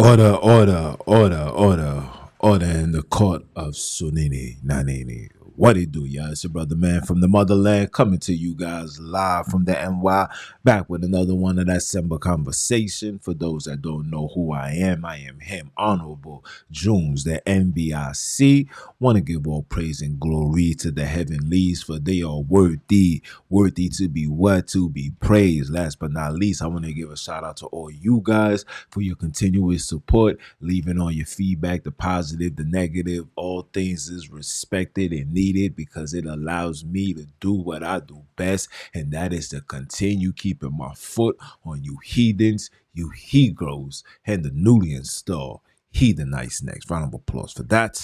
Order, order, order, order, order in the court of Sunini Nanini. What it do, y'all? It's your brother man from the motherland coming to you guys live from the NY, back with another one of that December conversation. For those that don't know who I am him, Honorable Jones, the NBIC. Want to give all praise and glory to the heavenlies, for they are worthy to be what? To be praised. Last but not least, I want to give a shout out to all you guys for your continuous support, leaving all your feedback, the positive, the negative. All things is respected and needed because it allows me to do what I do best, and that is to continue keeping my foot on you heathens, you he-grows, and the newly installed heathenites next. Round of applause for that.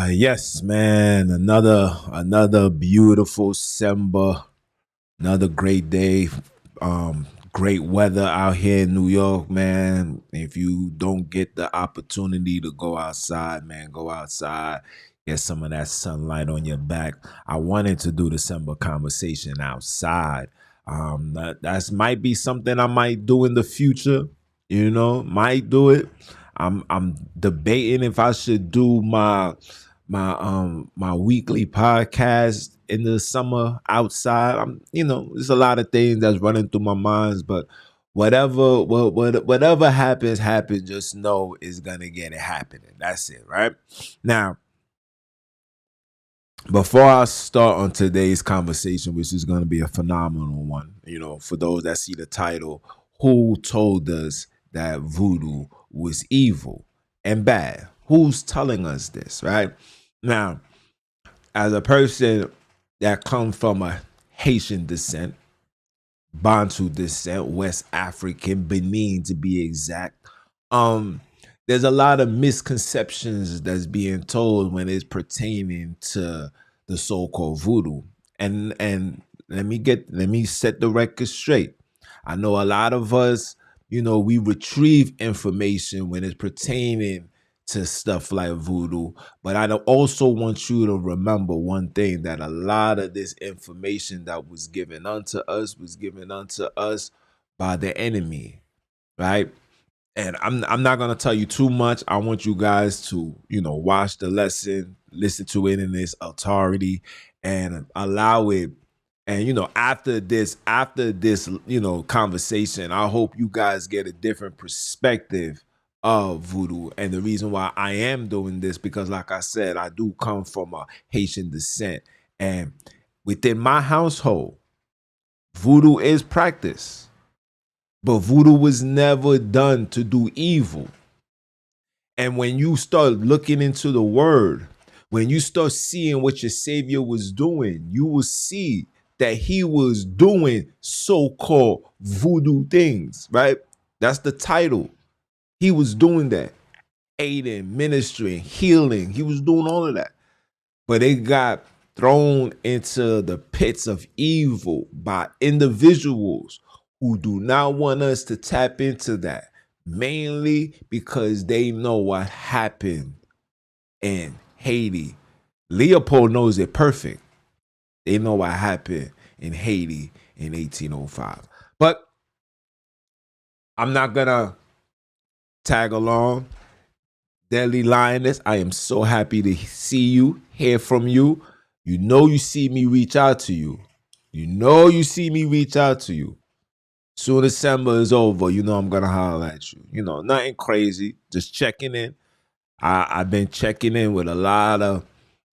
Yes, man. Another beautiful December. Another great day. Great weather out here in New York, man. If you don't get the opportunity to go outside, man, go outside. Get some of that sunlight on your back. I wanted to do December conversation outside. That's might be something I might do in the future. Might do it. I'm debating if I should do my weekly podcast in the summer outside. There's a lot of things that's running through my minds, but whatever happens, just know it's gonna get it happening. That's it, right? Now, before I start on today's conversation, which is gonna be a phenomenal one, for those that see the title, who told us that voodoo was evil and bad? Who's telling us this, right? Now, as a person that comes from a Haitian descent, Bantu descent, West African, Benin to be exact, there's a lot of misconceptions that's being told when it's pertaining to the so-called voodoo. And let me set the record straight. I know a lot of us, we retrieve information when it's pertaining to stuff like voodoo, but I also want you to remember one thing, that a lot of this information that was given unto us by the enemy, right? And I'm not gonna tell you too much. I want you guys to, watch the lesson, listen to it in its authority, and allow it. And after this, conversation, I hope you guys get a different perspective of voodoo. And the reason why I am doing this, because like I said, I do come from a Haitian descent, and within my household, voodoo is practiced. But voodoo was never done to do evil. And when you start looking into the word, when you start seeing what your Savior was doing, you will see that he was doing so-called voodoo things, right? That's the title. He was doing that. Aiding, ministering, healing. He was doing all of that. But it got thrown into the pits of evil by individuals who do not want us to tap into that, mainly because they know what happened in Haiti. Leopold knows it perfect. They know what happened in Haiti in 1805. But I'm not gonna tag along. Deadly Lioness, I am so happy to see you, hear from you. You see me reach out to you. Soon as December is over, I'm gonna holler at you. Nothing crazy, just checking in. I've been checking in with a lot of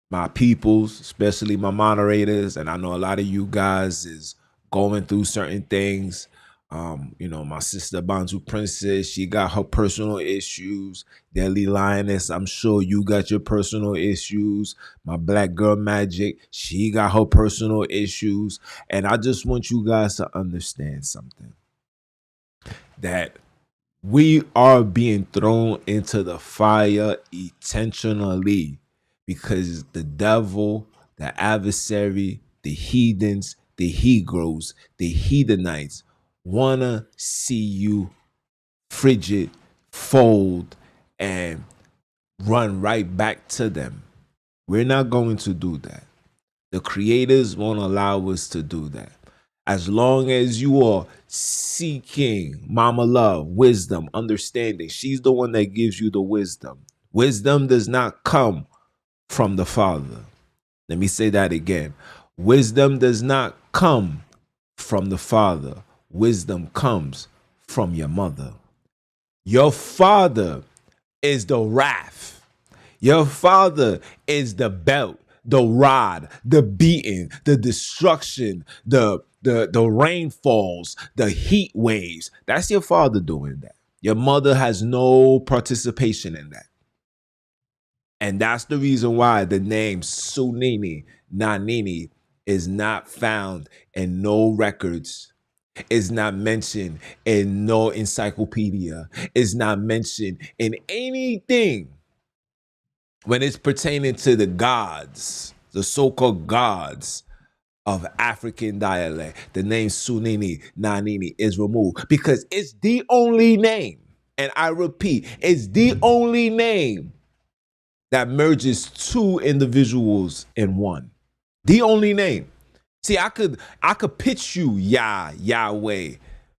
my peoples, especially my moderators, and I know a lot of you guys is going through certain things. My sister Bantu Princess, she got her personal issues. Deadly Lioness, I'm sure you got your personal issues. My Black Girl Magic, she got her personal issues. And I just want you guys to understand something, that we are being thrown into the fire intentionally because the devil, the adversary, the heathens, the he-grows, the heathenites wanna see you frigid, fold, and run right back to them. We're not going to do that. The creators won't allow us to do that. As long as you are seeking mama love, wisdom, understanding, she's the one that gives you the wisdom. Wisdom does not come from the Father. Let me say that again. Wisdom does not come from the Father. Wisdom comes from your mother. Your father is the wrath. Your father is the belt, the rod, the beating, the destruction, the rainfalls, the heat waves. That's your father doing that. Your mother has no participation in that. And that's the reason why the name Sunini Nanini is not found in no records, is not mentioned in no encyclopedia, is not mentioned in anything when it's pertaining to the gods, the so-called gods of African dialect. The name Sunini Nanini is removed because it's the only name, and I repeat, it's the only name that merges two individuals in one. The only name. See, I could pitch you Yahweh,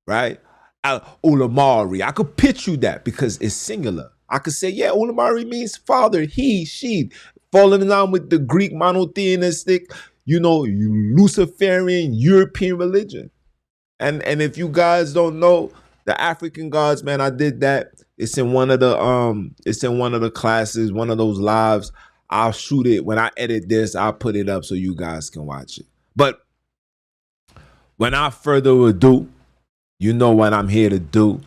right? Ulamari. I could pitch you that because it's singular. I could say, yeah, Ulamari means father, he, she, falling in line with the Greek monotheistic, Luciferian European religion. And if you guys don't know the African gods, man, I did that. It's in one of the classes, one of those lives. I'll shoot it. When I edit this, I'll put it up so you guys can watch it. But without further ado, you know what I'm here to do.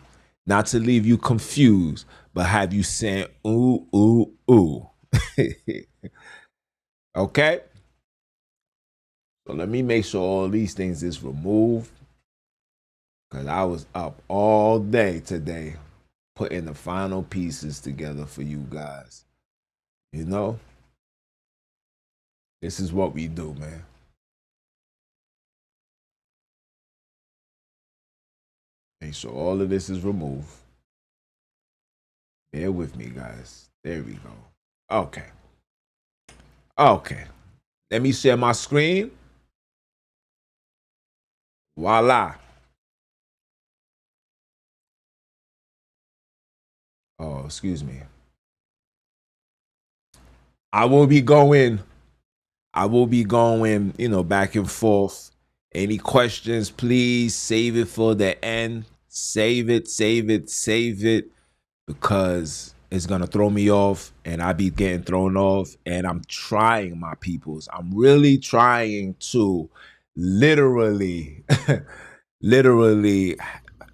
Not to leave you confused, but have you saying, ooh, ooh, ooh. Okay? So let me make sure all these things is removed. Because I was up all day today putting the final pieces together for you guys. You know? This is what we do, man. Make sure all of this is removed. Bear with me, guys. There we go. Okay. Okay. Let me share my screen. Voila. Oh, excuse me. I will be going, back and forth. Any questions, please save it for the end. Save it, because it's gonna throw me off and I be getting thrown off. And I'm trying, my peoples. I'm really trying to literally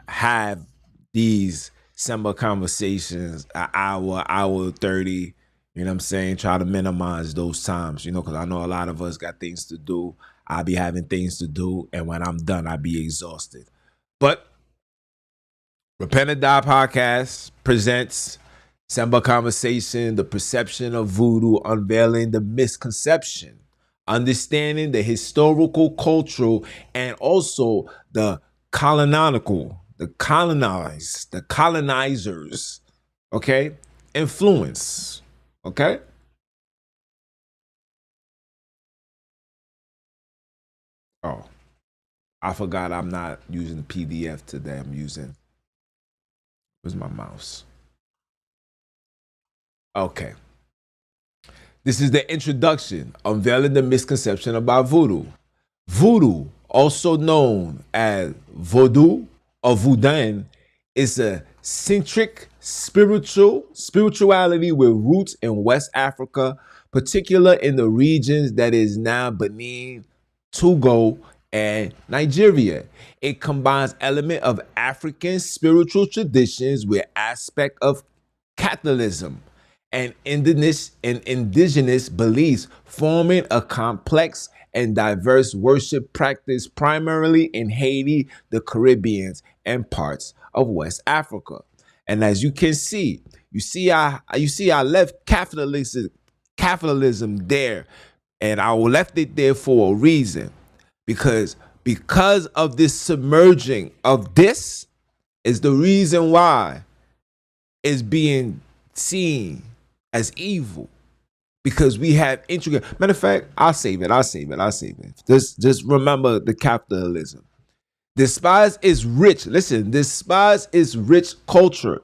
have these similar conversations an hour 30. You know what I'm saying? Try to minimize those times, because I know a lot of us got things to do. I be having things to do, and when I'm done, I be exhausted. But Repent and Die Podcast presents Samba Conversation, the perception of voodoo, unveiling the misconception, understanding the historical, cultural, and also the colonial, the colonizers, okay, influence, okay? Oh, I forgot I'm not using PDF today. I'm using, where's my mouse? Okay. This is the introduction, unveiling the misconception about voodoo. Voodoo, also known as Voodoo or Voodoo, is a centric spirituality with roots in West Africa, particularly in the regions that is now Benin, Togo, and Nigeria. It combines element of African spiritual traditions with aspect of Catholicism and indigenous beliefs, forming a complex and diverse worship practice primarily in Haiti, the Caribbean, and parts of West Africa. And as you can see, I left Catholicism there, and I left it there for a reason, because of this submerging of this is the reason why it's being seen as evil, because we have intricate. Matter of fact, I'll save it. Just remember the capitalism. Despise is rich. Listen, despise is rich culture.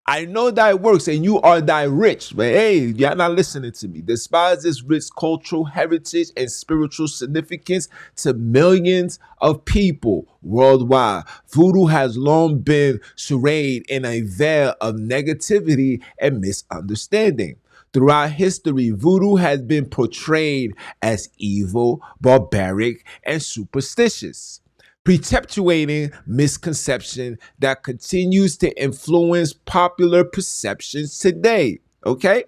I know that it works and you are that rich, but hey, you're not listening to me. Despise is rich cultural heritage and spiritual significance to millions of people worldwide. Voodoo has long been charade in a veil of negativity and misunderstanding. Throughout history, voodoo has been portrayed as evil, barbaric, and superstitious, perpetuating misconception that continues to influence popular perceptions today. Okay?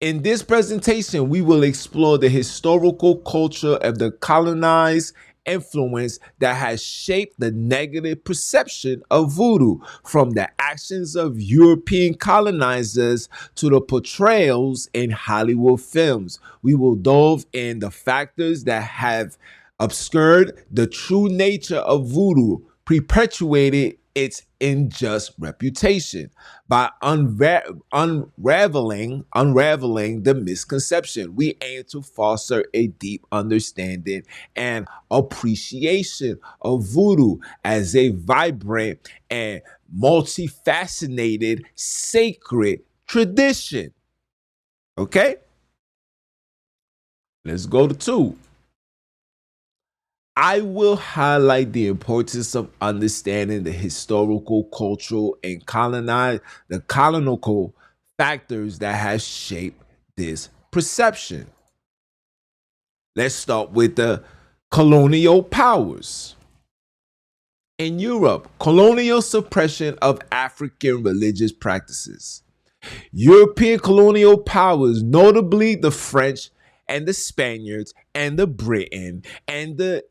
In this presentation, we will explore the historical culture of the colonized influence that has shaped the negative perception of voodoo, from the actions of European colonizers to the portrayals in Hollywood films. We will delve in the factors that have obscured the true nature of voodoo, perpetuated its unjust reputation by unraveling the misconception. We aim to foster a deep understanding and appreciation of voodoo as a vibrant and multifaceted sacred tradition. Okay, let's go to 2. I will highlight the importance of understanding the historical, cultural, and colonial factors that have shaped this perception. Let's start with the colonial powers. In Europe, colonial suppression of African religious practices. European colonial powers, notably the French and the Spaniards and the Britain and the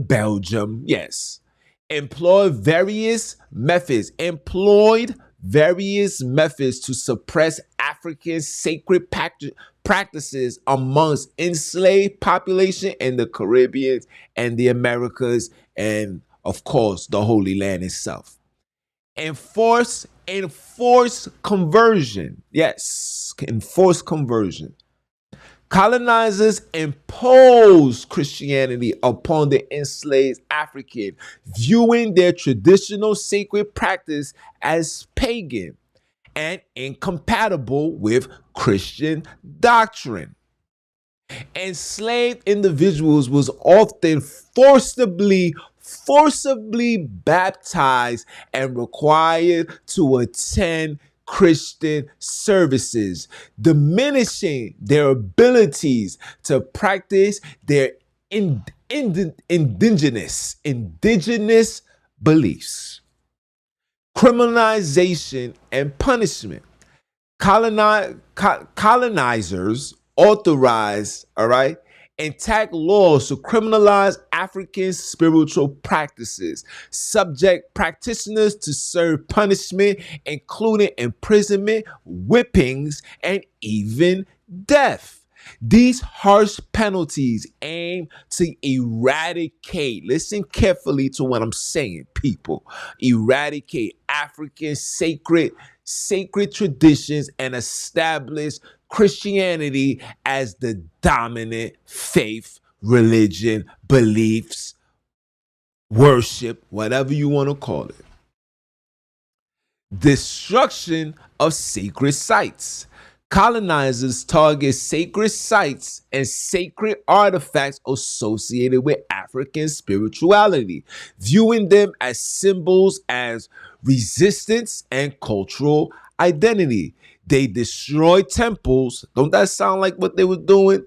Belgium, yes, employed various methods to suppress African sacred practices amongst enslaved population in the Caribbean and the Americas, and of course the Holy Land itself. Enforced conversion. Yes, enforced conversion. Colonizers imposed Christianity upon the enslaved African, viewing their traditional sacred practice as pagan and incompatible with Christian doctrine. Enslaved individuals was often forcibly baptized and required to attend Christian services, diminishing their abilities to practice their indigenous beliefs. Criminalization and punishment. Colonizers authorized, all right, intact laws to criminalize African spiritual practices, subject practitioners to serve punishment, including imprisonment, whippings, and even death. These harsh penalties aim to eradicate, listen carefully to what I'm saying, people, eradicate African sacred traditions and establish Christianity as the dominant faith, religion, beliefs, worship, whatever you want to call it. Destruction of sacred sites. Colonizers target sacred sites and sacred artifacts associated with African spirituality, viewing them as symbols as resistance and cultural identity. They destroy temples. Don't that sound like what they were doing?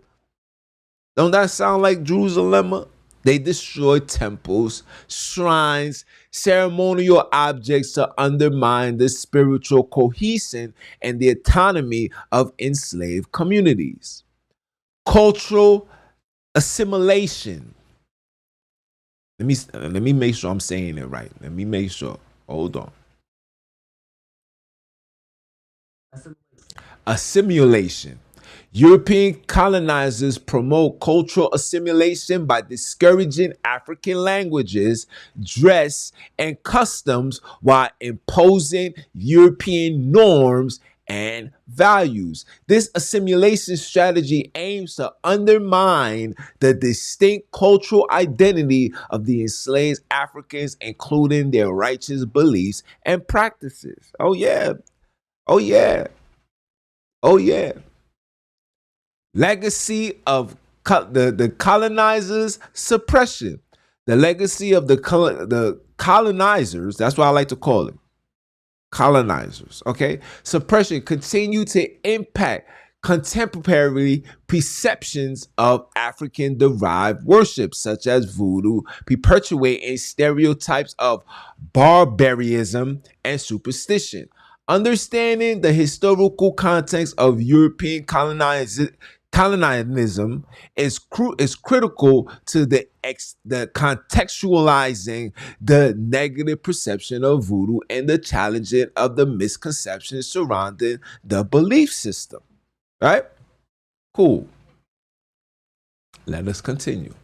Don't that sound like Jerusalem? They destroyed temples, shrines, ceremonial objects to undermine the spiritual cohesion and the autonomy of enslaved communities. Cultural assimilation. Let me make sure I'm saying it right. Let me make sure. Hold on. Assimilation. European colonizers promote cultural assimilation by discouraging African languages, dress, and customs while imposing European norms and values. This assimilation strategy aims to undermine the distinct cultural identity of the enslaved Africans, including their righteous beliefs and practices. Oh, yeah. Oh, yeah. Oh, yeah. Legacy of the colonizers' suppression. The legacy of the colonizers, that's what I like to call it, colonizers, okay? Suppression continue to impact contemporary perceptions of African-derived worship, such as voodoo, perpetuating stereotypes of barbarism and superstition. Understanding the historical context of European colonialism is critical to the contextualizing the negative perception of voodoo and the challenging of the misconceptions surrounding the belief system. Right? Cool. Let us continue.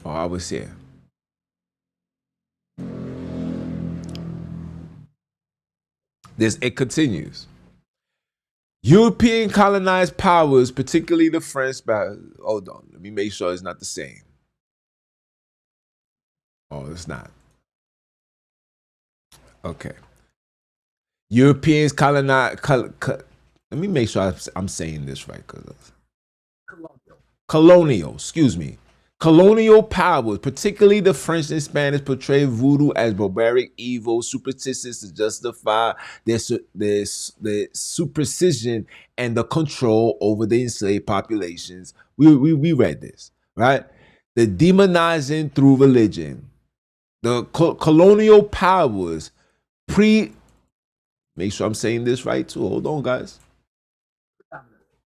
Oh, I was here. It continues. European colonized powers, particularly the French, hold on, let me make sure it's not the same. Oh, it's not. Okay. Europeans colonized. Let me make sure I'm saying this right. Colonial, excuse me. Colonial powers, particularly the French and Spanish, portray voodoo as barbaric, evil, superstitious to justify their superstition and the control over the enslaved populations. We read this, right? The demonizing through religion. The colonial powers make sure I'm saying this right too. Hold on, guys.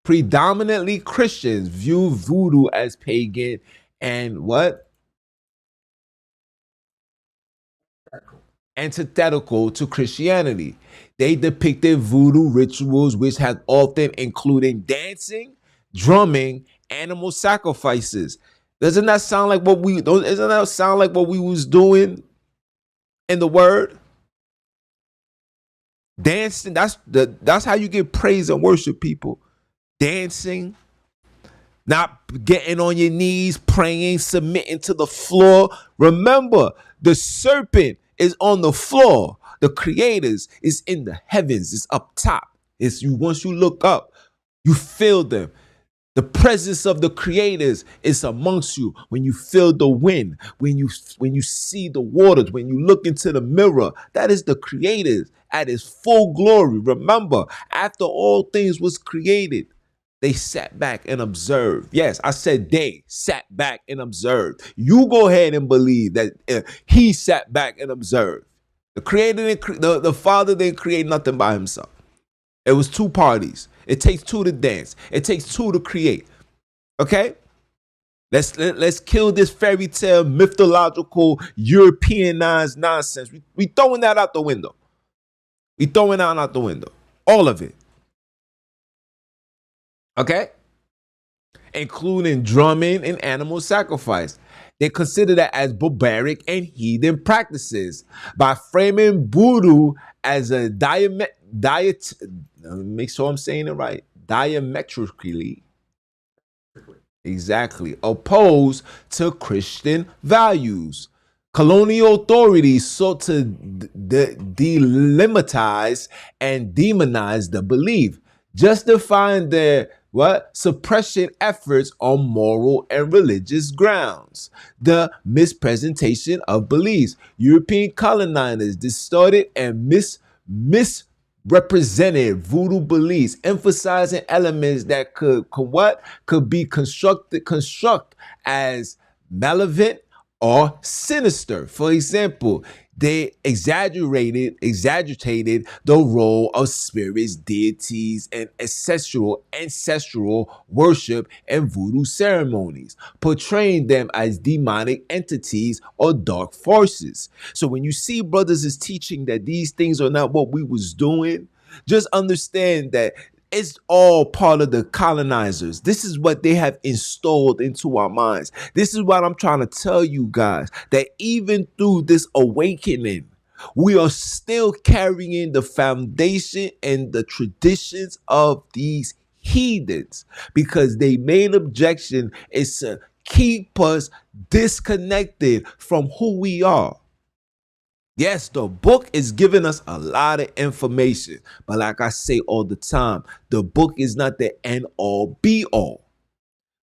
Predominantly Christians view voodoo as pagan and what? Antithetical to Christianity. They depicted voodoo rituals which have often included dancing, drumming, animal sacrifices. Doesn't that sound like what we was doing in the word? Dancing, that's how you get praise and worship, people. Dancing, not getting on your knees, praying, submitting to the floor. Remember, the serpent is on the floor. The creators is in the heavens, it's up top. It's you. Once you look up, you feel them. The presence of the creators is amongst you. When you feel the wind, when you see the waters, when you look into the mirror, that is the creators at his full glory. Remember, after all things was created, they sat back and observed. Yes, I said they sat back and observed. You go ahead and believe that he sat back and observed. The creator, the Father didn't create nothing by himself. It was two parties. It takes two to dance. It takes two to create. Okay? Let's kill this fairy tale, mythological, Europeanized nonsense. We throwing that out the window. We throwing that out the window. All of it. Okay? Including drumming and animal sacrifice. They consider that as barbaric and heathen practices. By framing voodoo as a make sure I'm saying it right, diametrically, exactly, opposed to Christian values. Colonial authorities sought to delimitize and demonize the belief, justifying their suppression efforts on moral and religious grounds. The mispresentation of beliefs. European colonizers distorted and misrepresented voodoo beliefs, emphasizing elements that could be construct as malevolent or sinister. For example, they exaggerated the role of spirits, deities, and ancestral worship and voodoo ceremonies, portraying them as demonic entities or dark forces. So when you see brothers is teaching that these things are not what we was doing, just understand that it's all part of the colonizers. This is what they have installed into our minds. This is what I'm trying to tell you guys, that even through this awakening, We are still carrying the foundation and the traditions of these heathens because they main objection is to keep us disconnected from who we are. Yes, the book is giving us a lot of information, but like I say all the time, the book is not the end all be all.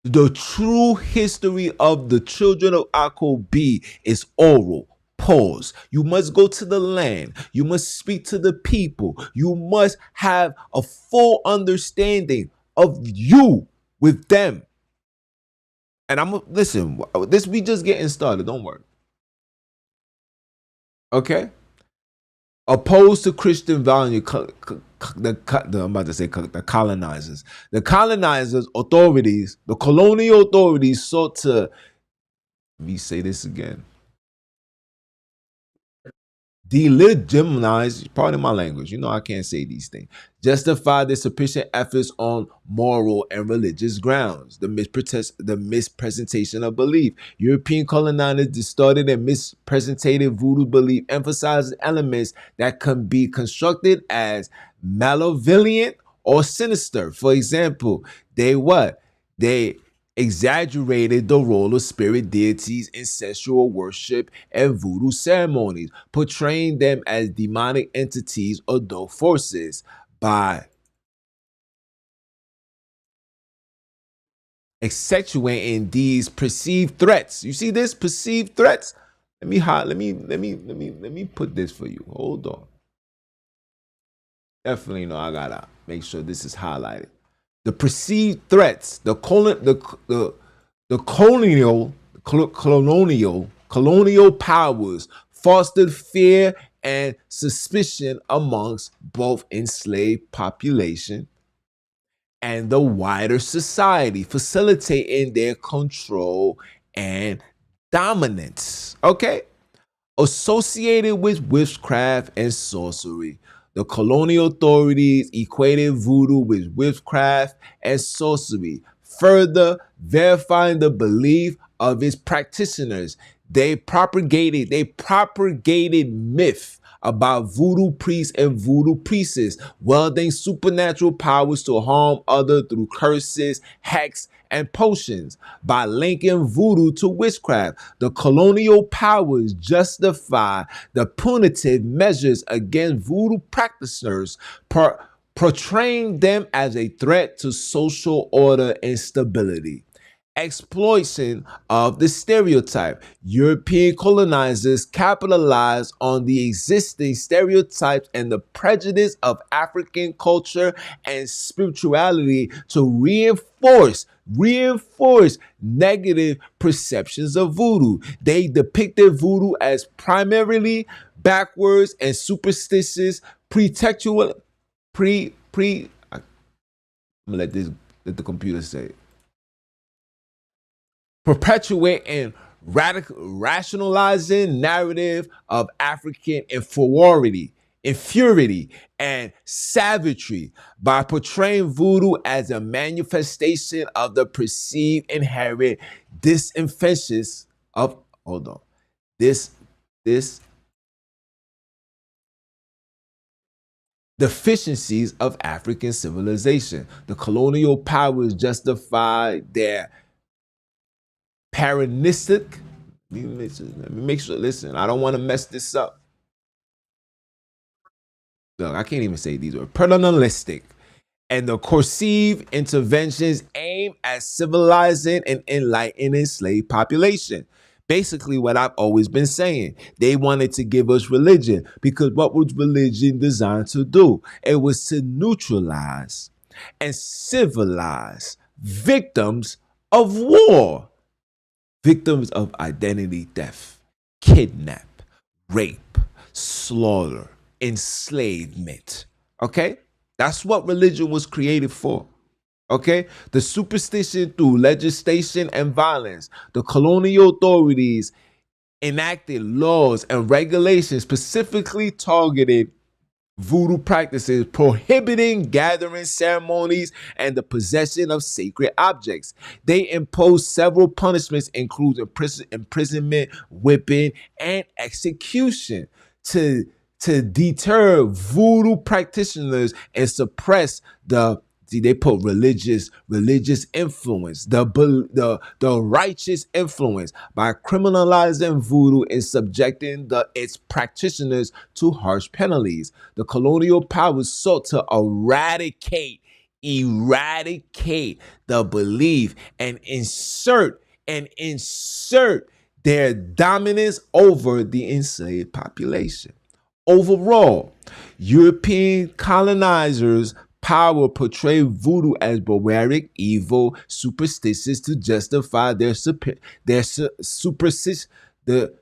The true history of the children of Akobi is oral. Pause. You must go to the land. You must speak to the people. You must have a full understanding of you with them. And I'm listen. This we just getting started. Don't worry. Okay. Opposed to Christian value, I'm about to say the colonizers. The colonizers' authorities, the colonial authorities sought to, let me say this again, delegitimize, pardon my language, you know I can't say these things, justify their sufficient efforts on moral and religious grounds, the mispresentation of belief. European colonizers distorted and mispresented voodoo belief, emphasizing elements that can be constructed as malevolent or sinister. For example, they what? They exaggerated the role of spirit deities in ancestral worship and voodoo ceremonies, portraying them as demonic entities or dark forces by accentuating these perceived threats. You see this perceived threats? Let me put this for you. Hold on. Definitely know I gotta make sure this is highlighted. The perceived threats, the colonial powers fostered fear and suspicion amongst both enslaved population and the wider society, facilitating their control and dominance. Okay? Associated with witchcraft and sorcery. The colonial authorities equated voodoo with witchcraft and sorcery, further verifying the belief of its practitioners. They propagated myth about voodoo priests and voodoo priestesses, wielding supernatural powers to harm others through curses, hacks, and potions. By linking voodoo to witchcraft, the colonial powers justify the punitive measures against voodoo practitioners, portraying them as a threat to social order and stability. Exploitation of the stereotype. European colonizers capitalized on the existing stereotypes and the prejudice of African culture and spirituality to reinforce negative perceptions of voodoo. They depicted voodoo as primarily backwards and superstitious, pretextual, I'm gonna let the computer say it, perpetuate and rationalizing narrative of African inferiority, and savagery by portraying voodoo as a manifestation of the perceived inherent disinfections of this this deficiencies of African civilization. The colonial powers justified their paranistic. Let me make sure. Listen, I don't want to mess this up. Look, I can't even say these words. Paternalistic and the coercive interventions aimed at civilizing and enlightening enslaved population. Basically, what I've always been saying, they wanted to give us religion because what was religion designed to do? It was to neutralize and civilize victims of war, victims of identity theft, kidnap, rape, slaughter, enslavement. Okay? That's what religion was created for. Okay? The superstition through legislation and violence. The colonial authorities enacted laws and regulations specifically targeted voodoo practices, prohibiting gathering ceremonies and the possession of sacred objects. They imposed several punishments, including imprisonment, whipping, and execution. to deter voodoo practitioners and suppress the, see, they put religious influence, the righteous influence, by criminalizing voodoo and subjecting its practitioners to harsh penalties. The colonial powers sought to eradicate the belief and insert their dominance over the enslaved population. Overall, European colonizers' power portrayed voodoo as barbaric, evil, superstitious to justify their superstition. Let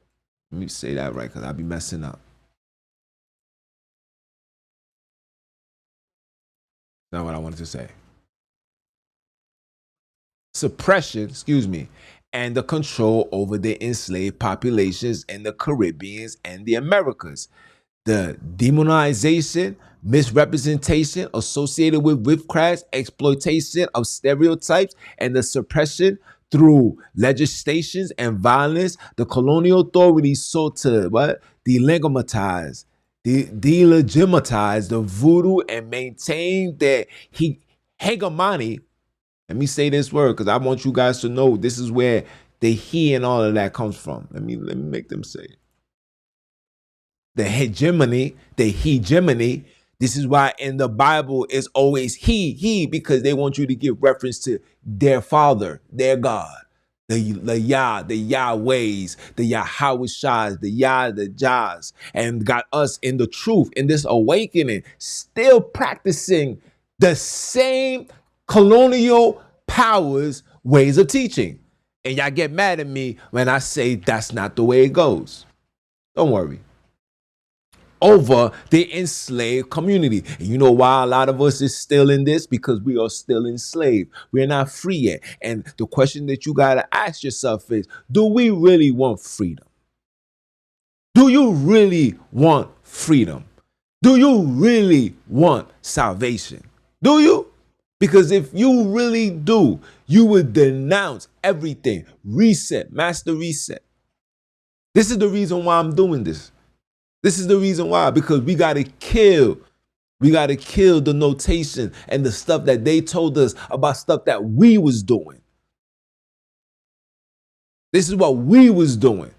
me say that right, because I'll be messing up. Not what I wanted to say. Suppression, and the control over the enslaved populations in the Caribbeans and the Americas. The demonization, misrepresentation associated with witchcraft, exploitation of stereotypes, and the suppression through legislations and violence. The colonial authorities sought to delegitimize the voodoo and maintain their hegemony. Let me say this word because I want you guys to know this is where the he and all of that comes from. Let me make them say it. The hegemony. This is why in the Bible it's always he, because they want you to give reference to their father, their God, the Yah, the Yahwehs, the Yahwehshahs, the Yah, the Jahs, and got us in the truth, in this awakening, still practicing the same colonial powers ways of teaching. And y'all get mad at me when I say that's not the way it goes. Don't worry. Over the enslaved community. And you know why a lot of us is still in this? Because we are still enslaved. We're not free yet. And the question that you got to ask yourself is, do we really want freedom? Do you really want freedom? Do you really want salvation? Do you? Because if you really do, you would denounce everything. Reset, master reset. This is the reason why I'm doing this. This is the reason why, because we got to kill the notation and the stuff that they told us about stuff that we was doing. This is what we was doing.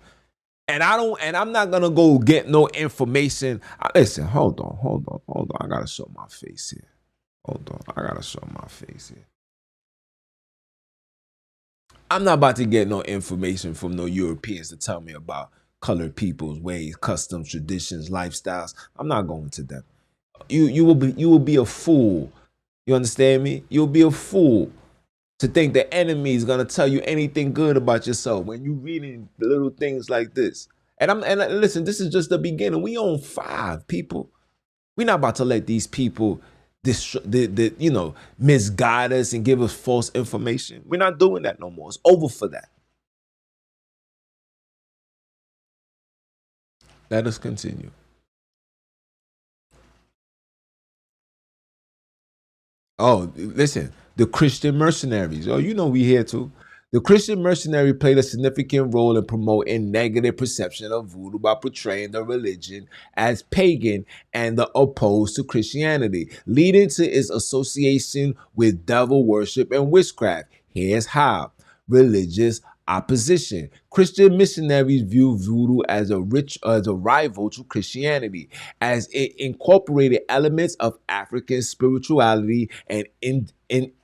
And I'm not going to go get no information. Listen, hold on. I got to show my face here. Hold on. I got to show my face here. I'm not about to get no information from no Europeans to tell me about colored people's ways, customs, traditions, lifestyles. I'm not going to them. You will be a fool. You understand me? You'll be a fool to think the enemy is gonna tell you anything good about yourself when you reading little things like this. And listen, this is just the beginning. We own 5 people. We're not about to let these people misguide us and give us false information. We're not doing that no more. It's over for that. Let us continue. Oh, listen, the Christian mercenaries. Oh, you know we here too. The Christian mercenary played a significant role in promoting negative perception of voodoo by portraying the religion as pagan and opposed to Christianity, leading to its association with devil worship and witchcraft. Here's how. Religious opposition. Christian missionaries view voodoo as a rival to Christianity, as it incorporated elements of African spirituality and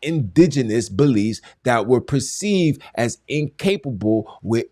indigenous beliefs that were perceived as incompatible with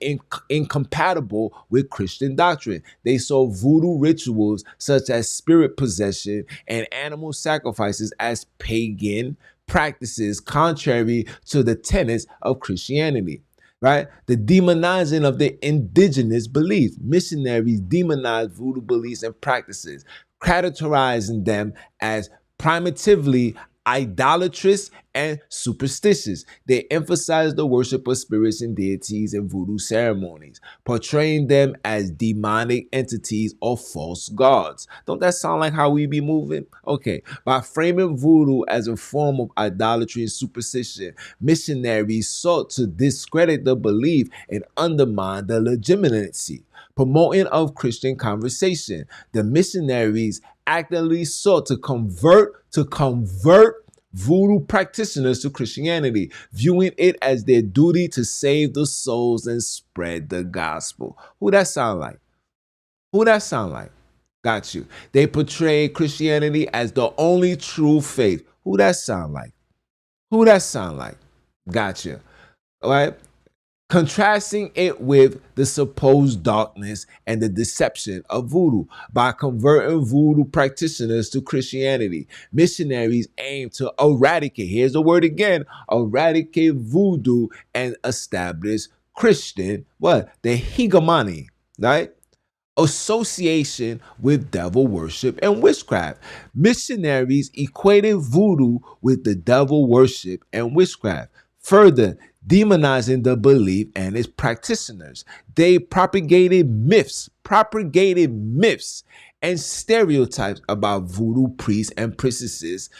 Christian doctrine. They saw voodoo rituals such as spirit possession and animal sacrifices as pagan practices contrary to the tenets of Christianity. Right? The demonizing of the indigenous beliefs. Missionaries demonized voodoo beliefs and practices, characterizing them as primitively idolatrous and superstitious. They emphasize the worship of spirits and deities in voodoo ceremonies, portraying them as demonic entities or false gods. Don't that sound like how we be moving? Okay, by framing voodoo as a form of idolatry and superstition, missionaries sought to discredit the belief and undermine the legitimacy, promoting of Christian conversation. The missionaries actively sought to convert voodoo practitioners to Christianity, viewing it as their duty to save the souls and spread the gospel. Who that sound like? Who that sound like? Got you. They portray Christianity as the only true faith. Who that sound like? Who that sound like? Gotcha. All right. Contrasting it with the supposed darkness and the deception of voodoo. By converting voodoo practitioners to Christianity, missionaries aim to eradicate, here's the word again, eradicate voodoo and establish Christian, what? The hegemony, right? Association with devil worship and witchcraft. Missionaries equated voodoo with the devil worship and witchcraft, further demonizing the belief and its practitioners. They propagated myths and stereotypes about voodoo priests and priestesses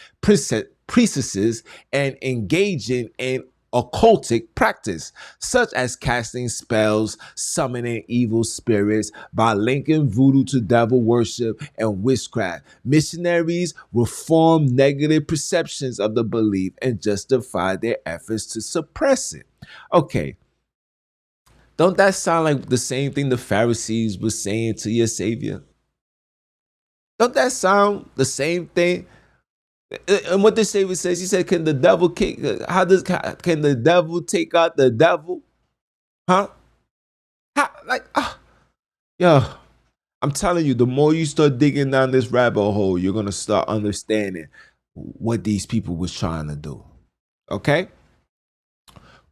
and engaging in occultic practice, such as casting spells, summoning evil spirits. By linking voodoo to devil worship and witchcraft, missionaries reform negative perceptions of the belief and justify their efforts to suppress it. Okay, don't that sound like the same thing the Pharisees were saying to your Savior? Don't that sound the same thing? And what the Savior says, he said, "Can the devil kick? Can the devil take out the devil? Huh? Yo, I'm telling you, the more you start digging down this rabbit hole, you're gonna start understanding what these people was trying to do. Okay."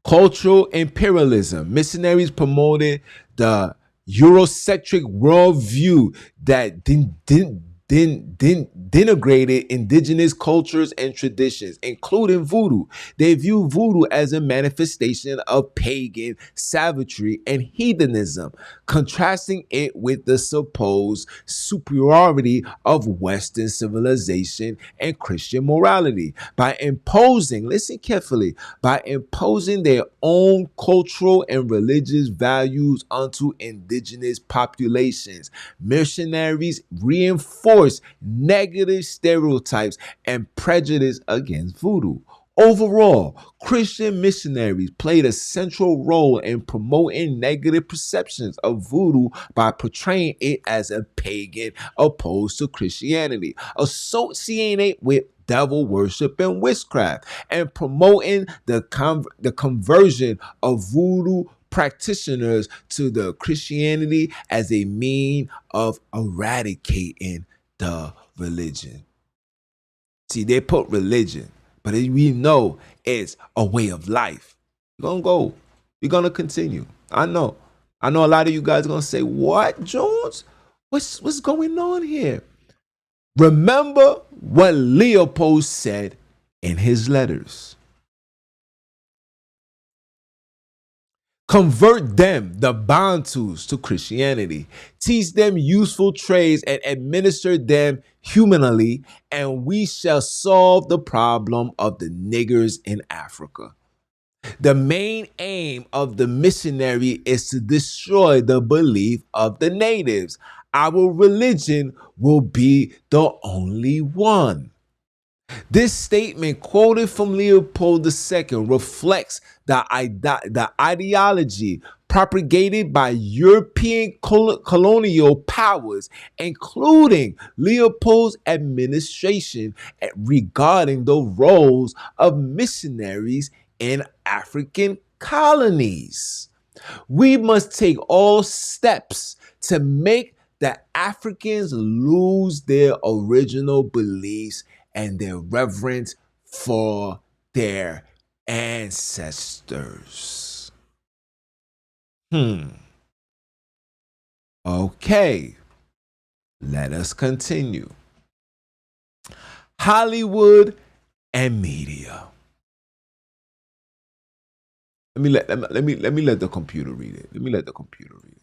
Cultural imperialism. Missionaries promoted the Eurocentric worldview that denigrated indigenous cultures and traditions, including voodoo. They view voodoo as a manifestation of pagan savagery and heathenism, contrasting it with the supposed superiority of Western civilization and Christian morality. By imposing, listen carefully, by imposing their own cultural and religious values onto indigenous populations, missionaries reinforce negative stereotypes and prejudice against voodoo. Overall, Christian missionaries played a central role in promoting negative perceptions of voodoo by portraying it as a pagan opposed to Christianity, associating it with devil worship and witchcraft, and promoting the conversion of voodoo practitioners to the Christianity as a mean of eradicating the religion. See, they put religion, but we know it's a way of life. We're gonna go. We're gonna continue. I know. A lot of you guys are gonna say, "What, Jones? What's going on here?" Remember what Leopold said in his letters. Convert them, the Bantus, to Christianity. Teach them useful trades and administer them humanly, and we shall solve the problem of the niggers in Africa. The main aim of the missionary is to destroy the belief of the natives. Our religion will be the only one. This statement, quoted from Leopold II, reflects the ideology propagated by European colonial powers, including Leopold's administration, regarding the roles of missionaries in African colonies. We must take all steps to make the Africans lose their original beliefs and their reverence for their ancestors. Okay, let us continue. Hollywood and media. Let me let the computer read it. Let me let the computer read it.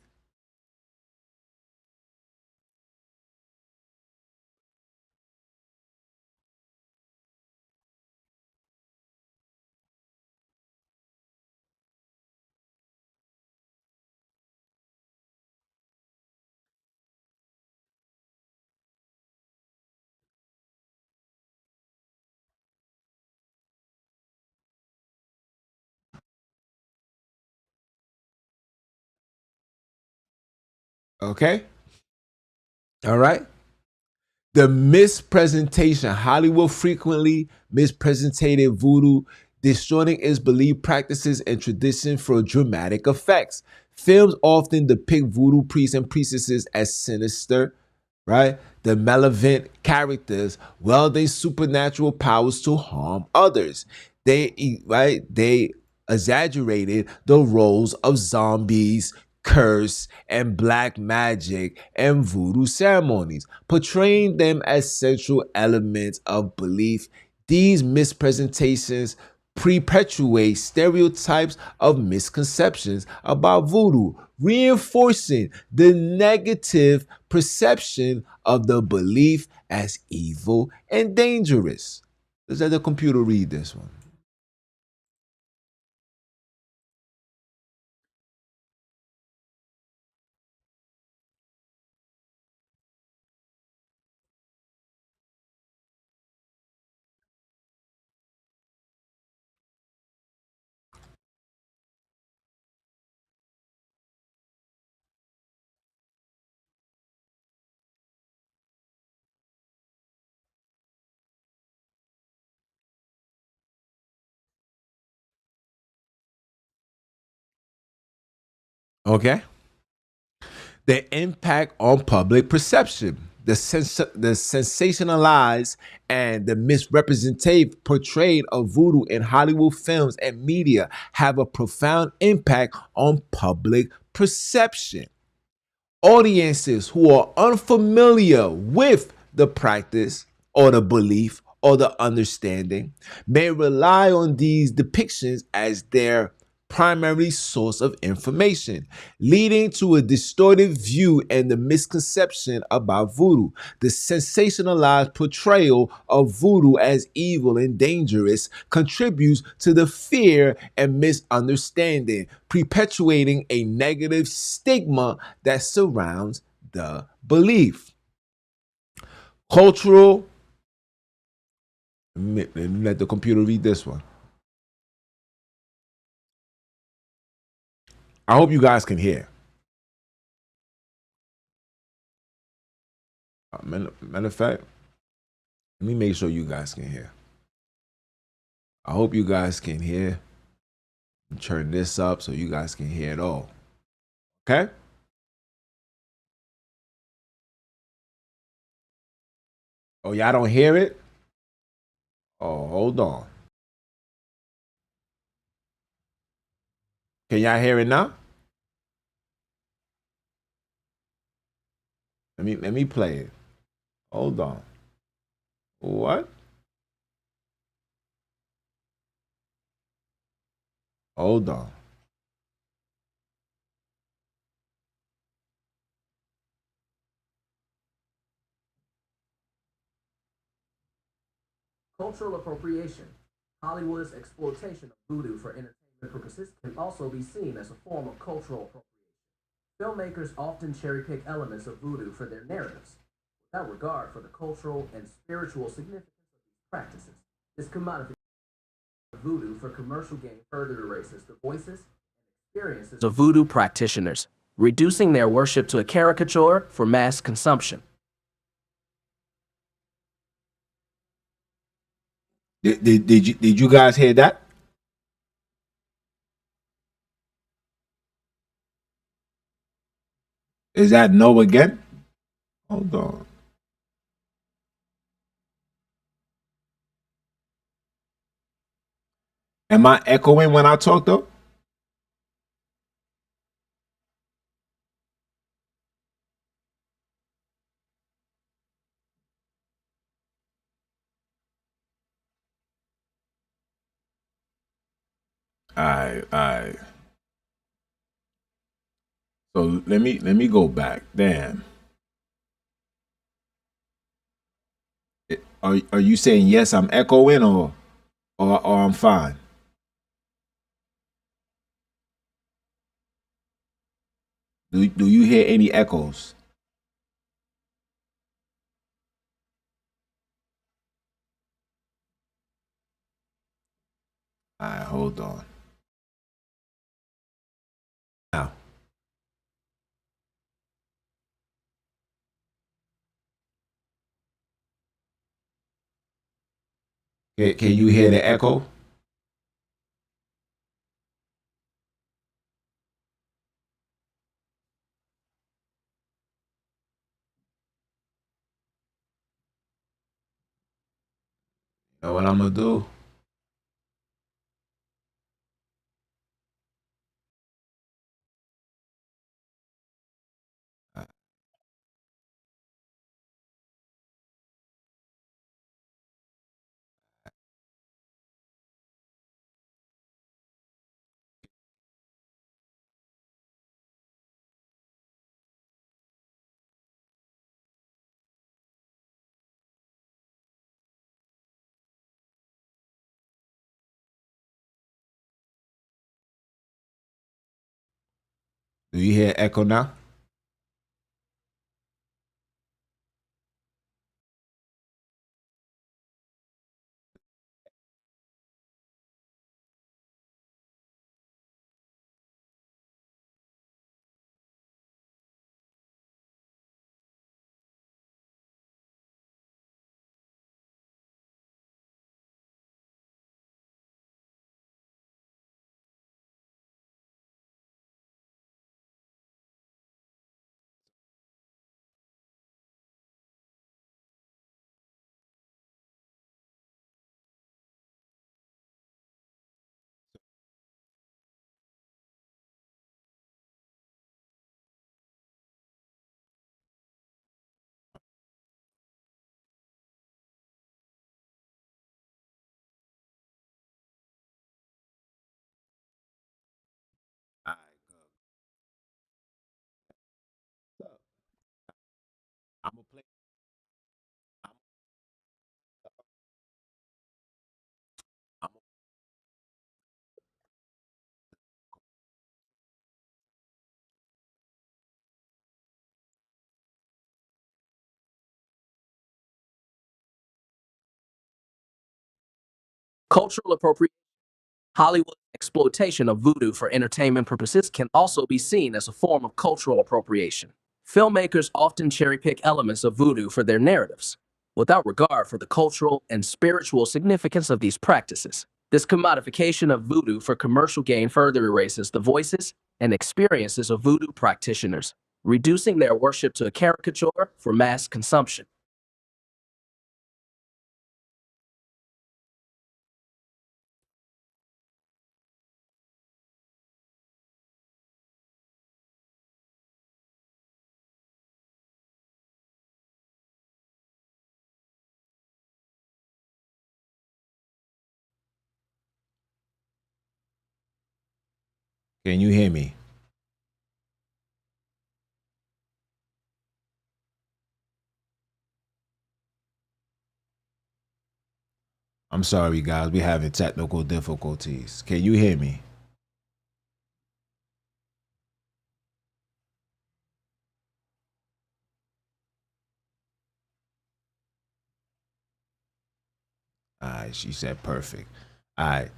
Okay? All right? The mispresentation. Hollywood frequently mispresented voodoo, distorting its belief practices and tradition for dramatic effects. Films often depict voodoo priests and priestesses as sinister, right? The malevolent characters wielding supernatural powers to harm others. They exaggerated the roles of zombies, curse, and black magic and voodoo ceremonies, portraying them as central elements of belief. These mispresentations perpetuate stereotypes of misconceptions about voodoo, reinforcing the negative perception of the belief as evil and dangerous. Let's let the computer read this one. Okay. The impact on public perception, the sensationalized and the misrepresentative portrayal of voodoo in Hollywood films and media have a profound impact on public perception. Audiences who are unfamiliar with the practice or the belief or the understanding may rely on these depictions as their primary source of information, leading to a distorted view and the misconception about voodoo. The sensationalized portrayal of voodoo as evil and dangerous contributes to the fear and misunderstanding, perpetuating a negative stigma that surrounds the belief. Cultural, let the computer read this one. I hope you guys can hear. Matter of fact, let me make sure you guys can hear. I hope you guys can hear. Turn this up so you guys can hear it all. Okay? Oh, y'all don't hear it? Oh, hold on. Can y'all hear it now? Let me play it. Hold on. What? Hold on. Cultural appropriation. Hollywood's exploitation of voodoo for entertainment purposes can also be seen as a form of cultural appropriation. Filmmakers often cherry pick elements of voodoo for their narratives, without regard for the cultural and spiritual significance of these practices. This commodification of voodoo for commercial gain further erases the voices and experiences of voodoo practitioners, reducing their worship to a caricature for mass consumption. Did you guys hear that? Is that no again? Hold on. Am I echoing when I talk though? All right. So let me go back. Damn. Are you saying yes? I'm echoing, or I'm fine. Do you hear any echoes? All right, hold on. Now, can you hear the echo? You know what I'm gonna do? Do you hear echo now? All right, I'm gonna play. I'm, Cultural appropriation. Hollywood's exploitation of voodoo for entertainment purposes can also be seen as a form of cultural appropriation. Filmmakers often cherry pick elements of voodoo for their narratives, without regard for the cultural and spiritual significance of these practices. This commodification of voodoo for commercial gain further erases the voices and experiences of voodoo practitioners, reducing their worship to a caricature for mass consumption. can you hear me? I'm sorry, guys. We're having technical difficulties. Can you hear me? All right, she said perfect. All right.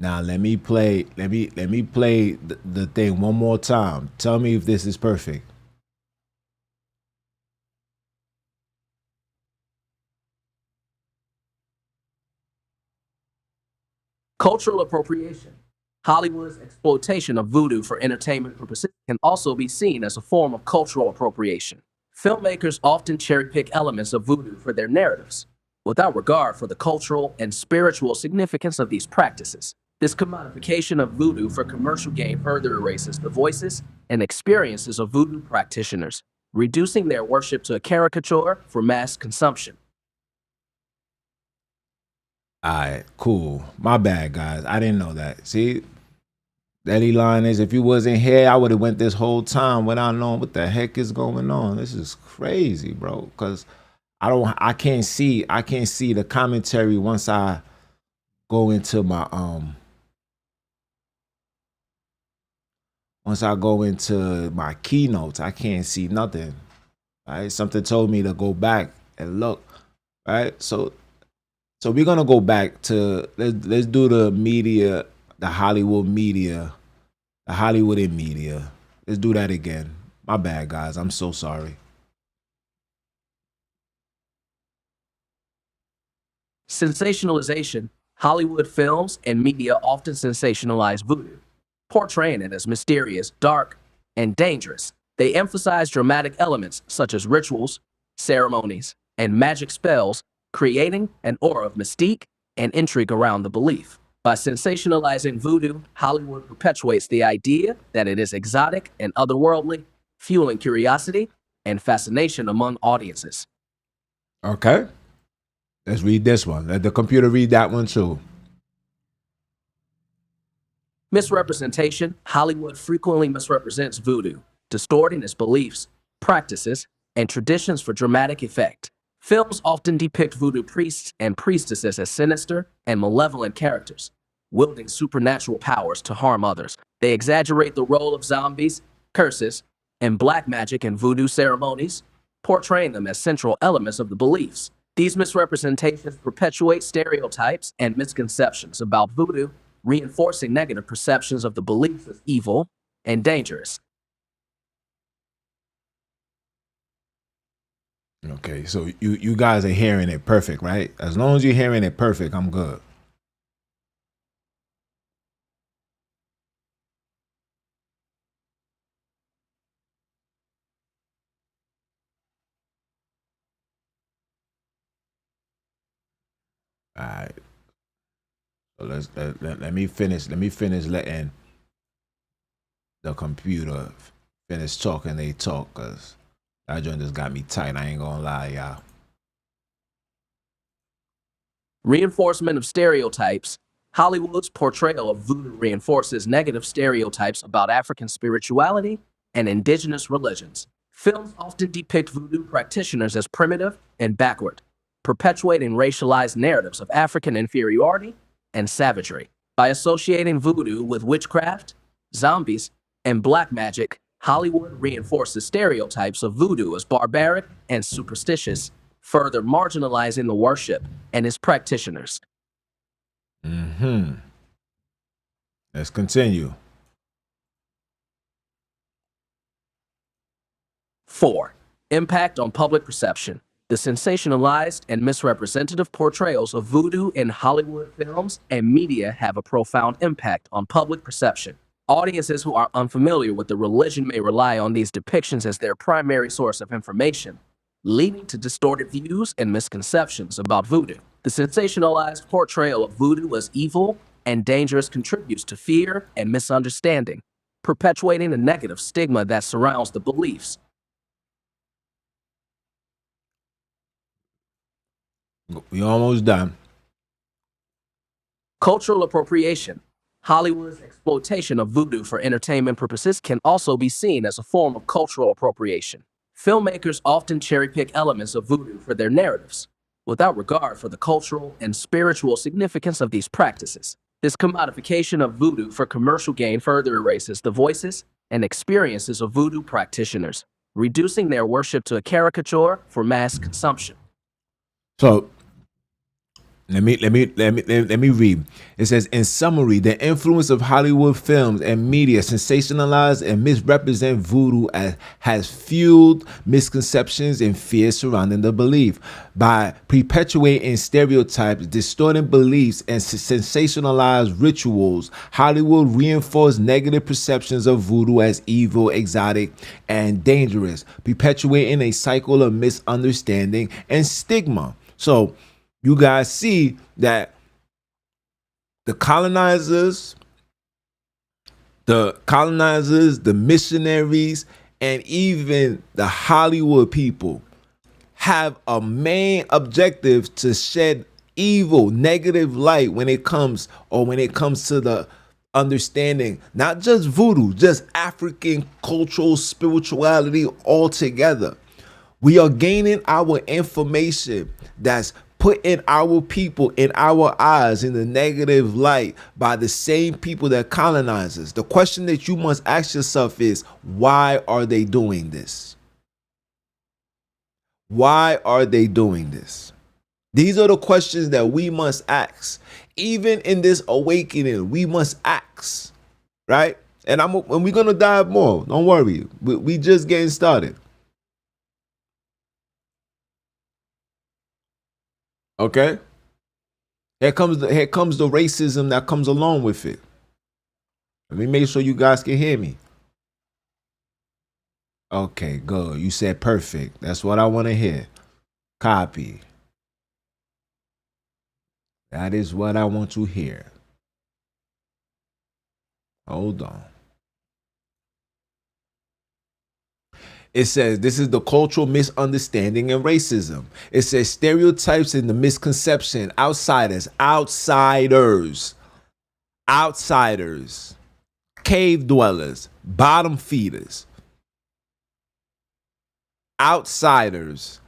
Now let me play the thing one more time. Tell me if this is perfect. Cultural appropriation. Hollywood's exploitation of voodoo for entertainment purposes can also be seen as a form of cultural appropriation. Filmmakers often cherry pick elements of voodoo for their narratives, without regard for the cultural and spiritual significance of these practices. This commodification of voodoo for commercial gain further erases the voices and experiences of voodoo practitioners, reducing their worship to a caricature for mass consumption. All right, cool. My bad, guys. I didn't know that. See, Daddy line is, if you wasn't here, I would have went this whole time without knowing what the heck is going on. This is crazy, bro. Cause I can't see the commentary once I go into my keynotes. I can't see nothing. Right? Something told me to go back and look. Right? So we're gonna go back to let's do the media, the Hollywood media, the Hollywood in media. Let's do that again. My bad, guys. I'm so sorry. Sensationalization. Hollywood films and media often sensationalize voodoo, portraying it as mysterious, dark, and dangerous. They emphasize dramatic elements such as rituals, ceremonies, and magic spells, creating an aura of mystique and intrigue around the belief. By sensationalizing voodoo, Hollywood perpetuates the idea that it is exotic and otherworldly, fueling curiosity and fascination among audiences. Okay. Let's read this one. Let the computer read that one too. Misrepresentation. Hollywood frequently misrepresents voodoo, distorting its beliefs, practices, and traditions for dramatic effect. Films often depict voodoo priests and priestesses as sinister and malevolent characters, wielding supernatural powers to harm others. They exaggerate the role of zombies, curses, and black magic in voodoo ceremonies, portraying them as central elements of the beliefs. These misrepresentations perpetuate stereotypes and misconceptions about voodoo, reinforcing negative perceptions of the beliefs as evil and dangerous. Okay, so you guys are hearing it perfect, right? As long as you're hearing it perfect, I'm good. All right. So let me finish. Let me finish letting the computer finish talking. They talk, cause that joint just got me tight. I ain't gonna lie, y'all. Reinforcement of stereotypes. Hollywood's portrayal of voodoo reinforces negative stereotypes about African spirituality and indigenous religions. Films often depict voodoo practitioners as primitive and backward, perpetuating racialized narratives of African inferiority and savagery. By associating voodoo with witchcraft, zombies, and black magic, Hollywood reinforces stereotypes of voodoo as barbaric and superstitious, further marginalizing the worship and its practitioners. Let's continue. 4. Impact on public perception. The sensationalized and misrepresentative portrayals of voodoo in Hollywood films and media have a profound impact on public perception. Audiences who are unfamiliar with the religion may rely on these depictions as their primary source of information, leading to distorted views and misconceptions about voodoo. The sensationalized portrayal of voodoo as evil and dangerous contributes to fear and misunderstanding, perpetuating a negative stigma that surrounds the beliefs. We almost done. Cultural appropriation. Hollywood's exploitation of voodoo for entertainment purposes can also be seen as a form of cultural appropriation. Filmmakers often cherry pick elements of voodoo for their narratives, without regard for the cultural and spiritual significance of these practices. This commodification of voodoo for commercial gain further erases the voices and experiences of voodoo practitioners, reducing their worship to a caricature for mass consumption. So let me read. It says, in summary, the influence of Hollywood films and media sensationalize and misrepresent voodoo has fueled misconceptions and fears surrounding the belief. By perpetuating stereotypes, distorting beliefs, and sensationalized rituals, Hollywood reinforced negative perceptions of voodoo as evil, exotic, and dangerous, perpetuating a cycle of misunderstanding and stigma. So you guys see that the colonizers, the missionaries, and even the Hollywood people have a main objective to shed evil, negative light when it comes to the understanding not just voodoo, just African cultural spirituality altogether. We are gaining our information that's putting our people in our eyes in the negative light by the same people that colonize us. The question that you must ask yourself is, why are they doing this? Why are they doing this? These are the questions that we must ask. Even in this awakening, we must ask, right? And we're gonna dive more. Don't worry. We just getting started. Okay? Here comes the racism that comes along with it. Let me make sure you guys can hear me. Okay, good. You said perfect. That's what I want to hear. Copy. That is what I want to hear. Hold on. It says this is the cultural misunderstanding and racism. It says stereotypes and the misconception. Outsiders, cave dwellers, bottom feeders, outsiders,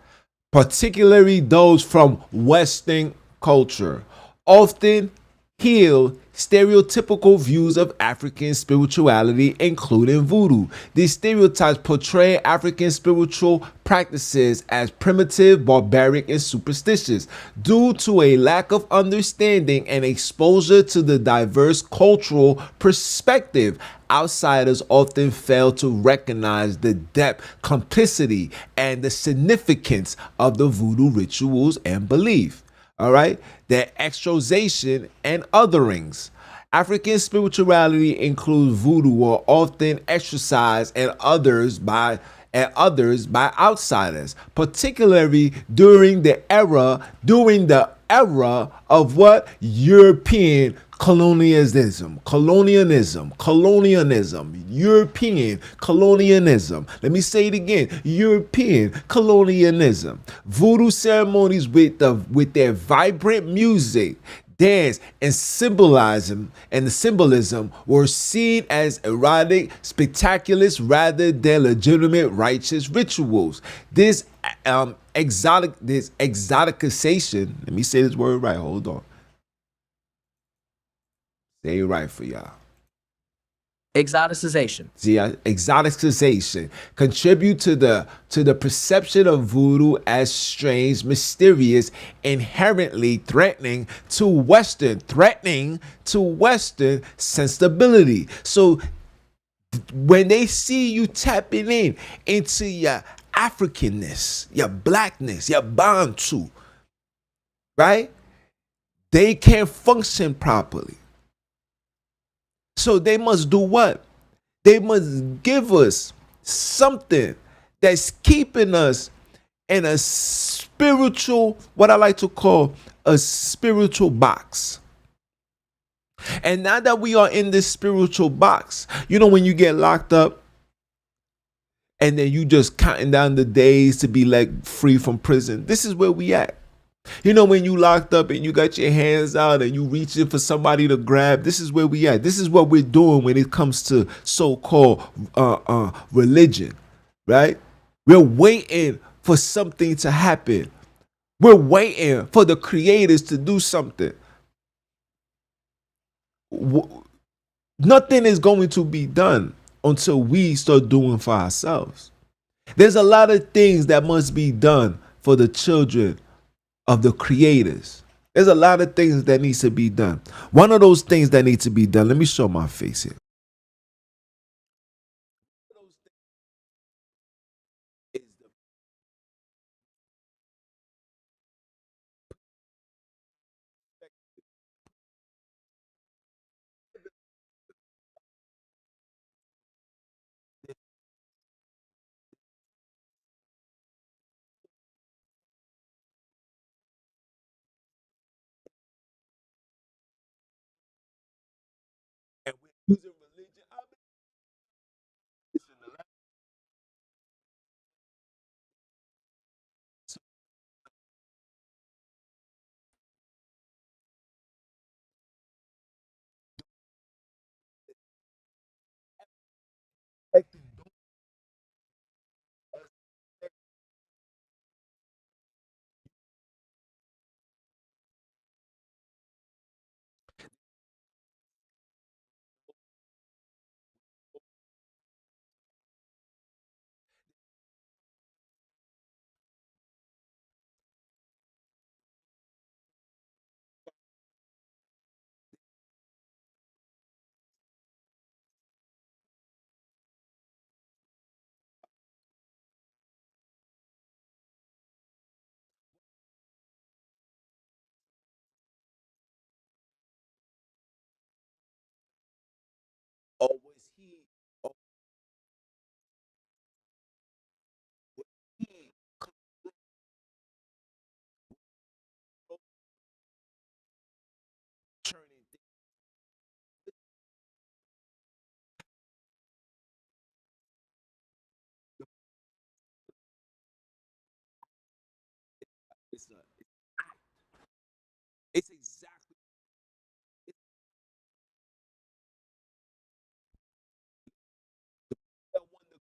particularly those from Western culture, often heal stereotypical views of African spirituality, including voodoo. These stereotypes portray African spiritual practices as primitive, barbaric, and superstitious. Due to a lack of understanding and exposure to the diverse cultural perspective, outsiders often fail to recognize the depth, complexity, and the significance of the voodoo rituals and belief. All right, their extrazation and otherings. African spirituality includes voodoo are often exercised and others by outsiders, particularly during the era of what? European colonialism, European colonialism. Let me say it again: European colonialism. Voodoo ceremonies with their vibrant music, dance, and the symbolism were seen as erotic spectaculars rather than legitimate righteous rituals. This exoticization, let me say this word right, hold on. Say it right for y'all. Exoticization. See, exoticization contribute to the perception of voodoo as strange, mysterious, inherently threatening to Western sensibility. So when they see you tapping into your Africanness, your blackness, your Bantu, right? They can't function properly. So they must do what? They must give us something that's keeping us in a spiritual, what I like to call a spiritual box. And now that we are in this spiritual box, when you get locked up and then you just counting down the days to be like free from prison, this is where we at. When you locked up and you got your hands out and you reaching for somebody to grab, this is where we at. This is what we're doing when it comes to so-called religion, right? We're waiting for something to happen. We're waiting for the creators to do something. Nothing is going to be done until we start doing for ourselves. There's a lot of things that must be done for the children of the creators. There's a lot of things that needs to be done. One of those things that need to be done, let me show my face here. And we're using religion. or was he, or was he turning things? It's a, it's exactly it's the one that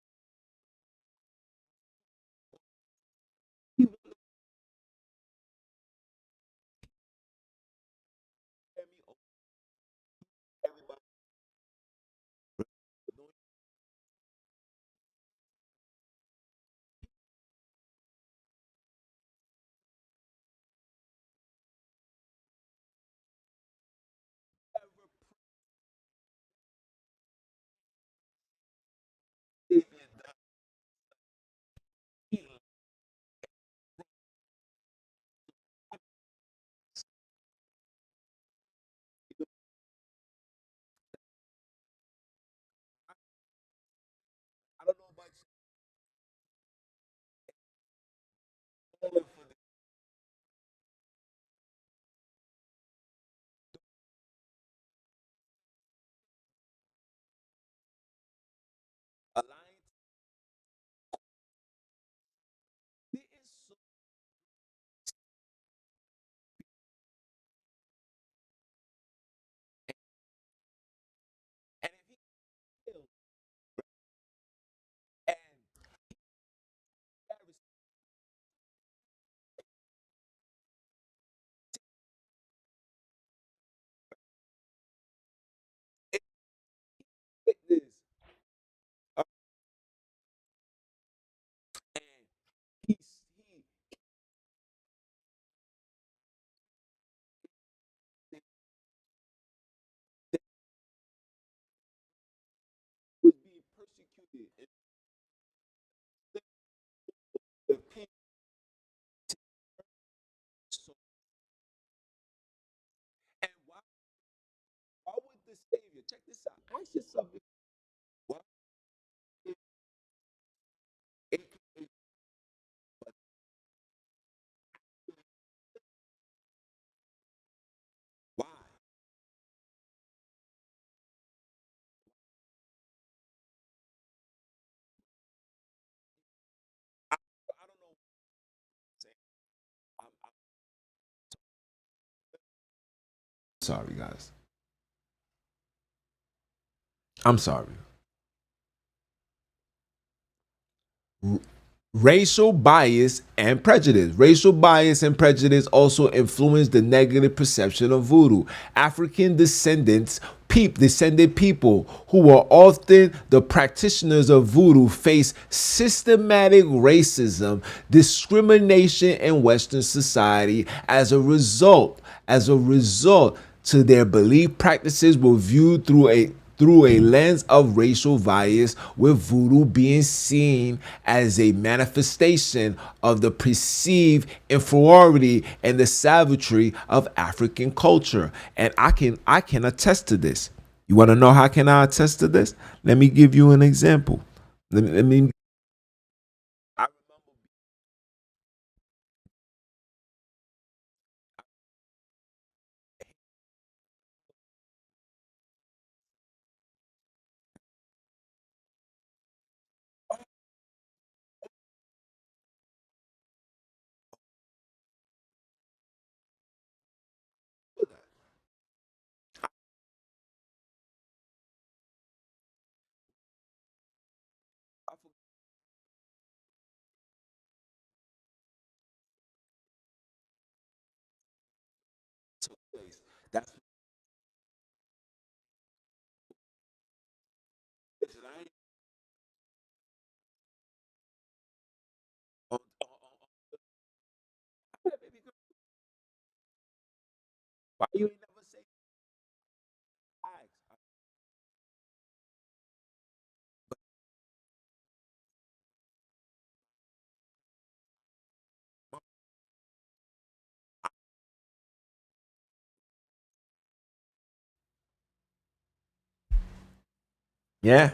he wanted to me over everybody. Don't ever pray that he, I don't know about you, for the alliance. There is so, and if he killed and carries it, witness, uh, and he they, they was being persecuted, and the people. So, and why would the Savior check this out? Ask yourself, why would it, why? I don't know. What I'm saying. I'm sorry, guys. I'm sorry. Racial bias and prejudice. Racial bias and prejudice also influence the negative perception of voodoo. African descended people who were often the practitioners of voodoo face systematic racism, discrimination in Western society as a result to their belief practices were viewed through a lens of racial bias, with voodoo being seen as a manifestation of the perceived inferiority and the savagery of African culture. And I can attest to this. You want to know how can I attest to this? Let me give you an example. Let me I remember I forgot took place. That's listen, I ain't baby girl. Why you ain't never say ask? Yeah.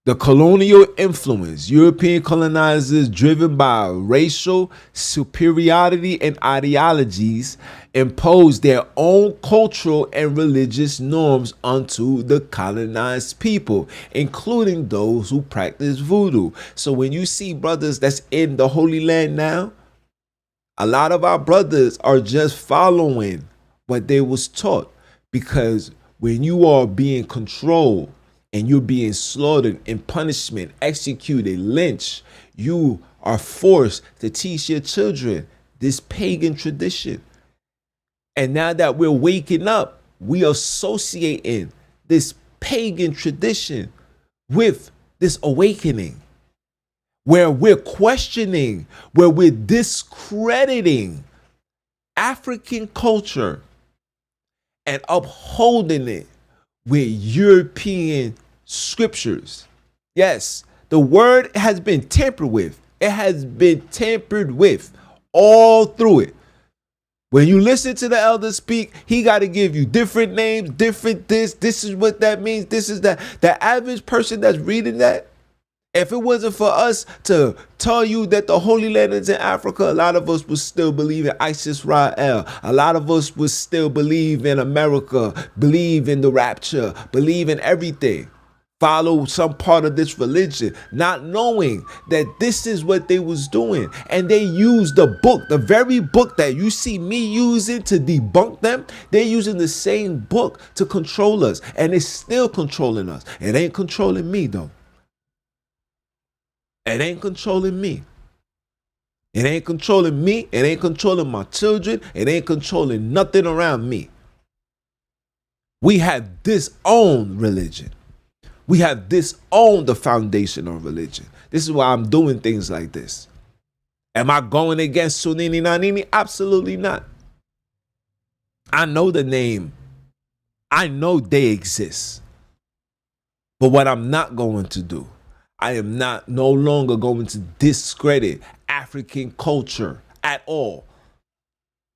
The colonial influence, European colonizers driven by racial superiority and ideologies imposed their own cultural and religious norms onto the colonized people, including those who practice voodoo. So when you see brothers that's in the Holy Land now, a lot of our brothers are just following what they was taught, because when you are being controlled and you're being slaughtered in punishment, executed, lynched, you are forced to teach your children this pagan tradition. And now that we're waking up, we are associating this pagan tradition with this awakening, where we're questioning, where we're discrediting African culture and upholding it with European scriptures. Yes, the word has been tampered with. It has been tampered with all through it. When you listen to the elder speak, he got to give you different names, different this is what that means, this is that. The average person that's reading that, if it wasn't for us to tell you that the Holy Land is in Africa, a lot of us would still believe in Israel. A lot of us would still believe in America, believe in the rapture, believe in everything. Follow some part of this religion, not knowing that this is what they was doing. And they used the book, the very book that you see me using to debunk them. They're using the same book to control us. And it's still controlling us. It ain't controlling me though. It ain't controlling me. It ain't controlling me. It ain't controlling my children. It ain't controlling nothing around me. We have disowned religion. We have disowned the foundation of religion. This is why I'm doing things like this. Am I going against Sunini Nanini? Absolutely not. I know the name. I know they exist. But what I'm not going to do, I am no longer going to discredit African culture at all.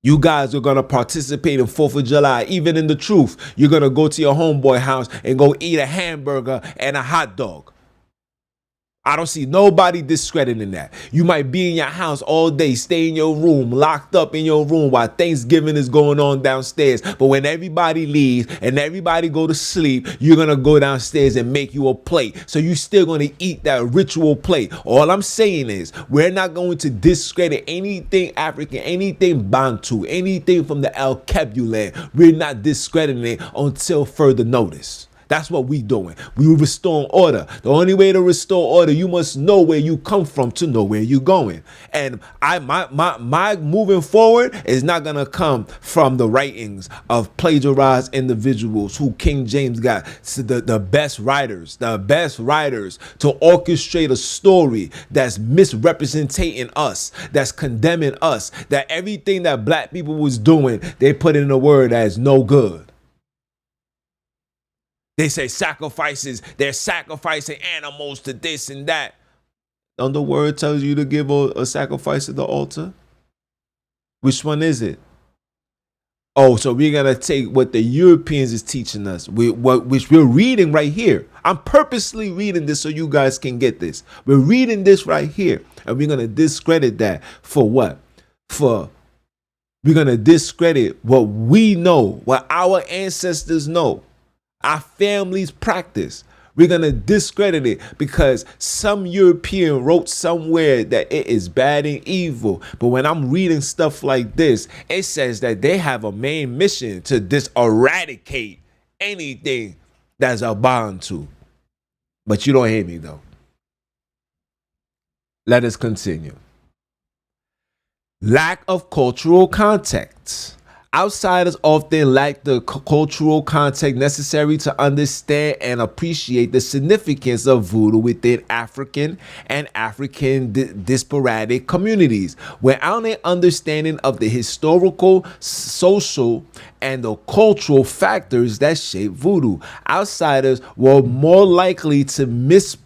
You guys are going to participate in 4th of July, even in the truth. You're going to go to your homeboy house and go eat a hamburger and a hot dog. I don't see nobody discrediting that. You might be in your house all day, stay in your room, locked up in your room while Thanksgiving is going on downstairs. But when everybody leaves and everybody go to sleep, you're going to go downstairs and make you a plate. So you're still going to eat that ritual plate. All I'm saying is we're not going to discredit anything African, anything Bantu, anything from the El Kebulan. We're not discrediting it until further notice. That's what we doing. We restoring order. The only way to restore order, you must know where you come from to know where you're going. And my moving forward is not gonna come from the writings of plagiarized individuals who King James got the best writers to orchestrate a story that's misrepresenting us, that's condemning us, that everything that black people was doing, they put in a word as no good. They say sacrifices, they're sacrificing animals to this and that. Don't the word tells you to give a sacrifice at the altar? Which one is it? Oh, so we're going to take what the Europeans is teaching us, which we're reading right here. I'm purposely reading this so you guys can get this. We're reading this right here, and we're going to discredit that for what? We're going to discredit what we know, what our ancestors know. Our families practice. We're going to discredit it because some European wrote somewhere that it is bad and evil. But when I'm reading stuff like this, it says that they have a main mission to eradicate anything that's a Bantu. But you don't hear me though. Let us continue. Lack of cultural context. Outsiders often lack the cultural context necessary to understand and appreciate the significance of voodoo within African and African diasporic communities. Without an understanding of the historical, social, and the cultural factors that shape voodoo, outsiders were more likely to misimprint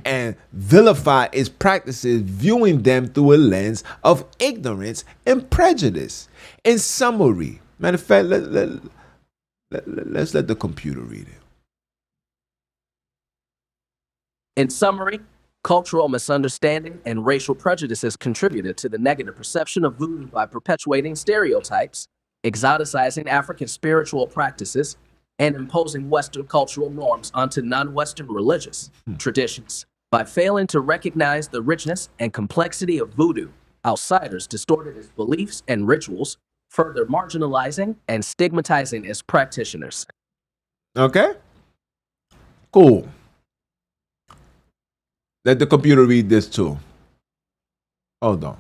and vilify its practices, viewing them through a lens of ignorance and prejudice. In summary, matter of fact, Let's let the computer read it. In summary, cultural misunderstanding and racial prejudices contributed to the negative perception of voodoo by perpetuating stereotypes, exoticizing African spiritual practices, and imposing Western cultural norms onto non-Western religious traditions. By failing to recognize the richness and complexity of voodoo, outsiders distorted its beliefs and rituals, further marginalizing and stigmatizing its practitioners. Okay? Cool. Let the computer read this too. Hold on.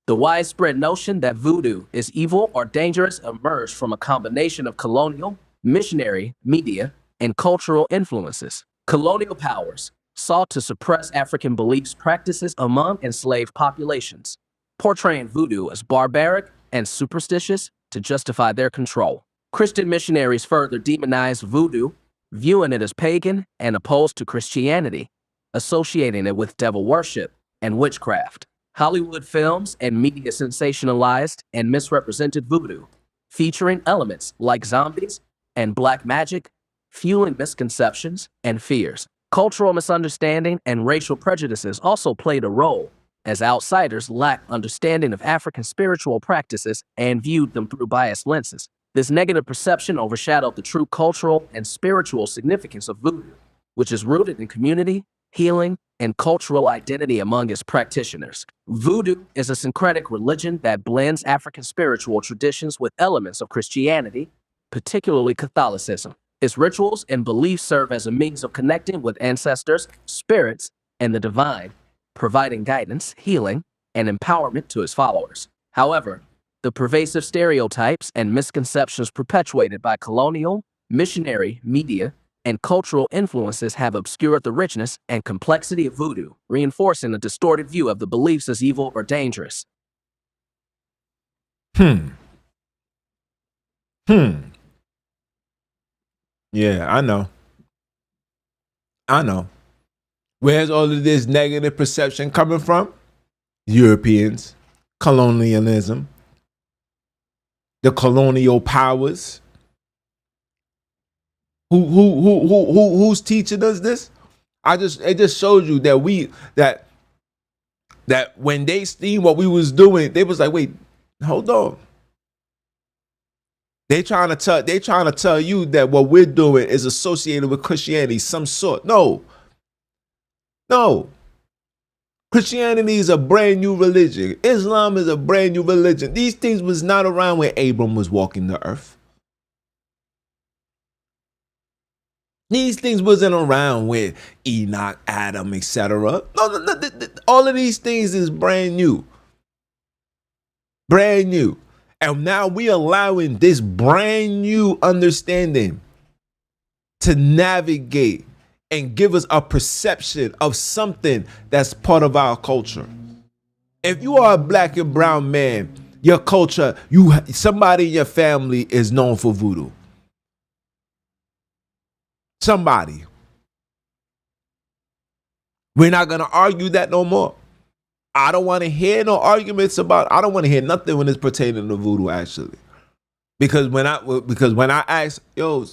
The widespread notion that voodoo is evil or dangerous emerged from a combination of colonial, missionary, media, and cultural influences. Colonial powers sought to suppress African beliefs practices among enslaved populations, portraying voodoo as barbaric and superstitious to justify their control. Christian missionaries further demonized voodoo, viewing it as pagan and opposed to Christianity, associating it with devil worship and witchcraft. Hollywood films and media sensationalized and misrepresented voodoo, featuring elements like zombies and black magic, fueling misconceptions and fears. Cultural misunderstanding and racial prejudices also played a role, as outsiders lacked understanding of African spiritual practices and viewed them through biased lenses. This negative perception overshadowed the true cultural and spiritual significance of voodoo, which is rooted in community, healing, and cultural identity among its practitioners. Voodoo is a syncretic religion that blends African spiritual traditions with elements of Christianity, particularly Catholicism. Its rituals and beliefs serve as a means of connecting with ancestors, spirits, and the divine, providing guidance, healing, and empowerment to its followers. However, the pervasive stereotypes and misconceptions perpetuated by colonial, missionary, media, and cultural influences have obscured the richness and complexity of voodoo, reinforcing a distorted view of the beliefs as evil or dangerous. Hmm. Yeah, I know. I know. Where's all of this negative perception coming from? Europeans, colonialism, the colonial powers. Who's teaching us this? It just shows you that that when they seen what we was doing, they was like, wait, hold on. They trying to tell you that what we're doing is associated with Christianity, some sort. No. Christianity is a brand new religion. Islam is a brand new religion. These things was not around when Abram was walking the earth. These things wasn't around with Enoch, Adam, etc. No, all of these things is brand new. Brand new. And now we allowing this brand new understanding to navigate and give us a perception of something that's part of our culture. If you are a black and brown man, your culture, somebody in your family is known for voodoo. Somebody. We're not going to argue that no more. I don't want to hear no arguments about. I don't want to hear nothing when it's pertaining to voodoo, actually, because when I ask, yo,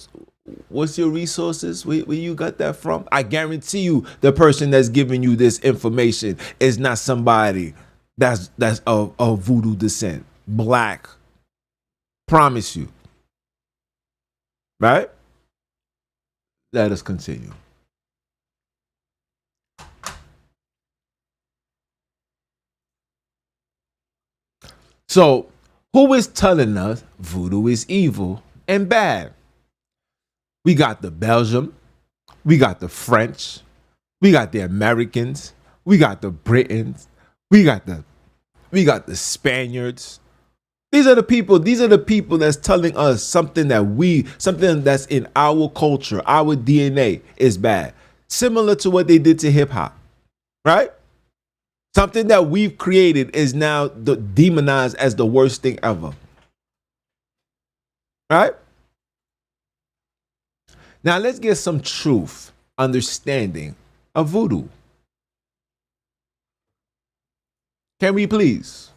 what's your resources? Where you got that from? I guarantee you, the person that's giving you this information is not somebody that's of voodoo descent, black. Promise you, right? Let us continue. So, who is telling us voodoo is evil and bad? We got the Belgium, we got the French, we got the Americans, we got the Britons, we got the Spaniards. These are the people that's telling us something that's in our culture, our DNA is bad. Similar to what they did to hip hop, right? Something that we've created is now demonized as the worst thing ever. Right? Now let's get some truth, understanding of voodoo. Can we please?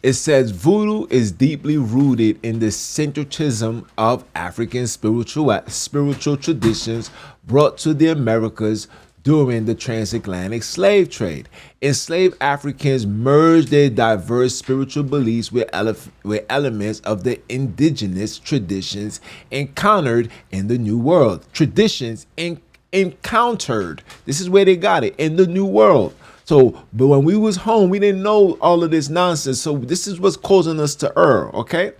It says voodoo is deeply rooted in the syncretism of African spiritual traditions brought to the Americas during the transatlantic slave trade. Enslaved Africans merged their diverse spiritual beliefs with elements of the indigenous traditions encountered in the New World. Encountered. This is where they got it, in the New World. So, but when we was home, we didn't know all of this nonsense. So this is what's causing us to err, okay?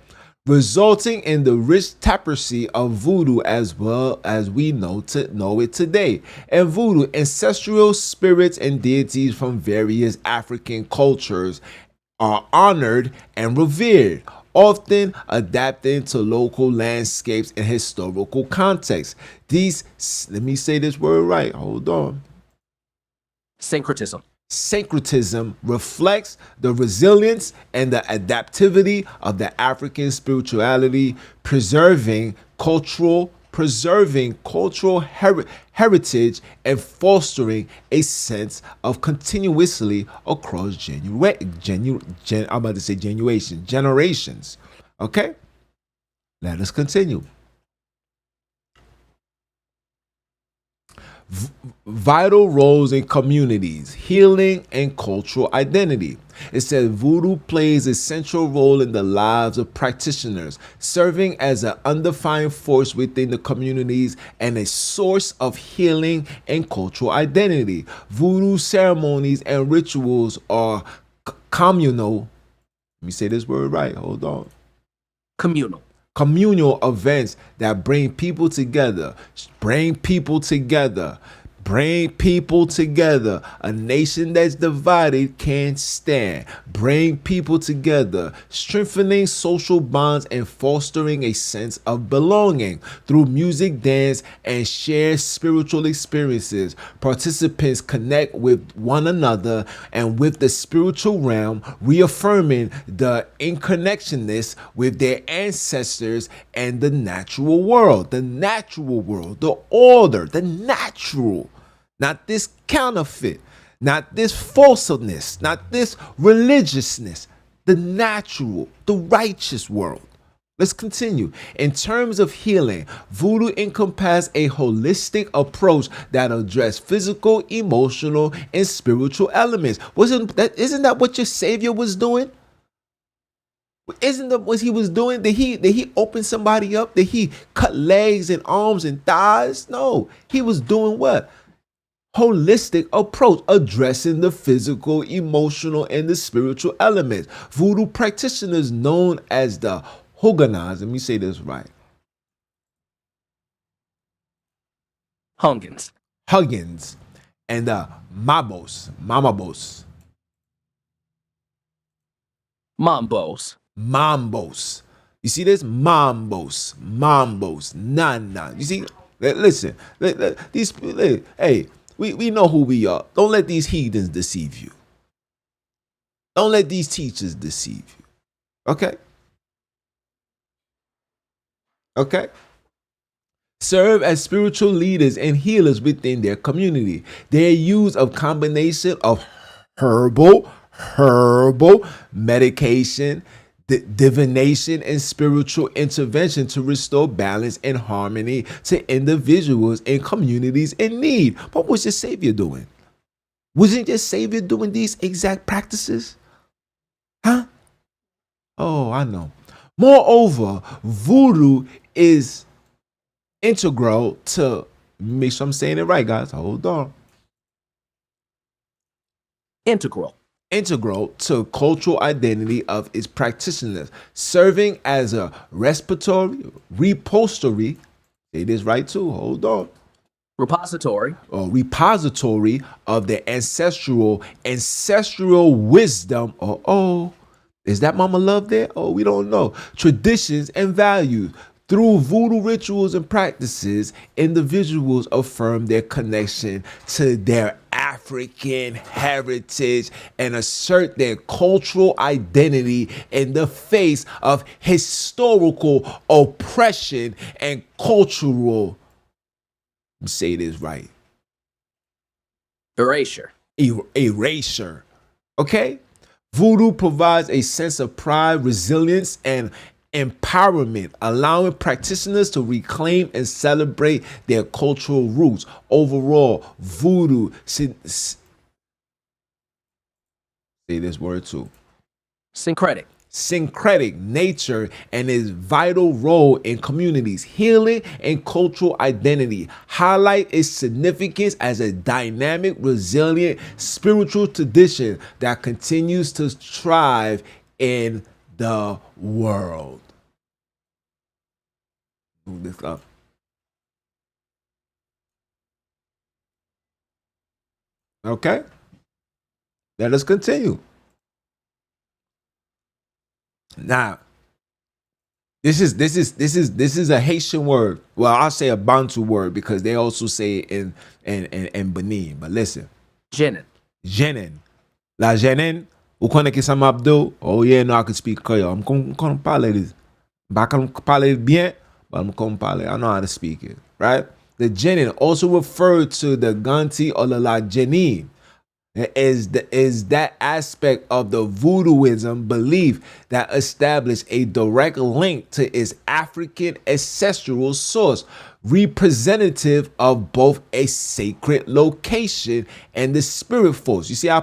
Resulting in the rich tapestry of voodoo as well as we know it today. And voodoo, ancestral spirits and deities from various African cultures are honored and revered, often adapting to local landscapes and historical context. These, let me say this word right, hold on. Syncretism. Syncretism reflects the resilience and the adaptivity of the African spirituality, preserving cultural heritage and fostering a sense of continuously across generations. Okay, let us continue. Vital roles in communities, healing, and cultural identity. It says voodoo plays a central role in the lives of practitioners, serving as an undefined force within the communities and a source of healing and cultural identity. Voodoo ceremonies and rituals are communal. Let me say this word right. Hold on. Communal events that bring people together. A nation that's divided can't stand. Bring people together, strengthening social bonds and fostering a sense of belonging through music, dance, and shared spiritual experiences. Participants connect with one another and with the spiritual realm, reaffirming the interconnectedness with their ancestors and the natural world, the order, the natural. Not this counterfeit, not this falseness, not this religiousness, the natural, the righteous world. Let's continue. In terms of healing, voodoo encompasses a holistic approach that addresses physical, emotional, and spiritual elements. Isn't that what your Savior was doing? Isn't that what he was doing? Did he open somebody up? Did he cut legs and arms and thighs? No. He was doing what? Holistic approach, addressing the physical, emotional, and the spiritual elements. Voodoo practitioners known as the Huguenots, let me say this right. Huggins. And the Mamabos. You see this? Mambos. Nah. You see? Listen. Hey, we know who we are. Don't let these heathens deceive you. Don't let these teachers deceive you. Okay? Serve as spiritual leaders and healers within their community. Their use of combination of herbal medication, divination, and spiritual intervention to restore balance and harmony to individuals and communities in need. What was your Savior doing? Wasn't your Savior doing these exact practices? Huh? Oh, I know. Moreover, voodoo is integral to, make sure I'm saying it right, guys. Hold on. Integral to cultural identity of its practitioners, serving as a repository. It is right too. Hold on. Repository of the ancestral wisdom. Is that Mama Love there? We don't know. Traditions and values. Through voodoo rituals and practices, individuals affirm their connection to their African heritage and assert their cultural identity in the face of historical oppression and cultural, say this right, erasure. Okay? Voodoo provides a sense of pride, resilience, and empowerment, allowing practitioners to reclaim and celebrate their cultural roots. Overall, voodoo, say this word too, Syncretic. syncretic nature and its vital role in communities, healing, and cultural identity, highlight its significance as a dynamic, resilient spiritual tradition that continues to thrive in the world. Move this up. Okay, let us continue. Now, this is a Haitian word. Well, I'll say a Bantu word because they also say it in Benin. But listen, Genin. Jenin. La Jenin, ou connaît qui ça m'a do? Oh yeah, no, I can speak Creole. I'm gonna parler this. Ba kan parler bien, but I'm gonna parler. I know how to speak it, right? The Jenin also referred to the Ganti or the La Jenin is that aspect of the voodooism belief that established a direct link to its African ancestral source, representative of both a sacred location and the spirit force. You see I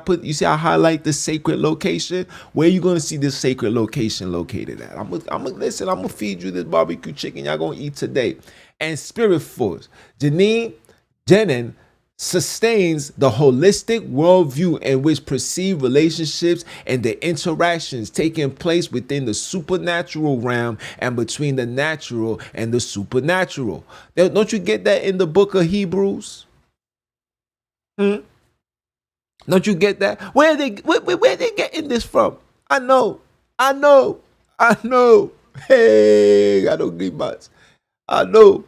highlight the sacred location. Where you gonna see this sacred location located at? I'm gonna feed you this barbecue chicken y'all gonna eat today. And spirit force. Jenin sustains the holistic worldview in which perceived relationships and the interactions taking place within the supernatural realm and between the natural and the supernatural. Don't you get that in the book of Hebrews? Don't you get that? Where they getting this from? I know. Hey, I don't agree much. I know.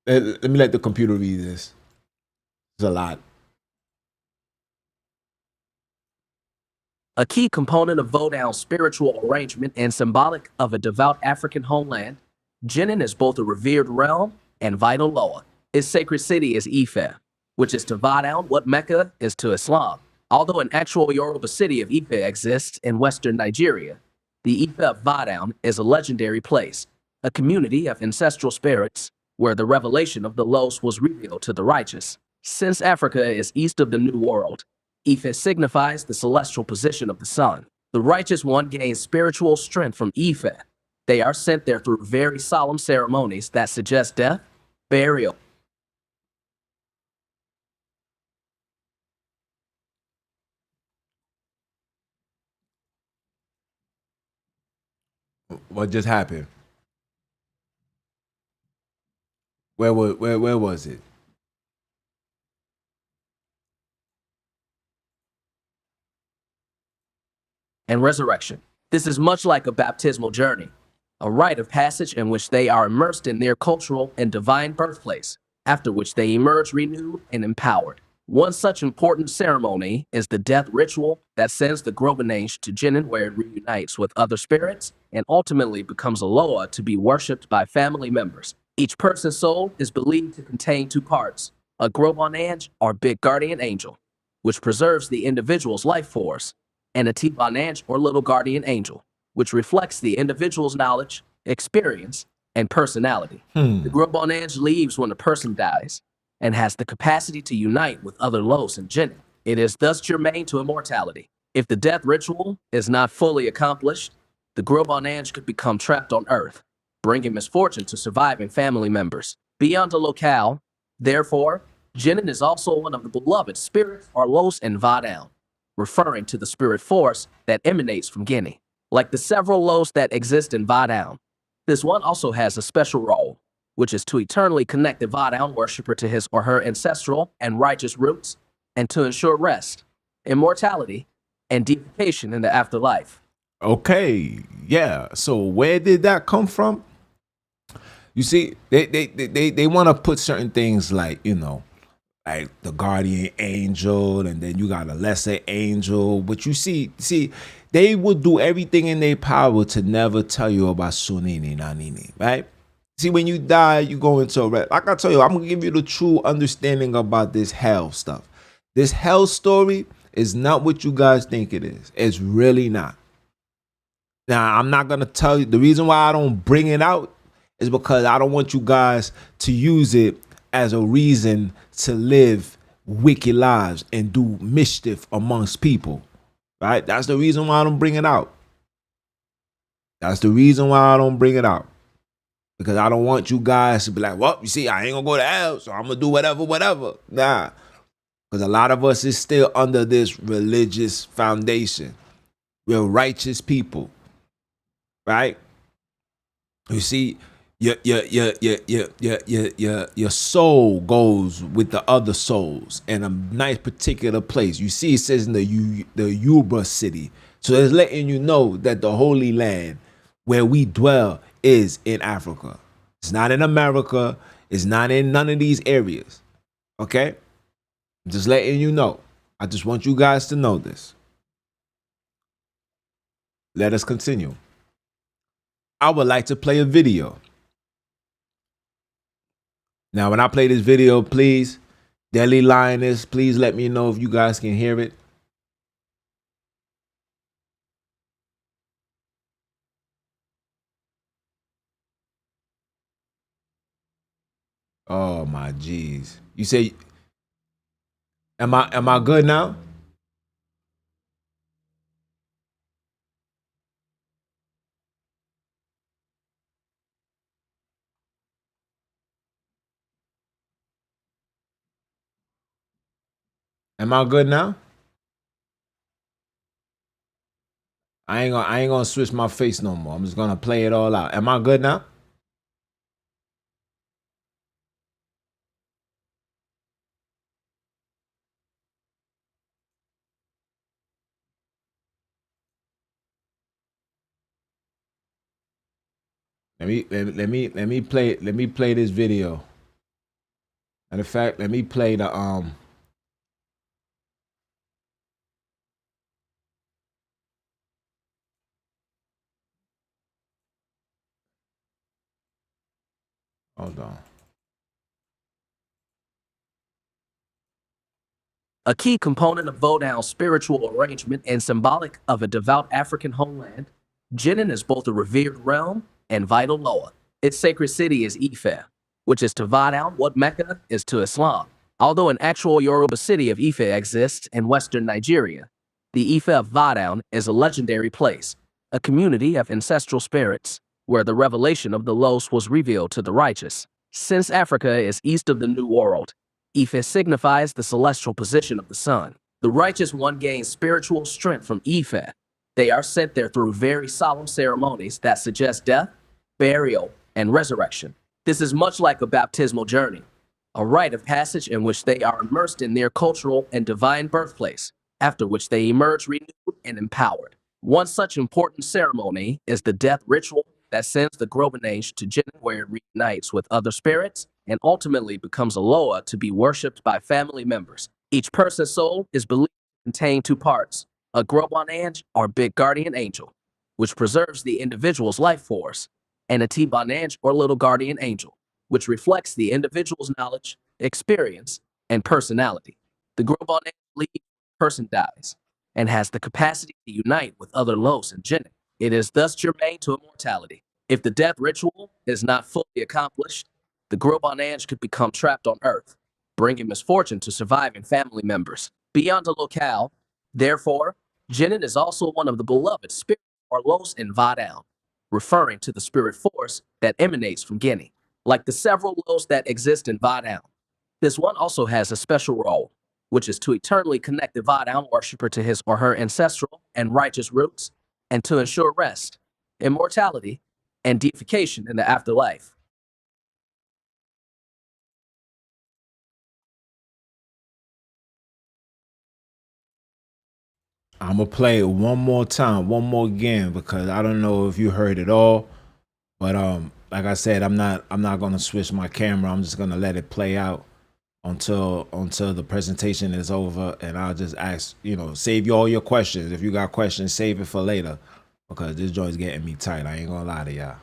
Let me let the computer read this. It's a lot. A key component of Vodou's spiritual arrangement and symbolic of a devout African homeland, Jenin is both a revered realm and vital Loa. Its sacred city is Ife, which is to Vodou what Mecca is to Islam. Although an actual Yoruba city of Ife exists in western Nigeria, the Ife of Vodou is a legendary place, a community of ancestral spirits where the revelation of the Los was revealed to the righteous. Since Africa is east of the New World, Ife signifies the celestial position of the sun. The righteous one gains spiritual strength from Ife. They are sent there through very solemn ceremonies that suggest death, burial. What just happened? Where was it? And resurrection. This is much like a baptismal journey, a rite of passage in which they are immersed in their cultural and divine birthplace, after which they emerge renewed and empowered. One such important ceremony is the death ritual that sends the Grobanage to Jenin, where it reunites with other spirits and ultimately becomes a Loa to be worshipped by family members. Each person's soul is believed to contain two parts, a Grobanage or big guardian angel, which preserves the individual's life force, and a Tibanage or little guardian angel, which reflects the individual's knowledge, experience, and personality. The Grobanage leaves when a person dies and has the capacity to unite with other Los and Jenin. It is thus germane to immortality. If the death ritual is not fully accomplished, the Grobanage could become trapped on Earth, bringing misfortune to surviving family members. Beyond the locale, therefore, Jenin is also one of the beloved spirits or Los in Vodou, referring to the spirit force that emanates from Guinea. Like the several Los that exist in Vodou, this one also has a special role, which is to eternally connect the Vodou worshipper to his or her ancestral and righteous roots, and to ensure rest, immortality, and deification in the afterlife. Okay, yeah. So where did that come from? You see, they want to put certain things like, like the guardian angel, and then you got a lesser angel. But you see, they will do everything in their power to never tell you about Sunini Nanini, right? See, when you die, you go into a red. Like I tell you, I'm gonna give you the true understanding about this hell stuff. This hell story is not what you guys think it is. It's really not. Now, I'm not gonna tell you the reason why I don't bring it out is because I don't want you guys to use it as a reason to live wicked lives and do mischief amongst people. Right? That's the reason why I don't bring it out. That's the reason why I don't bring it out. Because I don't want you guys to be like, well, you see, I ain't gonna go to hell, so I'm gonna do whatever. Nah. Because a lot of us is still under this religious foundation. We're righteous people. Right? You see, your soul goes with the other souls in a nice particular place. You see, it says in the Yuba city. So it's letting you know that the Holy Land where we dwell is in Africa. It's not in America. It's not in none of these areas. Okay? I'm just letting you know. I just want you guys to know this. Let us continue. I would like to play a video. Now, when I play this video, please, Deli Lioness, please let me know if you guys can hear it. Oh my jeez. You say, am I good now? Am I good now? I ain't gonna switch my face no more. I'm just gonna play it all out. Am I good now? Let me play this video. Matter of fact, let me play the hold on. A key component of Vodal's spiritual arrangement and symbolic of a devout African homeland, Jenin is both a revered realm and vital Loa. Its sacred city is Ife, which is to Vodal what Mecca is to Islam. Although an actual Yoruba city of Ife exists in western Nigeria, the Ife of Vodal is a legendary place, a community of ancestral spirits, where the revelation of the Los was revealed to the righteous. Since Africa is east of the New World, Ife signifies the celestial position of the sun. The righteous one gains spiritual strength from Ife. They are sent there through very solemn ceremonies that suggest death, burial, and resurrection. This is much like a baptismal journey, a rite of passage in which they are immersed in their cultural and divine birthplace, after which they emerge renewed and empowered. One such important ceremony is the death ritual that sends the Grobanage to Jinn, where it reunites with other spirits and ultimately becomes a Loa to be worshipped by family members. Each person's soul is believed to contain two parts, a Grobanage or big guardian angel, which preserves the individual's life force, and a T-Banage or little guardian angel, which reflects the individual's knowledge, experience, and personality. The Grobanage leaves when the person dies and has the capacity to unite with other Los and Jinn. It is thus germane to immortality. If the death ritual is not fully accomplished, the Grobanage could become trapped on Earth, bringing misfortune to surviving family members. Beyond a locale, therefore, Jinn is also one of the beloved spirits or Los in Vadal, referring to the spirit force that emanates from Guinea. Like the several Los that exist in Vadal, this one also has a special role, which is to eternally connect the Vadal worshiper to his or her ancestral and righteous roots, and to ensure rest, immortality, and deification in the afterlife. I'm gonna play it one more time, one more again, because I don't know if you heard it all. But like I said, I'm not gonna switch my camera. I'm just gonna let it play out until the presentation is over, and I'll just ask, save you all your questions. If you got questions, save it for later, because this joint's getting me tight. I ain't gonna lie to y'all.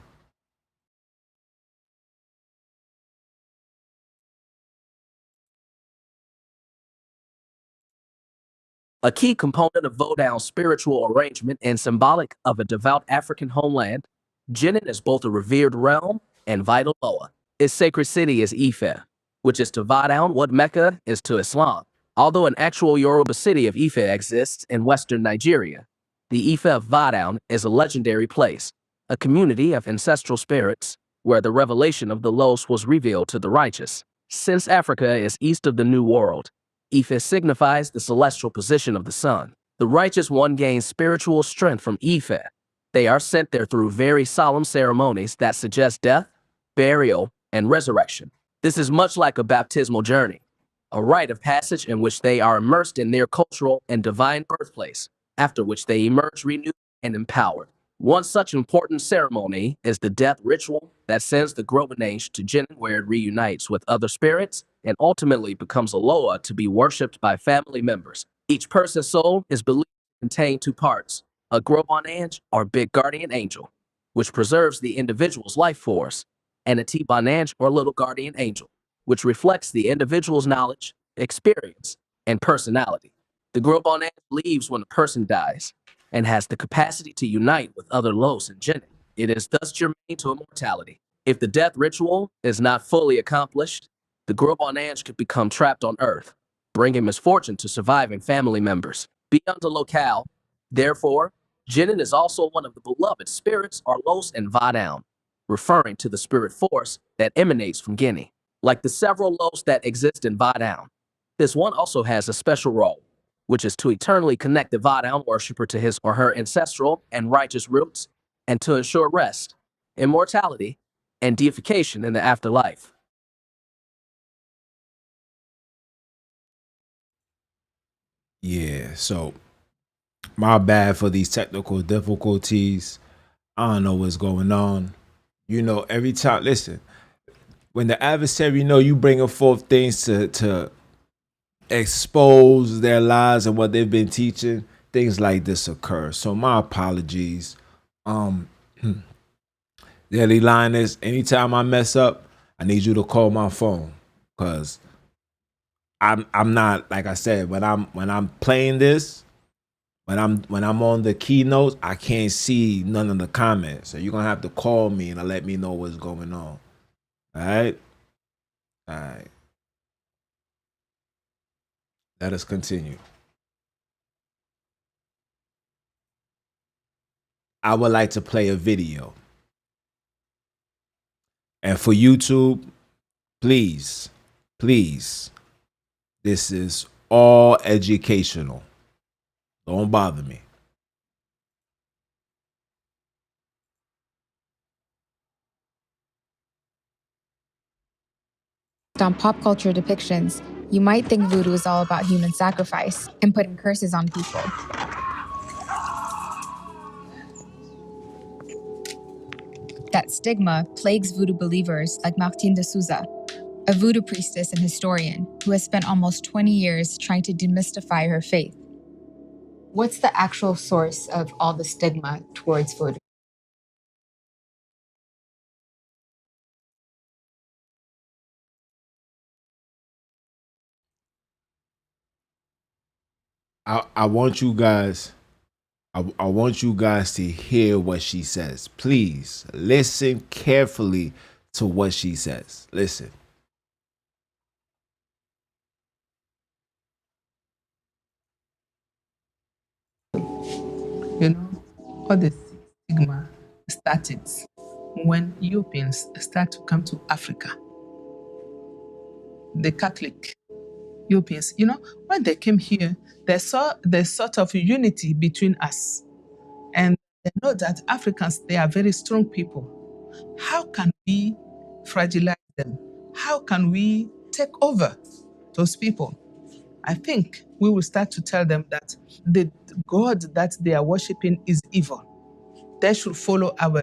A key component of Vodou's spiritual arrangement and symbolic of a devout African homeland, Jenin is both a revered realm and vital Loa. Its sacred city is Ife, which is to Vodou what Mecca is to Islam. Although an actual Yoruba city of Ife exists in western Nigeria, the Ife of Vodou is a legendary place, a community of ancestral spirits where the revelation of the Los was revealed to the righteous. Since Africa is east of the New World, Ife signifies the celestial position of the sun. The righteous one gains spiritual strength from Ife. They are sent there through very solemn ceremonies that suggest death, burial, and resurrection. This is much like a baptismal journey, a rite of passage in which they are immersed in their cultural and divine birthplace, after which they emerge renewed and empowered. One such important ceremony is the death ritual that sends the Grobanage to Jinn, where it reunites with other spirits and ultimately becomes a Loa to be worshipped by family members. Each person's soul is believed to contain two parts, a Grobanage or big guardian angel, which preserves the individual's life force, and a T-Banage or little guardian angel, which reflects the individual's knowledge, experience, and personality. The Grobanage leaves when a person dies and has the capacity to unite with other Los and Jinn. It is thus germane to immortality. If the death ritual is not fully accomplished, the Grobanage could become trapped on Earth, bringing misfortune to surviving family members. Beyond the locale, therefore, Jinn is also one of the beloved spirits or Los in Vodou, referring to the spirit force that emanates from Guinea. Like the several Los that exist in Vodou, this one also has a special role, which is to eternally connect the Vodou worshiper to his or her ancestral and righteous roots, and to ensure rest, immortality, and deification in the afterlife. Yeah, so my bad for these technical difficulties. I don't know what's going on. You know, every time, listen, when the adversary know you bringing forth things to expose their lies and what they've been teaching, things like this occur. So my apologies. Um, Daily Linus, anytime I mess up, I need you to call my phone, because I'm not, like I said, when I'm playing this, when I'm on the keynotes, I can't see none of the comments. So you're gonna have to call me and let me know what's going on. All right? All right. Let us continue. I would like to play a video. And for YouTube, please, please, this is all educational. Don't bother me. On pop culture depictions, you might think voodoo is all about human sacrifice and putting curses on people. That stigma plagues voodoo believers like Martine de Souza, a voodoo priestess and historian who has spent almost 20 years trying to demystify her faith. What's the actual source of all the stigma towards voodoo? I want you guys. I want you guys to hear what she says. Please listen carefully to what she says. Listen. You know, all the stigma started when Europeans start to come to Africa. The Catholic Europeans, you know, when they came here, they saw the sort of unity between us. And they know that Africans, they are very strong people. How can we fragilize them? How can we take over those people? I think we will start to tell them that the God that they are worshiping is evil. They should follow our.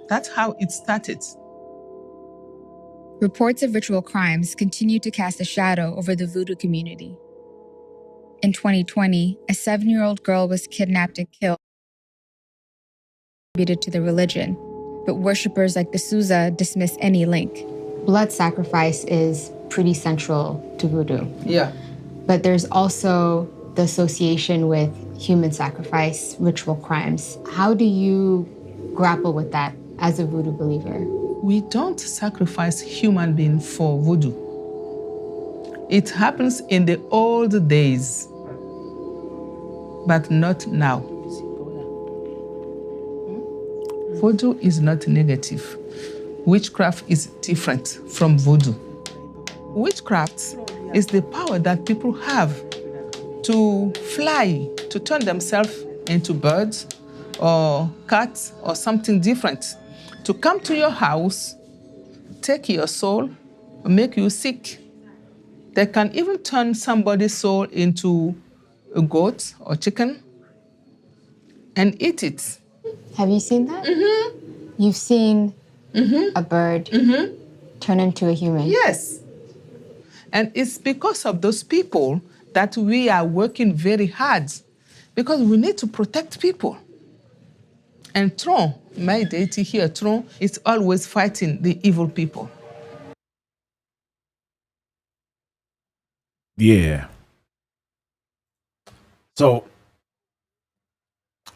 That's how it started. Reports of ritual crimes continue to cast a shadow over the voodoo community. In 2020, a 7-year-old girl was kidnapped and killed attributed to the religion, but worshippers like the Souza dismiss any link. Blood sacrifice is pretty central to voodoo. Yeah. but there's also the association with human sacrifice, ritual crimes. How do you grapple with that as a voodoo believer? We don't sacrifice human beings for voodoo. It happens in the old days, but not now. Voodoo is not negative. Witchcraft is different from voodoo. Witchcraft is the power that people have to fly, to turn themselves into birds or cats or something different, to come to your house, take your soul, make you sick. They can even turn somebody's soul into a goat or chicken and eat it. Have you seen that? You've seen a bird turn into a human? Yes. And it's because of those people that we are working very hard, because we need to protect people. And Tron, my deity here, Tron, is always fighting the evil people. Yeah. So,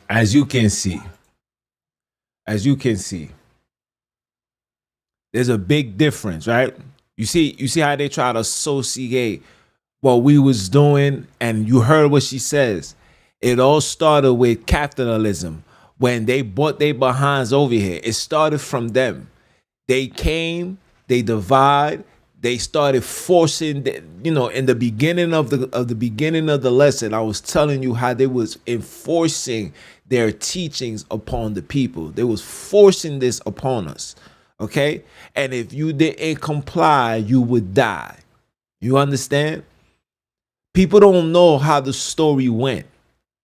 as you can see, there's a big difference, right? You see how they try to associate what we was doing, and you heard what she says. It all started with capitalism. When they bought their behinds over here, it started from them. They came, they divide, they started forcing in the beginning of the lesson, I was telling you how they was enforcing their teachings upon the people. They was forcing this upon us. Okay? And if you didn't comply, you would die. You understand? People don't know how the story went.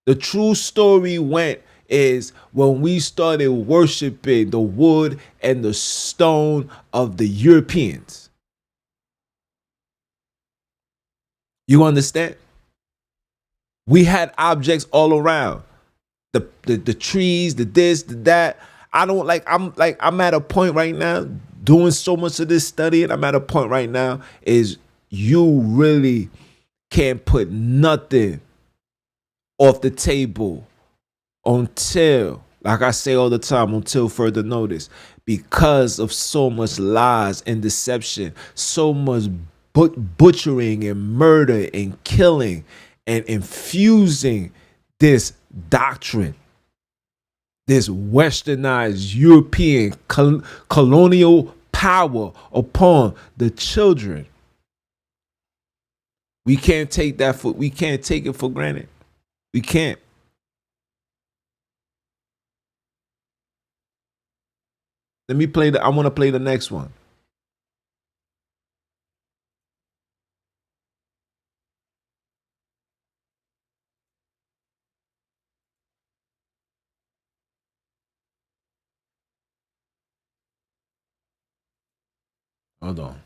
The true story went is when we started worshiping the wood and the stone of the Europeans. You understand? We had objects all around. The trees, the this, the that. I'm at a point right now doing so much of this studying. I'm at a point right now is you really can't put nothing off the table until, like I say all the time, until further notice, because of so much lies and deception, so much butchering and murder and killing and infusing this doctrine, this westernized European colonial power upon the children. We can't take it for granted. We can't. I want to play the next one. Hold on.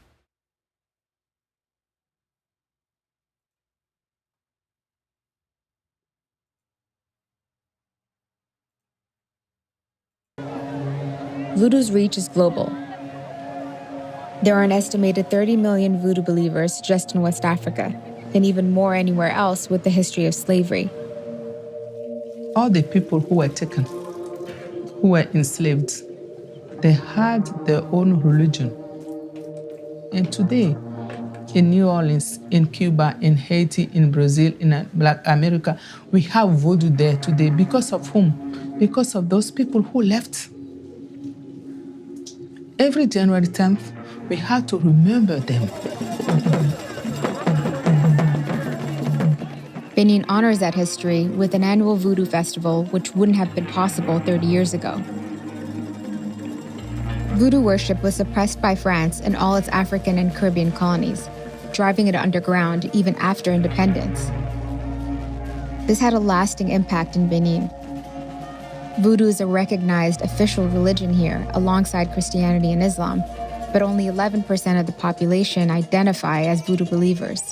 Voodoo's reach is global. There are an estimated 30 million voodoo believers just in West Africa, and even more anywhere else with the history of slavery. All the people who were taken, who were enslaved, they had their own religion. And today, in New Orleans, in Cuba, in Haiti, in Brazil, in Black America, we have voodoo there today. Because of whom? Because of those people who left. Every January 10th, we have to remember them. Benin honors that history with an annual voodoo festival, which wouldn't have been possible 30 years ago. Voodoo worship was suppressed by France and all its African and Caribbean colonies, driving it underground even after independence. This had a lasting impact in Benin. Voodoo is a recognized official religion here alongside Christianity and Islam, but only 11% of the population identify as voodoo believers.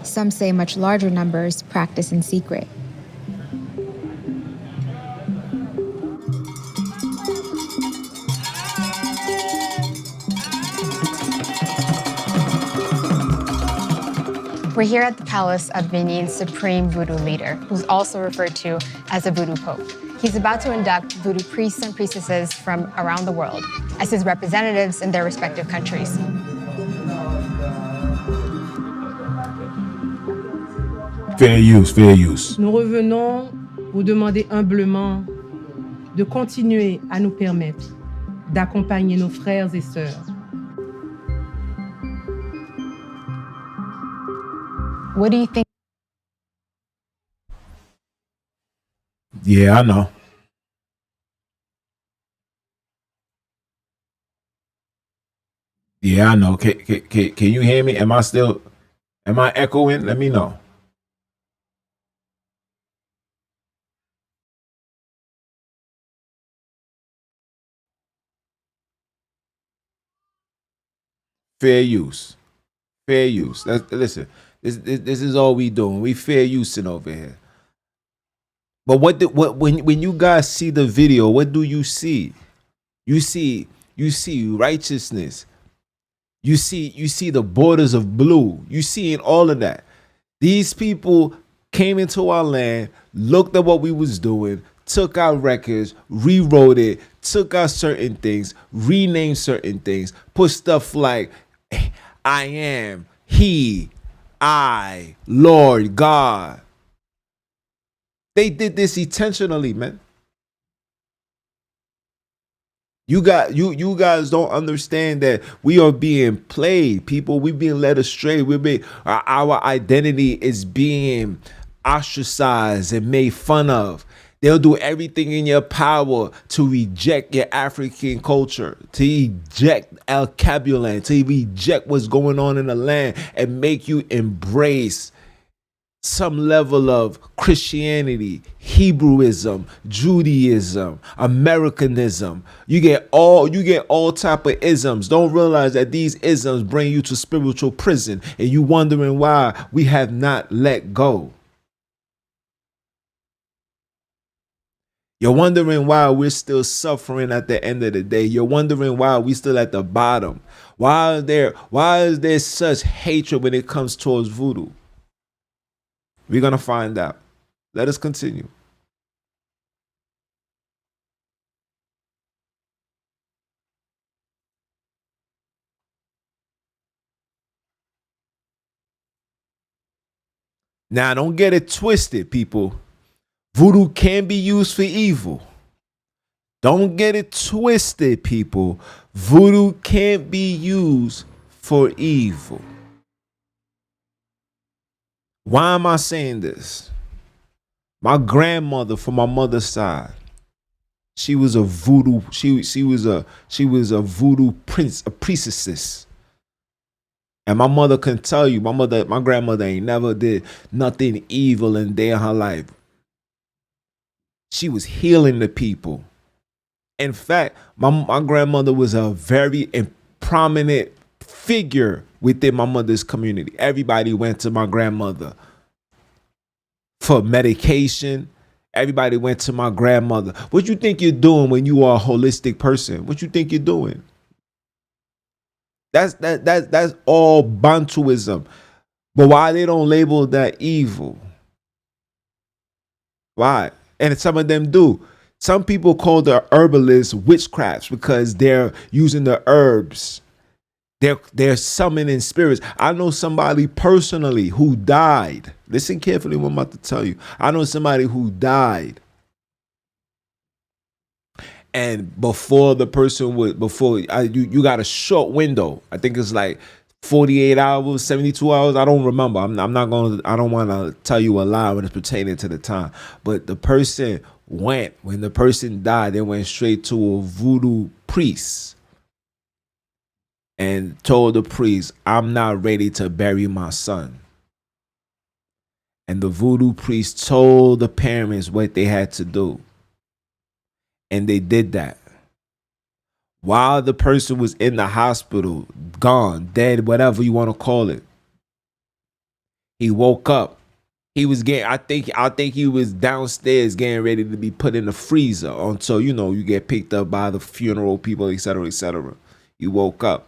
Some say much larger numbers practice in secret. We're here at the palace of Benin's supreme voodoo leader, who's also referred to as a voodoo pope. He's about to induct voodoo priests and priestesses from around the world as his representatives in their respective countries. Fair use, fair use. Nous revenons vous demander humblement de continuer à nous permettre d'accompagner nos frères et sœurs. What do you think? Yeah, I know. Yeah, I know. Can you hear me? Am I echoing? Let me know. Fair use. Fair use. Listen, this is all we doing. We fair using over here. But when you guys see the video, what do you see? You see righteousness. You see the borders of blue. You seeing all of that. These people came into our land, looked at what we was doing, took our records, rewrote it, took out certain things, renamed certain things, put stuff like I am, he, I, Lord, God. They did this intentionally, man. You guys don't understand that we are being played, people. We're being led astray. Our identity is being ostracized and made fun of. They'll do everything in your power to reject your African culture, to reject El Cabulan, to reject what's going on in the land and make you embrace some level of Christianity, Hebrewism, Judaism, Americanism. You get all type of isms. Don't realize that these isms bring you to spiritual prison, and you wondering why we have not let go. You're wondering why we're still suffering at the end of the day. You're wondering why we're still at the bottom. Why is there such hatred when it comes towards voodoo? We're going to find out. Let us continue. Now, don't get it twisted, people. Voodoo can be used for evil. Don't get it twisted, people. Voodoo can't be used for evil. Why am I saying this? My grandmother from my mother's side, she was a voodoo. She was a voodoo priestess. And my mother can tell you, my grandmother ain't never did nothing evil in day of her life. She was healing the people. In fact, my grandmother was a very prominent figure within my mother's community. Everybody went to my grandmother for medication. Everybody went to my grandmother. What you think you're doing when you are a holistic person? What you think you're doing? That's all Bantuism. But why they don't label that evil? Why? And some of them do. Some people call the herbalists witchcrafts because they're using the herbs. They're summoning spirits. I know somebody personally who died. Listen carefully what I'm about to tell you. I know somebody who died. And before the person would, you got a short window. I think it's like 48 hours, 72 hours. I don't remember. I don't want to tell you a lie when it's pertaining to the time. But the person when the person died, they went straight to a voodoo priest and told the priest, I'm not ready to bury my son. And the voodoo priest told the parents what they had to do. And they did that. While the person was in the hospital, gone, dead, whatever you want to call it, he woke up. He was I think he was downstairs getting ready to be put in the freezer until, you get picked up by the funeral people, etc., etc. He woke up.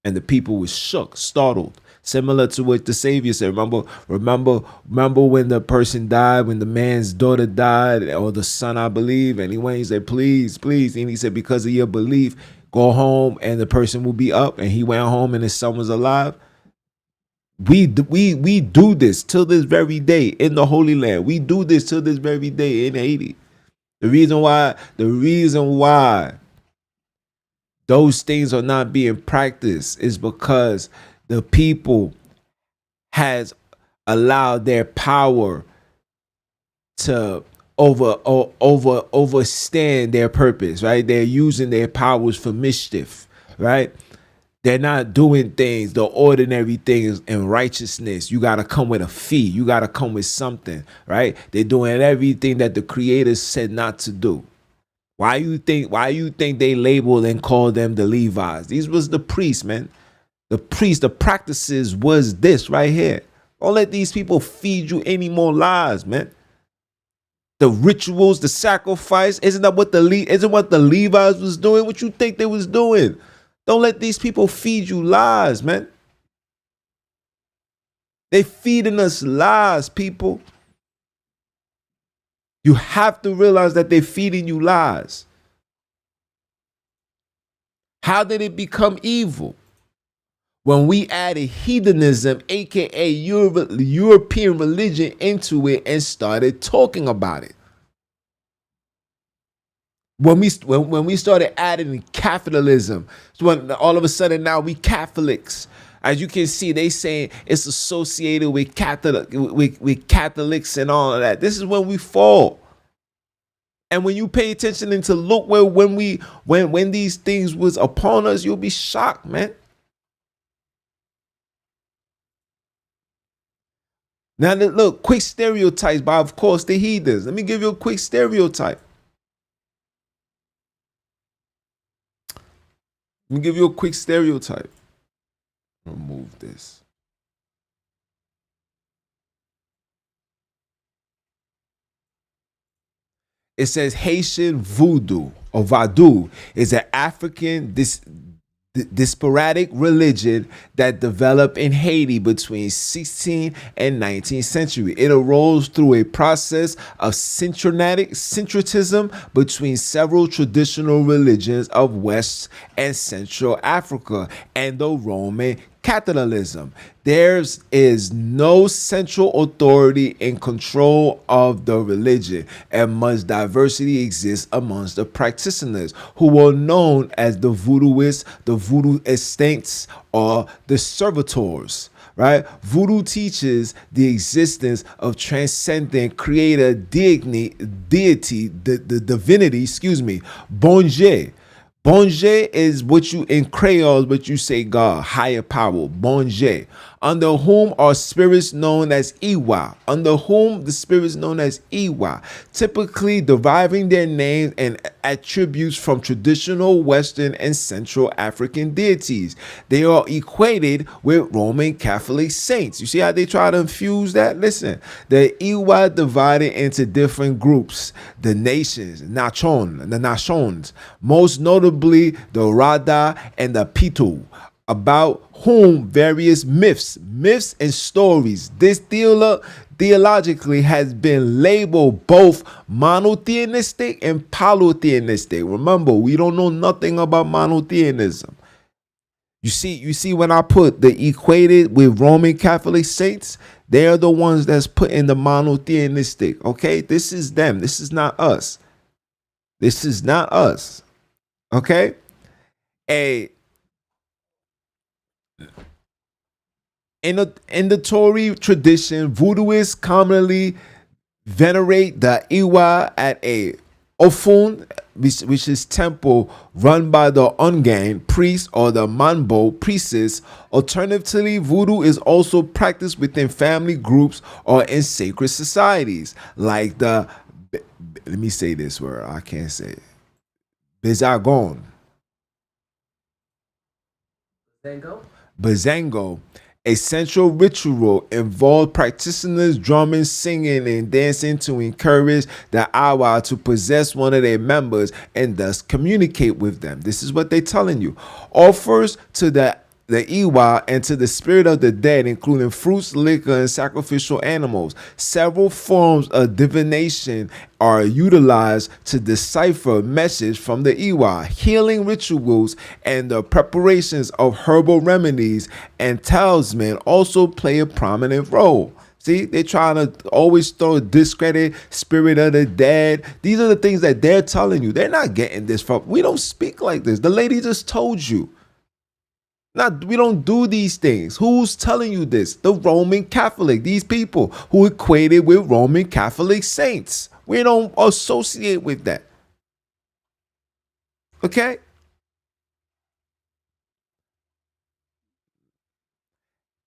And the people was shook, startled. Similar to what the Savior said. Remember when the person died, when the man's daughter died, or the son, I believe, and he said, please, please. And he said, because of your belief, go home and the person will be up. And he went home and his son was alive. We do this till this very day in the Holy Land. We do this till this very day in Haiti. The reason why those things are not being practiced is because the people has allowed their power to overstand their purpose, right? They're using their powers for mischief, right? They're not doing things, the ordinary things in righteousness. You got to come with a fee. You got to come with something, right? They're doing everything that the Creator said not to do. Why you think they labeled and called them the Levites? These was the priests, man. The priests, the practices was this right here. Don't let these people feed you any more lies, man. The rituals, the sacrifice, isn't what the Levites was doing? What you think they was doing? Don't let these people feed you lies, man. They feeding us lies, people. You have to realize that they're feeding you lies. How did it become evil? When we added heathenism, aka European religion, into it and started talking about it. When we started adding capitalism, so when all of a sudden now we Catholics. As you can see, they saying it's associated with Catholics and all of that. This is when we fall. And when you pay attention and to look where when these things was upon us, you'll be shocked, man. Now look, quick stereotypes by, of course, the heathens. Let me give you a quick stereotype. Let me give you a quick stereotype. Remove this. It says Haitian voodoo or Voodoo is an African diasporic religion that developed in Haiti between 16th and 19th century. It arose through a process of syncretism between several traditional religions of West and Central Africa and the Roman Catholicism. There is no central authority in control of the religion, and much diversity exists amongst the practitioners, who are known as the voodooists, the voodoo estates, or the servitors. Right? Voodoo teaches the existence of transcendent creator deity, the divinity, bon Dieu. Bon Dieu is what you, in Creole, what you say God, higher power, bon Dieu, under whom are spirits known as Iwa, typically deriving their names and attributes from traditional Western and Central African deities. They are equated with Roman Catholic saints. You see how they try to infuse that? Listen, the Iwa divided into different groups, the nations, the nations, most notably the Rada and the Pitu, about whom various myths and stories. This theologically has been labeled both monotheistic and polytheistic. Remember, we don't know nothing about monotheism. You see, when I put the equated with Roman Catholic saints, they are the ones that's put in the monotheistic. Okay, this is them. This is not us. Okay, in the Tory tradition, voodooists commonly venerate the Iwa at a Ofun, which is temple run by the Ongan priest or the Manbo priestess. Alternatively, voodoo is also practiced within family groups or in sacred societies, like the, let me say this word, I can't say it, Bezagon. Bazango, a central ritual involved practitioners drumming, singing, and dancing to encourage the awa to possess one of their members and thus communicate with them. This is what they're telling you. Offers to the the Iwa, and to the spirit of the dead, including fruits, liquor, and sacrificial animals. Several forms of divination are utilized to decipher message from the Iwa. Healing rituals and the preparations of herbal remedies and talisman also play a prominent role. See, they're trying to always throw discredit, spirit of the dead. These are the things that they're telling you. They're not getting this from. We don't speak like this. The lady just told you. We don't do these things. Who's telling you this? The Roman Catholic. These people who equated with Roman Catholic saints. We don't associate with that. Okay?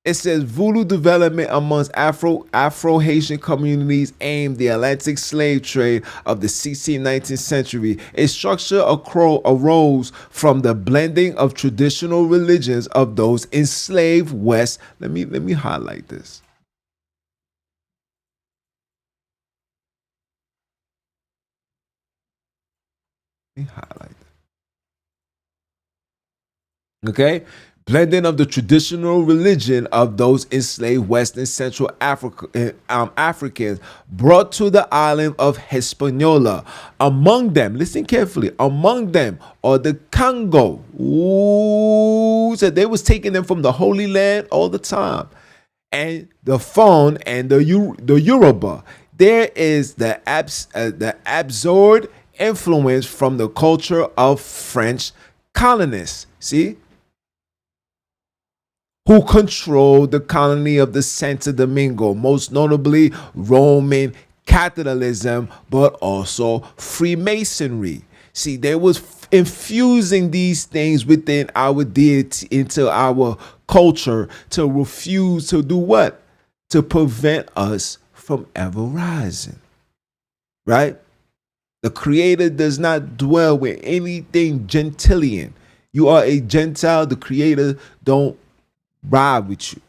It says voodoo development amongst Afro-Haitian communities aimed the Atlantic slave trade of the 16th, 19th century. Its structure arose from the blending of traditional religions of those enslaved West. Let me highlight this. Let me highlight that. Okay? Blending of the traditional religion of those enslaved West and Central Africans brought to the island of Hispaniola. Among them, listen carefully, among them are the Congo. Ooh, so they was taking them from the Holy Land all the time. And the Fon and the Yoruba. There is the absorbed influence from the culture of French colonists. See? Who controlled the colony of the Santo Domingo, most notably Roman Catholicism, but also Freemasonry. See, they was infusing these things within our deity, into our culture, to refuse to do what? To prevent us from ever rising. Right? The Creator does not dwell with anything Gentilian. You are a Gentile, the Creator don't ride with you.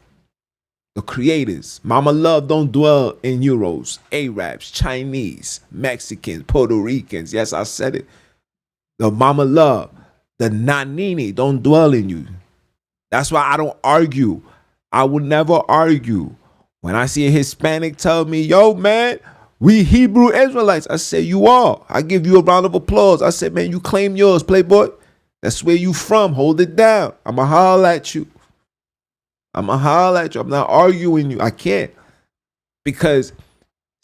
The creators, Mama Love don't dwell in Euros, Arabs, Chinese, Mexicans, Puerto Ricans. Yes, I said it. The Mama Love, the Nanini don't dwell in you. That's why I don't argue. I will never argue. When I see a Hispanic tell me, yo, man, we Hebrew Israelites, I say, you are. I give you a round of applause. I said, man, you claim yours, playboy. That's where you from. Hold it down. I'ma holler at you. I'm not arguing you. I can't. Because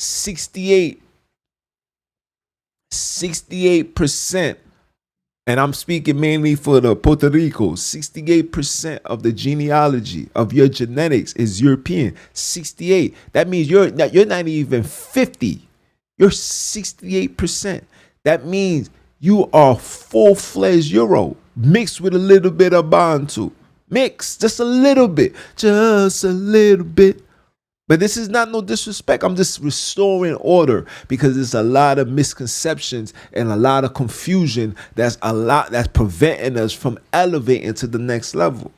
68%, and I'm speaking mainly for the Puerto Rico, 68% of the genealogy of your genetics is European. 68. That means you're not even 50. You're 68%. That means you are full-fledged Euro mixed with a little bit of Bantu. Mix just a little bit. But this is not no disrespect. I'm just restoring order because there's a lot of misconceptions and a lot of confusion that's preventing us from elevating to the next level.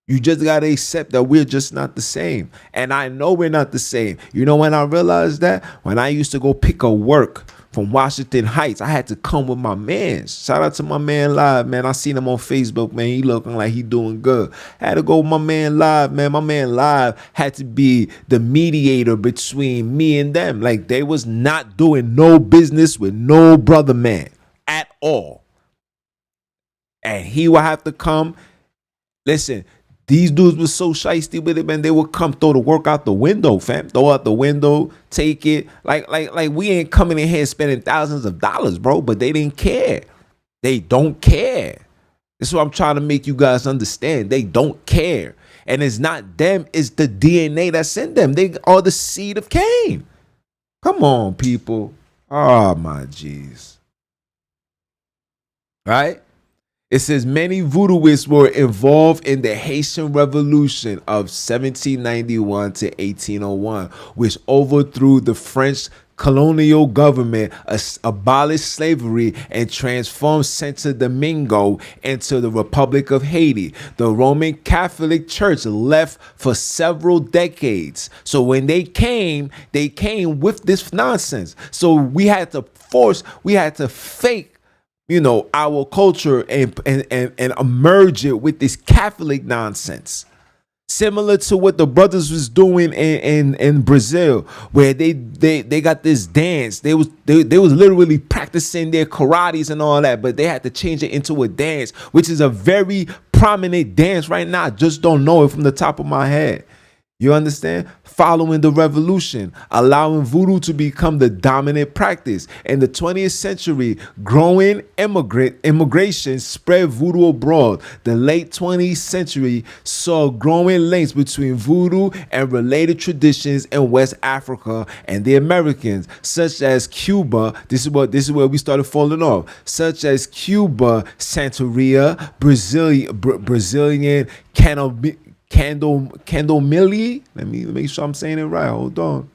You just got to accept that we're just not the same. And I know we're not the same. You know when I realized that? When I used to go pick a work from Washington Heights, I had to come with my man. Shout out to my man Live, man. I seen him on Facebook, man. He looking like he doing good. I had to go with my man Live, man. My man Live had to be the mediator between me and them. Like they was not doing no business with no brother man at all. And he would have to come. Listen, these dudes was so shiesty with it, man. They would come throw the work out the window, fam. Throw out the window, take it. Like we ain't coming in here spending thousands of dollars, bro. But they didn't care. They don't care. This is what I'm trying to make you guys understand. They don't care. And it's not them, it's the DNA that's in them. They are the seed of Cain. Come on, people. Oh, my jeez. Right? It says many voodooists were involved in the Haitian Revolution of 1791 to 1801, which overthrew the French colonial government, abolished slavery, and transformed Santo Domingo into the Republic of Haiti. The Roman Catholic Church left for several decades. So when they came with this nonsense. So we had to fake our culture and merge it with this Catholic nonsense. Similar to what the brothers was doing in Brazil, where they got this dance. They was literally practicing their karates and all that, but they had to change it into a dance, which is a very prominent dance right now. I just don't know it from the top of my head. You understand? Following the revolution, allowing voodoo to become the dominant practice. In the 20th century, growing immigration spread voodoo abroad. The late 20th century saw growing links between voodoo and related traditions in West Africa and the Americans, such as Cuba. This is where we started falling off. Such as Cuba, Santeria, Brazilian Candomilli. Let me make sure I'm saying it right. Hold on.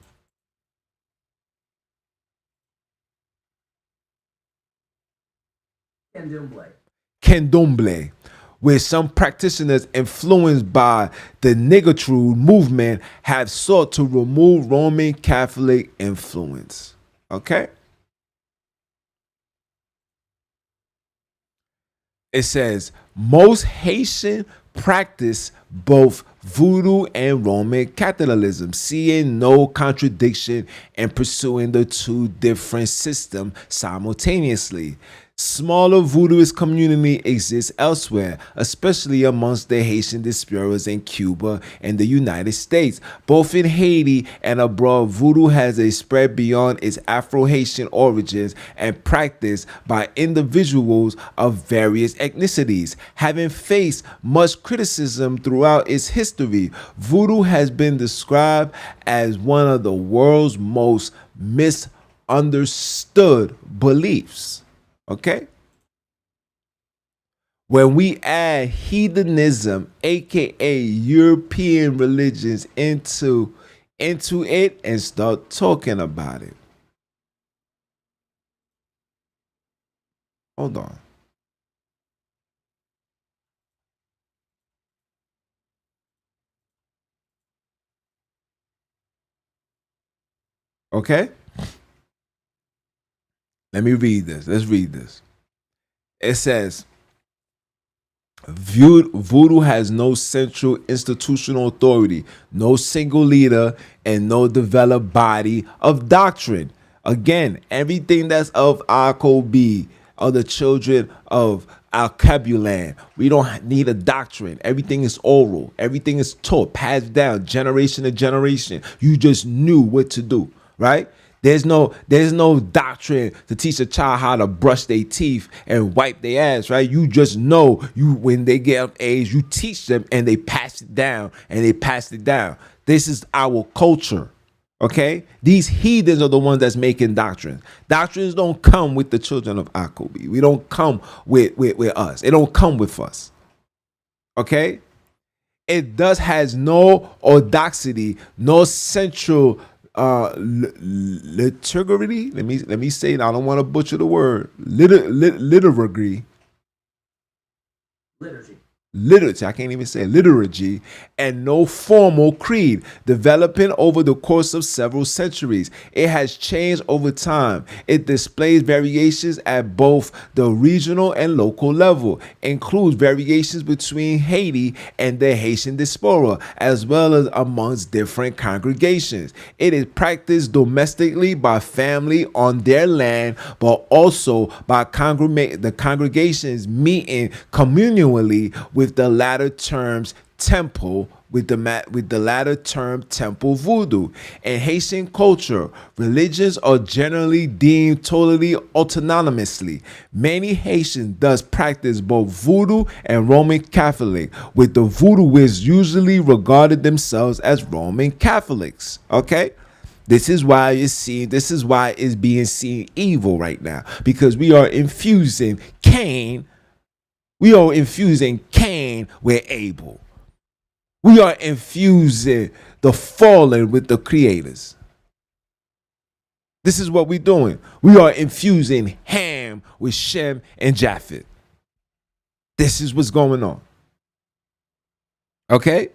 Candomblé, where some practitioners influenced by the Negritude movement have sought to remove Roman Catholic influence. Okay? It says most Haitian practice both voodoo and Roman Catholicism, seeing no contradiction in pursuing the two different systems simultaneously. Smaller voodooist community exists elsewhere, especially amongst the Haitian diasporas in Cuba and the United States. Both in Haiti and abroad, voodoo has a spread beyond its Afro-Haitian origins and practiced by individuals of various ethnicities. Having faced much criticism throughout its history, voodoo has been described as one of the world's most misunderstood beliefs. Okay? When we add heathenism, aka European religions, into it and start talking about it. Hold on. Okay? Let me read this. Let's read this. It says, Voodoo has no central institutional authority, no single leader, and no developed body of doctrine. Again, everything that's of Akobi, of the children of Alkebulan, we don't need a doctrine. Everything is oral. Everything is taught, passed down, generation to generation. You just knew what to do, right? There's no doctrine to teach a child how to brush their teeth and wipe their ass, right? You just know when they get of age, you teach them and they pass it down and they pass it down. This is our culture. Okay? These heathens are the ones that's making doctrines. Doctrines don't come with the children of Akobi. We don't come with us. It don't come with us. Okay? It has no orthodoxy, no central liturgy. Let me say it. I don't want to butcher the word. Liturgy. Liturgy, I can't even say liturgy, and no formal creed, developing over the course of several centuries. It has changed over time. It displays variations at both the regional and local level, includes variations between Haiti and the Haitian diaspora, as well as amongst different congregations. It is practiced domestically by family on their land, but also by the congregations meeting communally with the latter terms temple with the latter term temple voodoo. In Haitian culture, religions are generally deemed totally autonomously. Many Haitians thus practice both voodoo and Roman Catholic, with the voodooists usually regarded themselves as Roman Catholics. Okay? This is why it's being seen evil right now, because we are infusing Cain. We are infusing Cain with Abel. We are infusing the fallen with the creators. This is what we're doing. We are infusing Ham with Shem and Japheth. This is what's going on. Okay?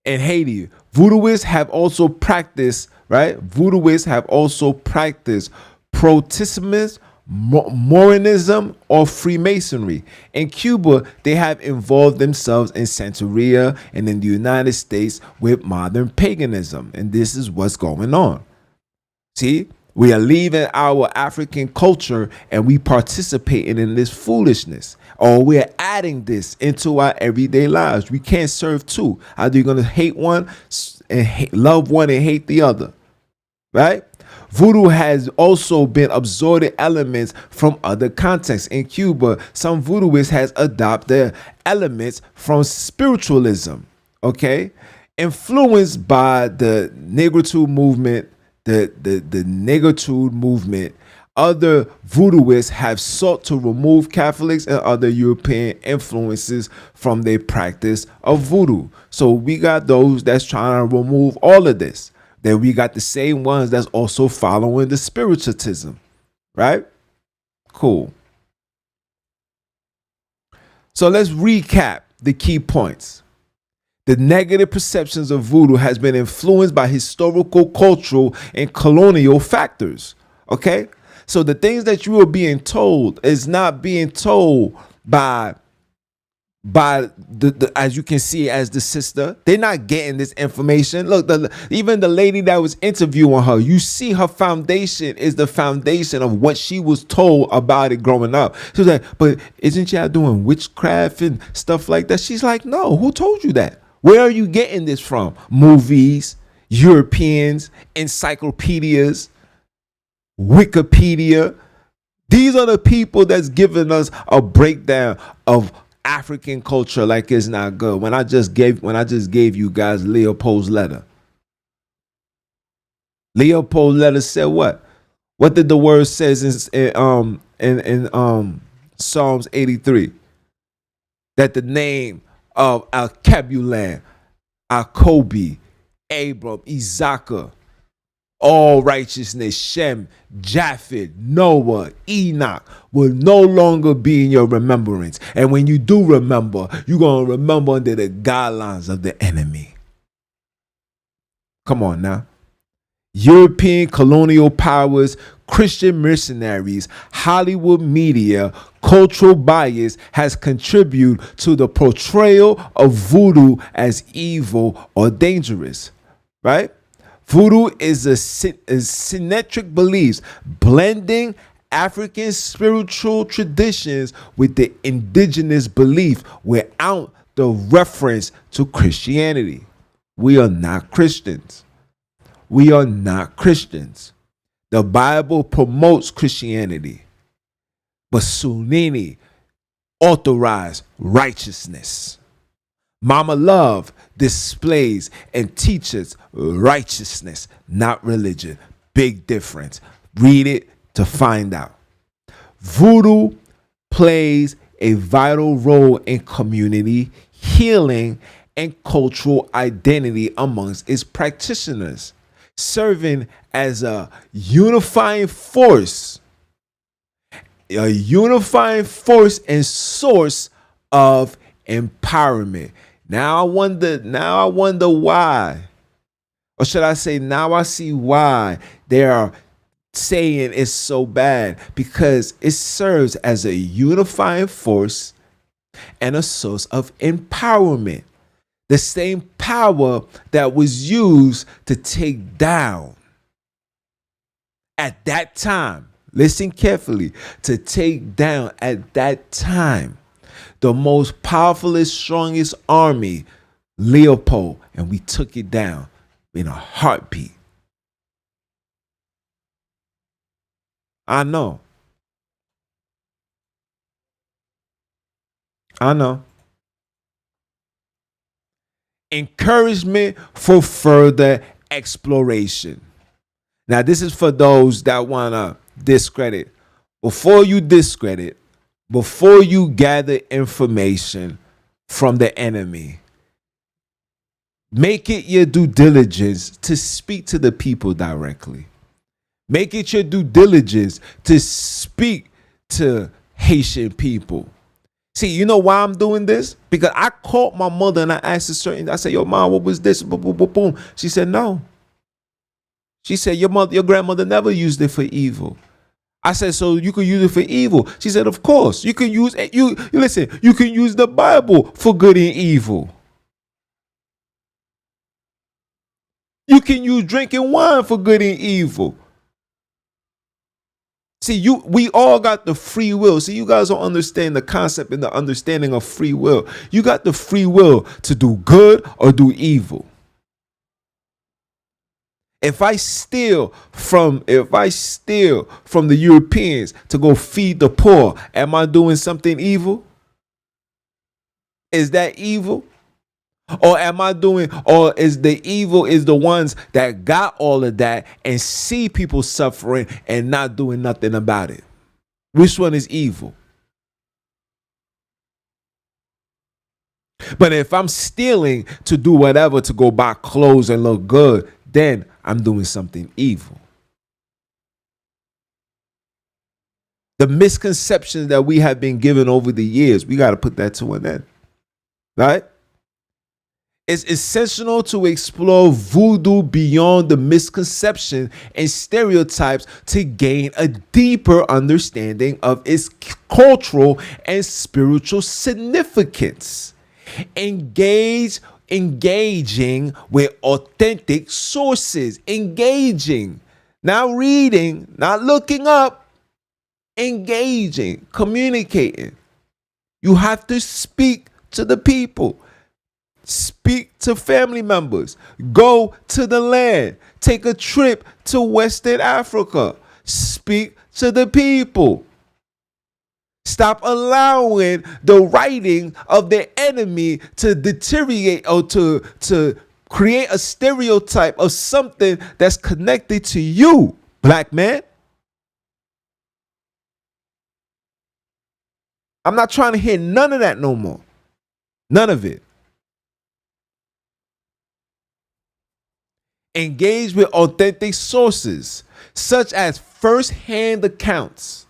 In Haiti, voodooists have also practiced, right? Voodooists have also practiced protismus, Mormonism, or Freemasonry. In Cuba, they have involved themselves in Santeria, and in the United States with modern paganism. And this is what's going on. See, we are leaving our African culture and we participating in this foolishness, or we're adding this into our everyday lives. We can't serve two. Either you're going to hate one and love one and hate the other, right? Voodoo has also been absorbing elements from other contexts. In Cuba, some voodooists has adopted elements from spiritualism, okay? Influenced by the negritude movement, the negritude movement, other voodooists have sought to remove Catholics and other European influences from their practice of voodoo. So we got those that's trying to remove all of this. Then we got the same ones that's also following the spiritualism, right? Cool. So let's recap the key points. The negative perceptions of voodoo has been influenced by historical, cultural, and colonial factors, okay? So the things that you are being told is not being told by the as you can see as the sister. They're not getting this information. Look, even the lady that was interviewing her, you see her foundation is the foundation of what she was told about it growing up. She was like, but isn't y'all doing witchcraft and stuff like that? She's like, no, who told you that? Where are you getting this from? Movies, Europeans, encyclopedias, Wikipedia. These are the people that's giving us a breakdown of African culture like it's not good. When I just gave you guys Leopold's letter. Leopold's letter said what? What did the word says in Psalms 83? That the name of Al-Kebulan, Akobi, Abram, Isaac, all righteousness, Shem, Japheth, Noah, Enoch will no longer be in your remembrance. And when you do remember, you're going to remember under the guidelines of the enemy. Come on now. European colonial powers, Christian missionaries, Hollywood media, cultural bias has contributed to the portrayal of voodoo as evil or dangerous, right? Voodoo is a synetric beliefs, blending African spiritual traditions with the indigenous belief without the reference to Christianity. We are not Christians. We are not Christians. The Bible promotes Christianity, but Sunni authorized righteousness. Mama Love displays and teaches righteousness, not religion. Big difference. Read it to find out. Voodoo plays a vital role in community healing and cultural identity amongst its practitioners, serving as a unifying force and source of empowerment. Now I wonder why. Or should I say, now I see why they are saying it's so bad. Because it serves as a unifying force and a source of empowerment. The same power that was used to take down at that time. Listen carefully. To take down at that time the most powerful and strongest army, Leopold, and we took it down in a heartbeat. I know. Encouragement for further exploration. Now, this is for those that want to discredit. Before you discredit, before you gather information from the enemy, make it your due diligence to speak to the people directly. Make it your due diligence to speak to Haitian people. See, you know why I'm doing this? Because I called my mother and I asked her I said, yo, mom, what was this? Boom, boom, boom, boom. She said, no. She said, your grandmother never used it for evil. I said, so you can use it for evil. She said, of course. You can use it. You listen, you can use the Bible for good and evil. You can use drinking wine for good and evil. See, we all got the free will. See, you guys don't understand the concept and the understanding of free will. You got the free will to do good or do evil. If I steal from the Europeans to go feed the poor, am I doing something evil? Is that evil? Or is the evil is the ones that got all of that and see people suffering and not doing nothing about it? Which one is evil? But if I'm stealing to do whatever, to go buy clothes and look good, then I'm doing something evil. The misconceptions that we have been given over the years, we got to put that to an end. Right? It's essential to explore voodoo beyond the misconception and stereotypes to gain a deeper understanding of its cultural and spiritual significance. Engaging with authentic sources. Engaging. Not reading, not looking up. Engaging, communicating. You have to speak to the people. Speak to family members. Go to the land. Take a trip to Western Africa. Speak to the people. Stop allowing the writing of the enemy to deteriorate or to create a stereotype of something that's connected to you, black man. I'm not trying to hear none of that no more. None of it. Engage with authentic sources, such as first-hand accounts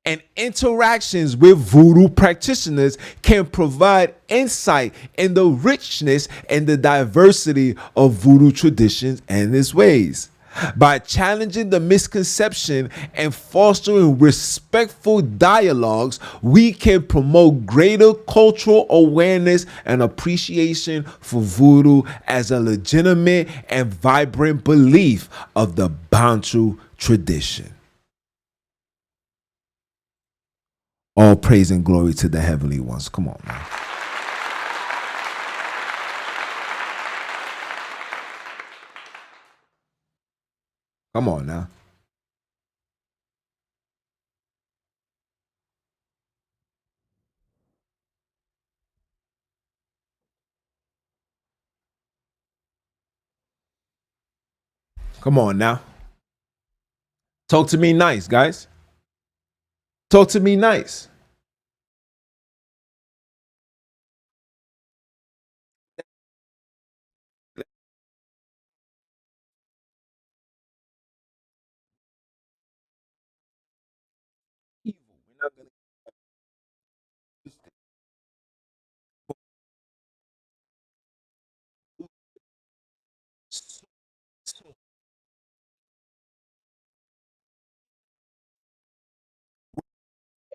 and interactions with voodoo practitioners can provide insight in the richness and the diversity of voodoo traditions and its ways. By challenging the misconception and fostering respectful dialogues, we can promote greater cultural awareness and appreciation for voodoo as a legitimate and vibrant belief of the Bantu tradition. All praise and glory to the heavenly ones. Come on, man. Come on now. Come on now. Talk to me nice, guys. Talk to me nice. We're not gonna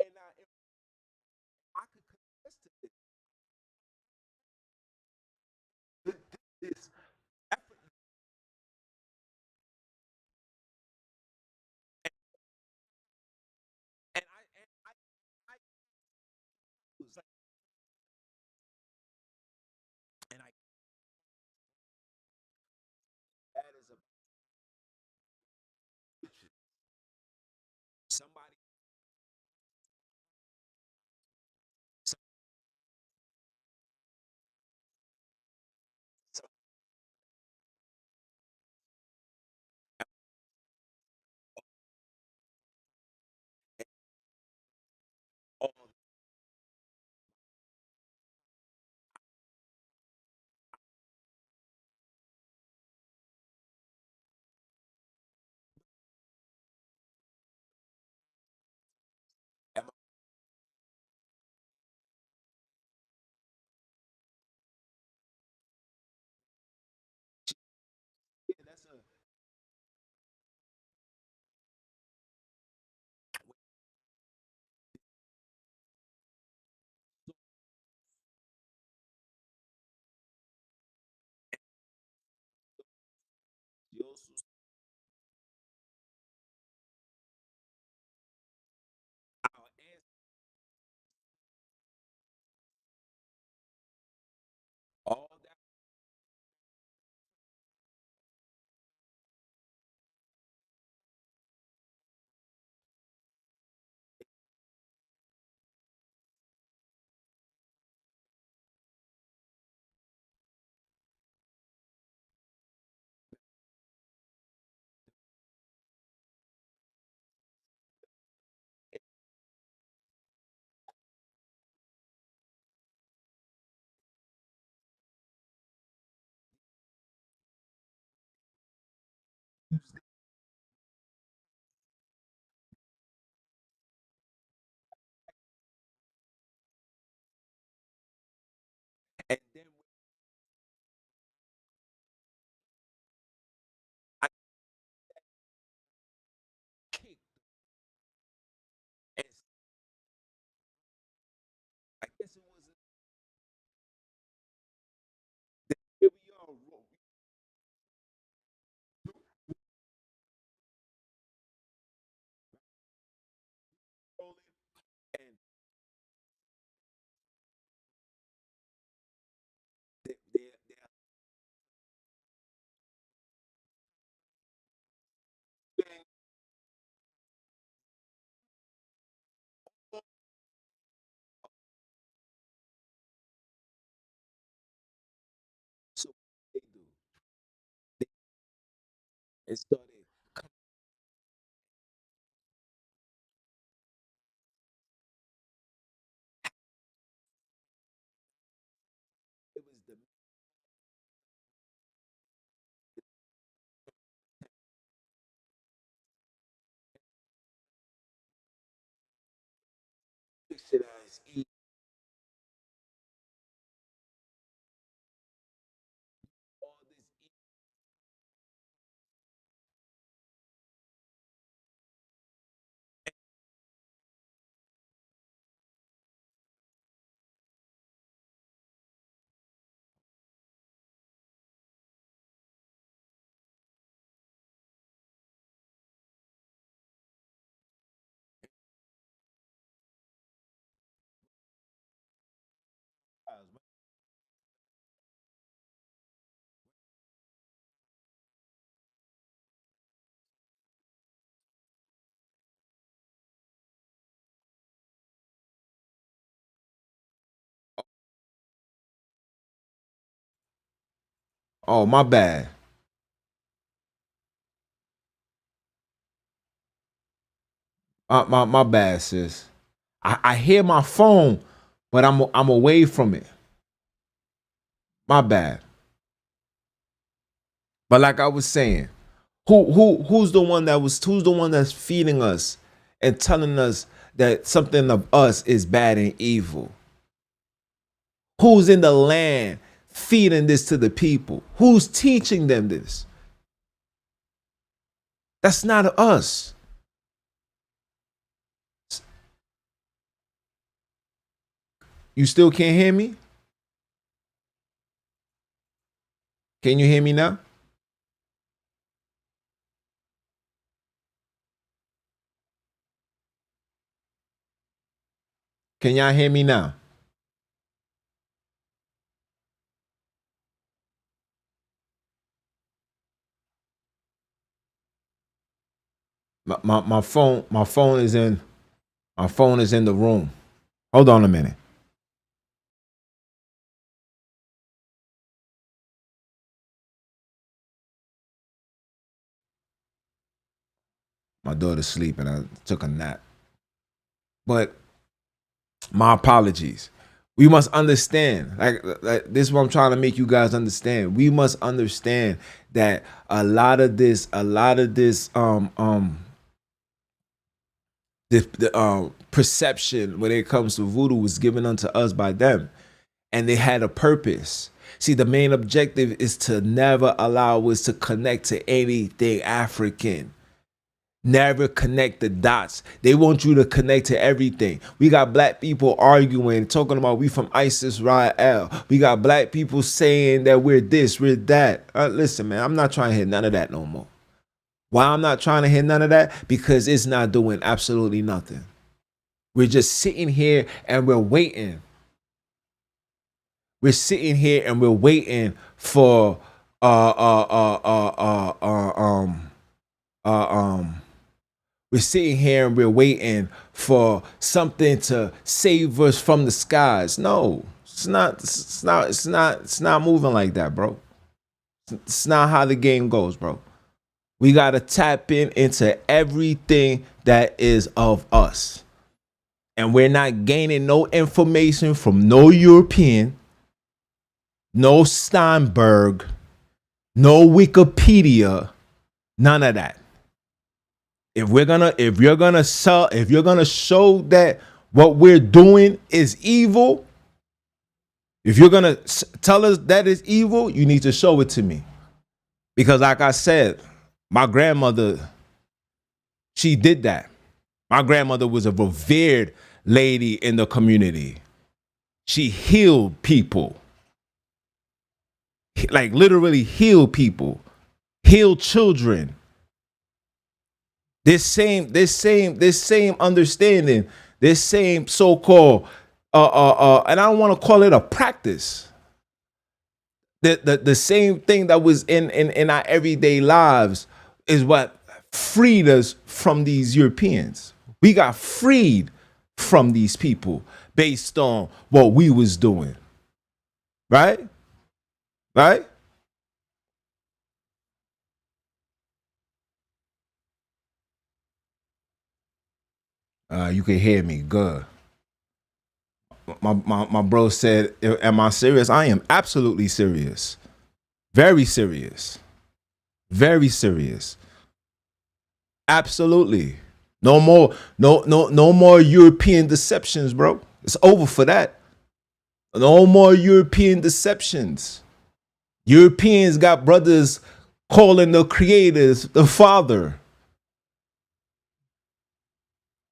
and I could contest to this. all that and then I kicked and I guess it was here we are rolling and they saying so they do they, it started it was the subsidized all this oh my bad my bad sis I hear my phone but I'm away from it my bad but like I was saying who's the one that's feeding us and telling us that something of us is bad and evil? Who's in the land feeding this to the people? Who's teaching them this? That's not us. You still can't hear me? Can you hear me now? Can y'all hear me now? My phone is in the room. Hold on a minute. My daughter's sleeping. I took a nap. But my apologies. We must understand. Like this is what I'm trying to make you guys understand. We must understand that a lot of this, the perception when it comes to voodoo was given unto us by them, and they had a purpose. See, the main objective is to never allow us to connect to anything African. Never connect the dots. They want you to connect to everything. We got black people arguing, talking about we from Israel. We got black people saying that we're this, we're that. Listen, man, I'm not trying to hear none of that no more. Why I'm not trying to hear none of that? Because it's not doing absolutely nothing. We're just sitting here and we're waiting. We're sitting here and we're waiting for we're sitting here and we're waiting for something to save us from the skies. No, it's not moving like that, bro. It's not how the game goes, bro. We gotta tap into everything that is of us. And we're not gaining no information from no European, no Steinberg, no Wikipedia, none of that. If you're gonna show that what we're doing is evil, if you're gonna tell us that is evil, you need to show it to me. Because like I said, my grandmother, she did that. My grandmother was a revered lady in the community. She healed people. Like literally healed people. Healed children. This same understanding, this same so-called and I don't want to call it a practice. The same thing that was in our everyday lives is what freed us from these Europeans. We got freed from these people based on what we was doing. Right? Right? You can hear me good. My bro said, am I serious? I am absolutely serious. Very serious. Very serious. Absolutely. No more European deceptions, bro. It's over for that. No more European deceptions. Europeans got brothers calling the creators the father.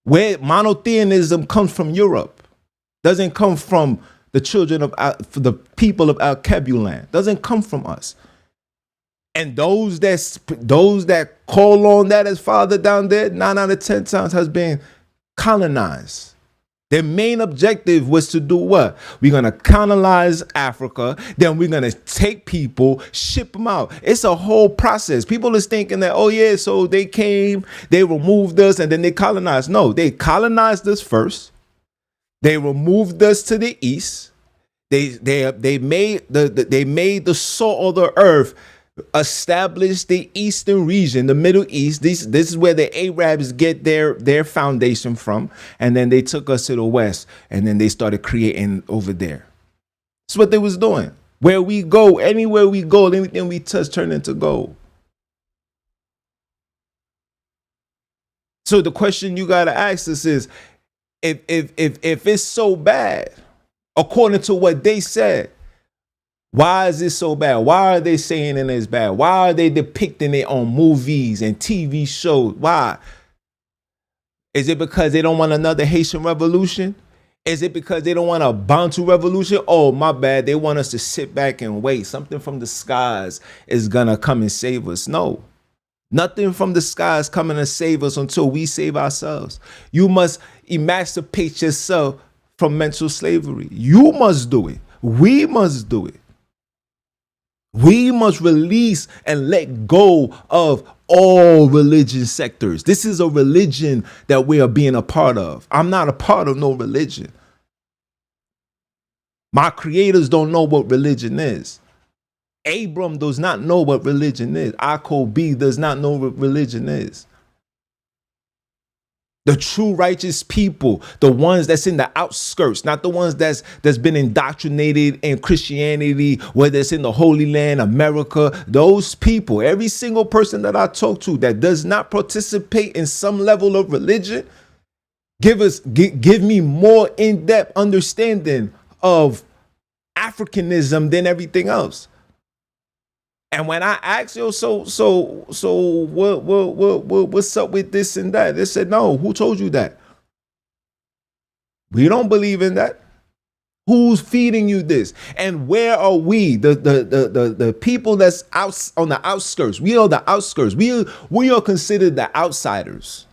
Where monotheism comes from Europe, doesn't come from the children of the people of Al-Kebulan. Doesn't come from us. And those that call on that as father down there, 9 out of 10 times has been colonized. Their main objective was to do what? We're going to colonize Africa. Then we're going to take people, ship them out. It's a whole process. People is thinking that, oh yeah, so they came, they removed us, and then they colonized. No, they colonized us first. They removed us to the east. They made the salt of the earth, established the eastern region, the Middle East. This is where the Arabs get their foundation from, and then they took us to the west, and then they started creating over there. That's what they was doing. Where we go, anywhere we go, anything we touch turn into gold. So the question you gotta ask us is, if it's so bad, according to what they said, why is it so bad? Why are they saying it is bad? Why are they depicting it on movies and TV shows? Why? Is it because they don't want another Haitian revolution? Is it because they don't want a Bantu revolution? Oh, my bad. They want us to sit back and wait. Something from the skies is going to come and save us. No. Nothing from the skies coming to save us until we save ourselves. You must emancipate yourself from mental slavery. You must do it. We must do it. We must release and let go of all religion sectors. This is a religion that we are being a part of. I'm not a part of no religion. My creators don't know what religion is. Abram does not know what religion is. Ako B does not know what religion is. The true righteous people, the ones that's in the outskirts, not the ones that's been indoctrinated in Christianity, whether it's in the Holy Land, America, those people, every single person that I talk to that does not participate in some level of religion, give me more in-depth understanding of Africanism than everything else. And when I asked, yo, so what's up with this and that? They said, no, who told you that? We don't believe in that. Who's feeding you this? And where are we? The people that's out on the outskirts. We are the outskirts. We are considered the outsiders.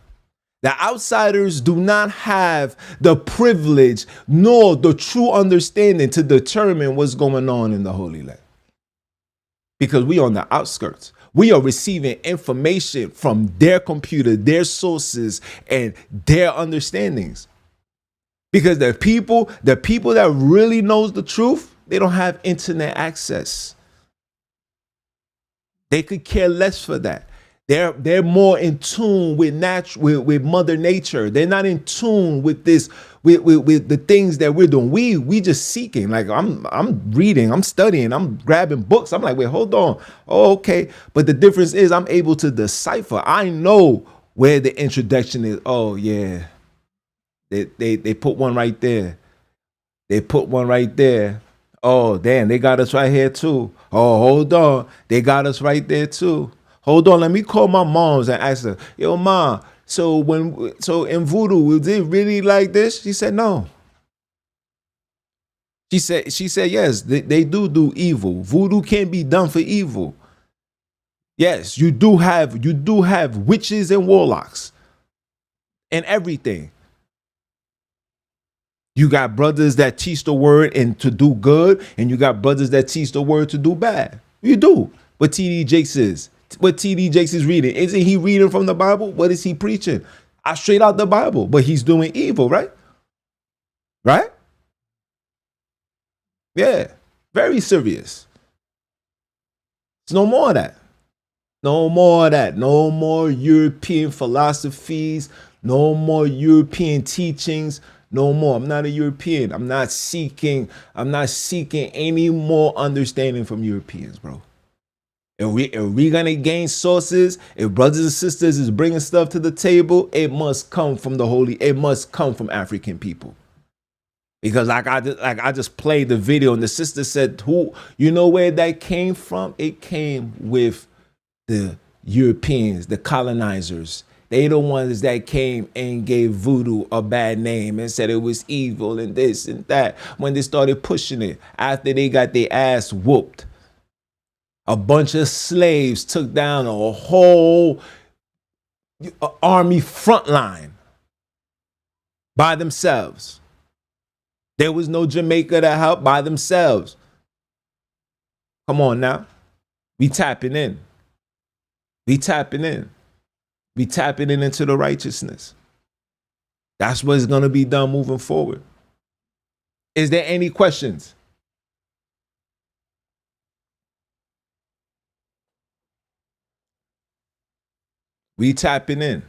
The outsiders do not have the privilege nor the true understanding to determine what's going on in the Holy Land. Because we are on the outskirts. We are receiving information from their computer, their sources, and their understandings. Because the people that really knows the truth, they don't have internet access. They could care less for that. They're more in tune with with Mother Nature. They're not in tune with this, with the things that we're doing. We just seeking. Like I'm reading, I'm studying, I'm grabbing books. I'm like, wait, hold on. Oh, okay. But the difference is I'm able to decipher. I know where the introduction is. Oh yeah. They put one right there. They put one right there. Oh, damn, they got us right here too. Oh, hold on. They got us right there too. Hold on, let me call my moms and ask her, yo, mom, so in Voodoo, was it really like this? She said, no. She said, yes, they do evil. Voodoo can't be done for evil. Yes, you do have witches and warlocks and everything. You got brothers that teach the word and to do good, and you got brothers that teach the word to do bad. You do. What TD Jakes is. What TD Jakes is reading. Isn't he reading from the Bible? What is he preaching? Straight out the Bible. But he's doing evil, right? Right? Yeah. Very serious. It's no more of that. No more of that. No more European philosophies. No more European teachings. No more. I'm not a European. I'm not seeking any more understanding from Europeans, bro. If we gonna gain sources, if brothers and sisters is bringing stuff to the table, it must come from it must come from African people. Because like I just played the video and the sister said, who, you know where that came from? It came with the Europeans, the colonizers. They the ones that came and gave voodoo a bad name and said it was evil and this and that when they started pushing it after they got their ass whooped. A bunch of slaves took down a whole army front line by themselves. There was no Jamaica to help by themselves. Come on now. We tapping in. We tapping in. We tapping in into the righteousness. That's what's going to be done moving forward. Is there any questions? We tapping in.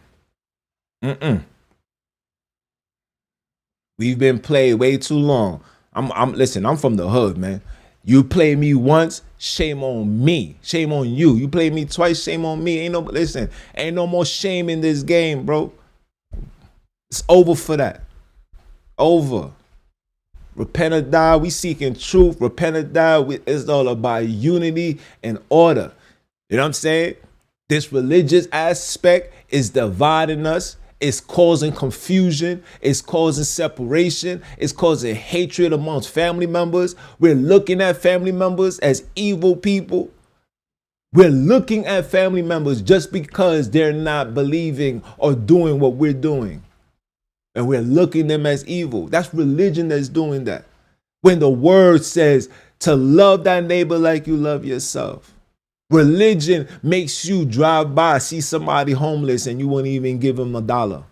We've been played way too long. Listen, I'm from the hood, man. You play me once, shame on me. Shame on you. You play me twice, shame on me. Ain't no more shame in this game, bro. It's over for that. Over. Repent or die. We seeking truth. Repent or die. It's all about unity and order. You know what I'm saying? This religious aspect is dividing us. It's causing confusion. It's causing separation. It's causing hatred amongst family members. We're looking at family members as evil people. We're looking at family members just because they're not believing or doing what we're doing. And we're looking at them as evil. That's religion that's doing that. When the word says to love thy neighbor like you love yourself. Religion makes you drive by, see somebody homeless, and you wouldn't even give them $1.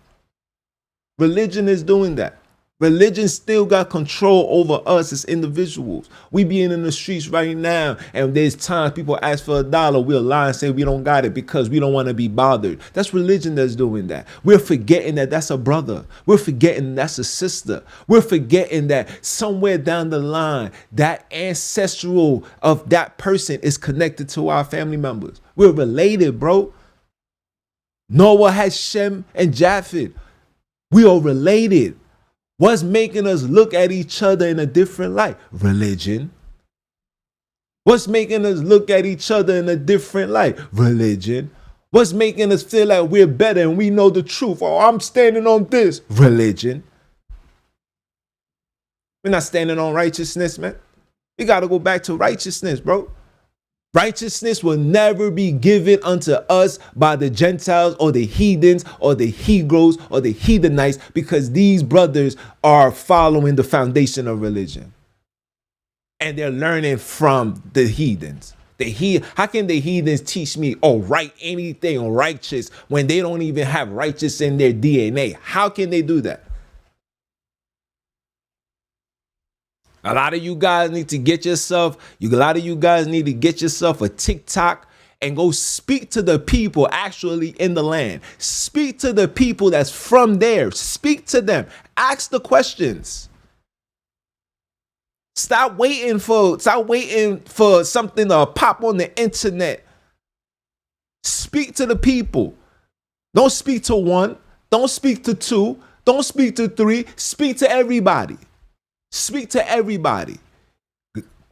Religion is doing that. Religion still got control over us as individuals. We being in the streets right now, and there's times people ask for $1, we'll lie and say we don't got it because we don't want to be bothered. That's religion that's doing that. We're forgetting that that's a brother. We're forgetting that's a sister. We're forgetting that somewhere down the line, that ancestral of that person is connected to our family members. We're related, bro. Noah had Shem and Japheth. We are related. What's making us look at each other in a different light? Religion. What's making us look at each other in a different light? Religion. What's making us feel like we're better and we know the truth? Oh, I'm standing on this. Religion. We're not standing on righteousness, man. We got to go back to righteousness, bro. Righteousness will never be given unto us by the Gentiles or the heathens or the Hebrews or the heathenites, because these brothers are following the foundation of religion. And they're learning from the heathens. How can the heathens teach me, write anything righteous when they don't even have righteous in their DNA? How can they do that? A lot of you guys need to get yourself a TikTok and go speak to the people actually in the land. Speak to the people that's from there. Speak to them. Ask the questions. Stop waiting for something to pop on the internet. Speak to the people. Don't speak to one. Don't speak to two. Don't speak to three. Speak to everybody. Speak to everybody.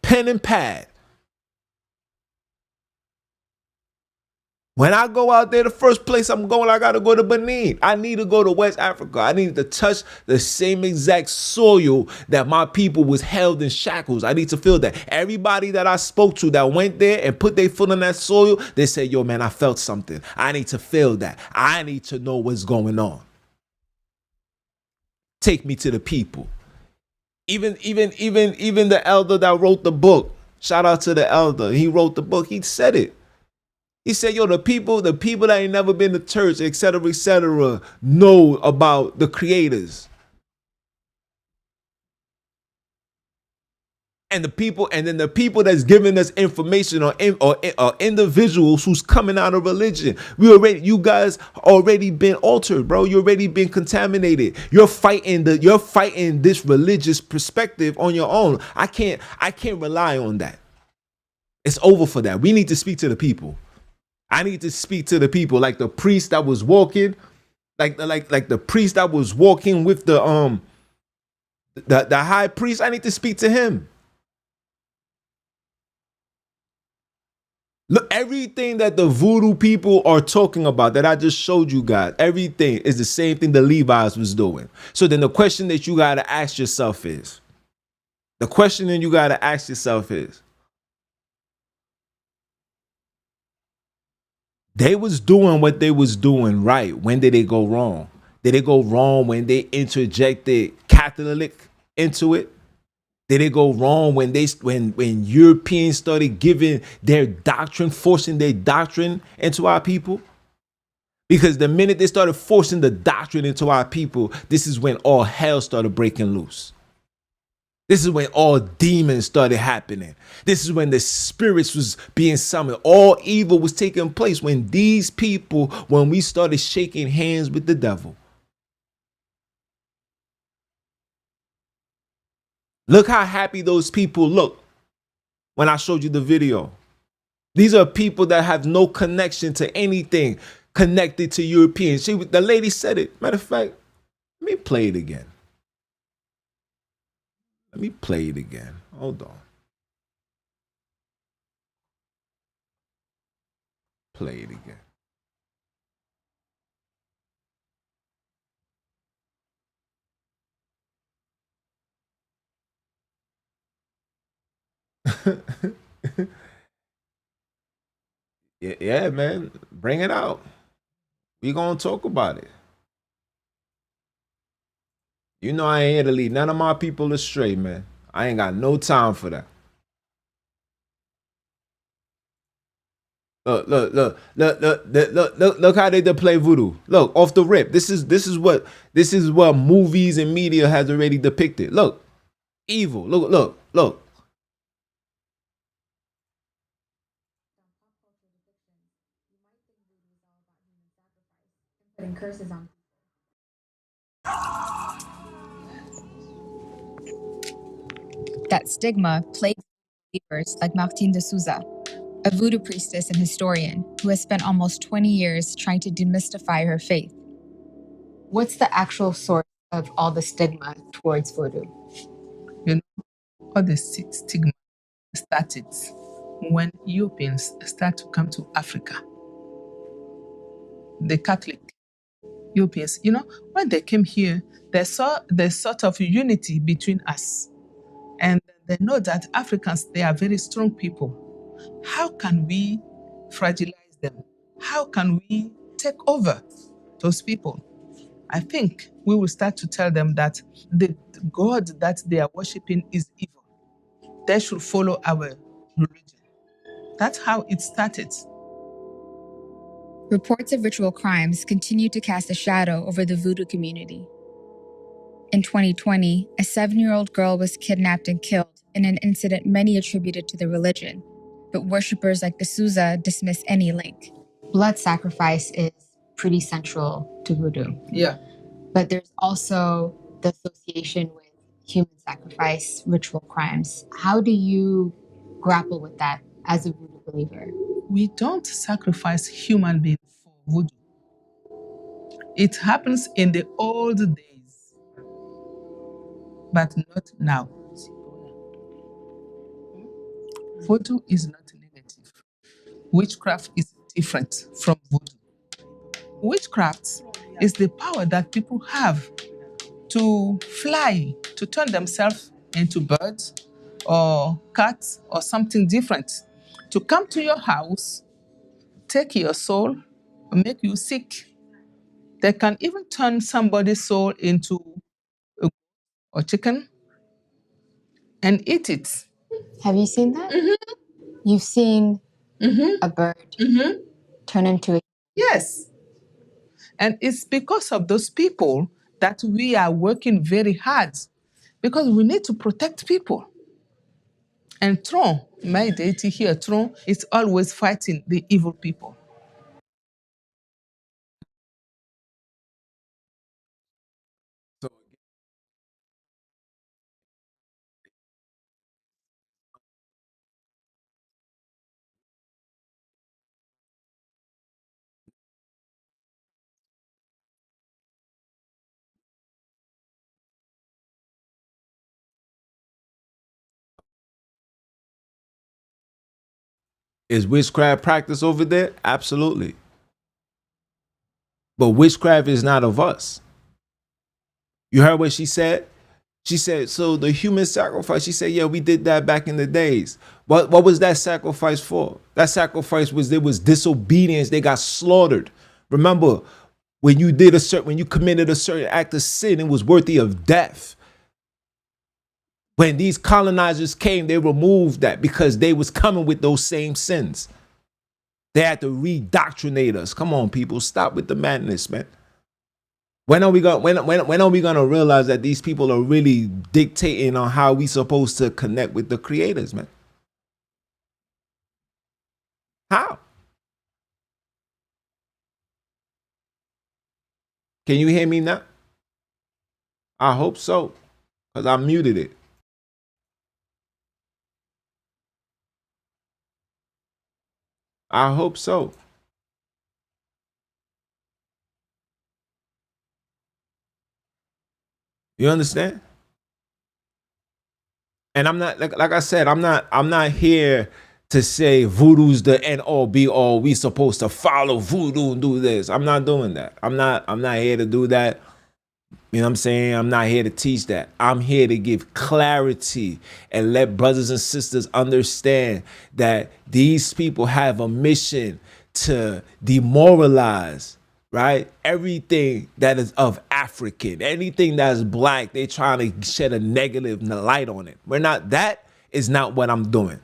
Pen and pad. When I go out there, the first place I'm going, I got to go to Benin. I need to go to West Africa. I need to touch the same exact soil that my people was held in shackles. I need to feel that. Everybody that I spoke to that went there and put their foot on that soil, they said, yo, man, I felt something. I need to feel that. I need to know what's going on. Take me to the people. Even the elder that wrote the book, shout out to the elder. He wrote the book. He said it. He said, yo, the people that ain't never been to church, et cetera, know about the creators. And the people that's giving us information or individuals who's coming out of religion. You guys already been altered, bro. You already been contaminated. You're fighting this religious perspective on your own. I can't rely on that. It's over for that. We need to speak to the people. I need to speak to the people, like the priest that was walking, like the priest that was walking with the high priest. I need to speak to him. Look, everything that the voodoo people are talking about that I just showed you guys, everything is the same thing the Levites was doing. So then the question that you got to ask yourself is, they was doing what they was doing right. When did they go wrong? Did they go wrong when they interjected Catholic into it? Did it go wrong when Europeans started giving their doctrine, forcing their doctrine into our people? Because the minute they started forcing the doctrine into our people, this is when all hell started breaking loose. This is when all demons started happening. This is when the spirits was being summoned. All evil was taking place when we started shaking hands with the devil. Look how happy those people look when I showed you the video. These are people that have no connection to anything connected to Europeans. The lady said it. Matter of fact, let me play it again. Hold on. Play it again. Yeah, man. Bring it out. We gonna talk about it. You know I ain't here to lead none of my people astray, man. I ain't got no time for that. Look how they play voodoo. Look, off the rip. This is what movies and media has already depicted. Look, evil. Look. Putting curses on. That stigma plagues believers like Martine de Souza, a voodoo priestess and historian who has spent almost 20 years trying to demystify her faith. What's the actual source of all the stigma towards voodoo? All the stigma started when Europeans start to come to Africa. The Catholic Europeans, when they came here, they saw the sort of unity between us. And they know that Africans, they are very strong people. How can we fragilize them? How can we take over those people? I think we will start to tell them that the God that they are worshiping is evil. They should follow our religion. That's how it started. Reports of ritual crimes continue to cast a shadow over the Voodoo community. In 2020, a 7-year-old girl was kidnapped and killed in an incident many attributed to the religion, but worshippers like the Souza dismiss any link. Blood sacrifice is pretty central to Voodoo. Yeah. But there's also the association with human sacrifice, ritual crimes. How do you grapple with that as a Voodoo believer? We don't sacrifice human beings for Voodoo. It happens in the old days, but not now. Voodoo is not negative. Witchcraft is different from Voodoo. Witchcraft is the power that people have to fly, to turn themselves into birds or cats or something different, to come to your house, take your soul, make you sick. They can even turn somebody's soul into a goat or chicken and eat it. Have you seen that? You've seen a bird turn into a... Yes. And it's because of those people that we are working very hard, because we need to protect people. And Tron, my deity here, Tron, is always fighting the evil people. So is witchcraft practice over there? Absolutely. But witchcraft is not of us. You heard what she said? She said, so the human sacrifice, she said, yeah, we did that back in the days. What was that sacrifice for? That sacrifice was, there was disobedience. They got slaughtered. Remember, when you committed a certain act of sin, it was worthy of death. When these colonizers came, they removed that because they was coming with those same sins. They had to redoctrinate us. Come on, people, stop with the madness, man. When are we gonna realize that these people are really dictating on how we supposed to connect with the creators, man? How? Can you hear me now? I hope so, because I muted it. I hope so. You understand? And I'm not like I said, I'm not here to say voodoo's the end all be all. We supposed to follow voodoo and do this. I'm not doing that. I'm not here to do that. You know what I'm saying? I'm not here to teach that. I'm here to give clarity and let brothers and sisters understand that these people have a mission to demoralize, right? Everything that is of African, anything that's black, they trying to shed a negative light on it. That is not what I'm doing.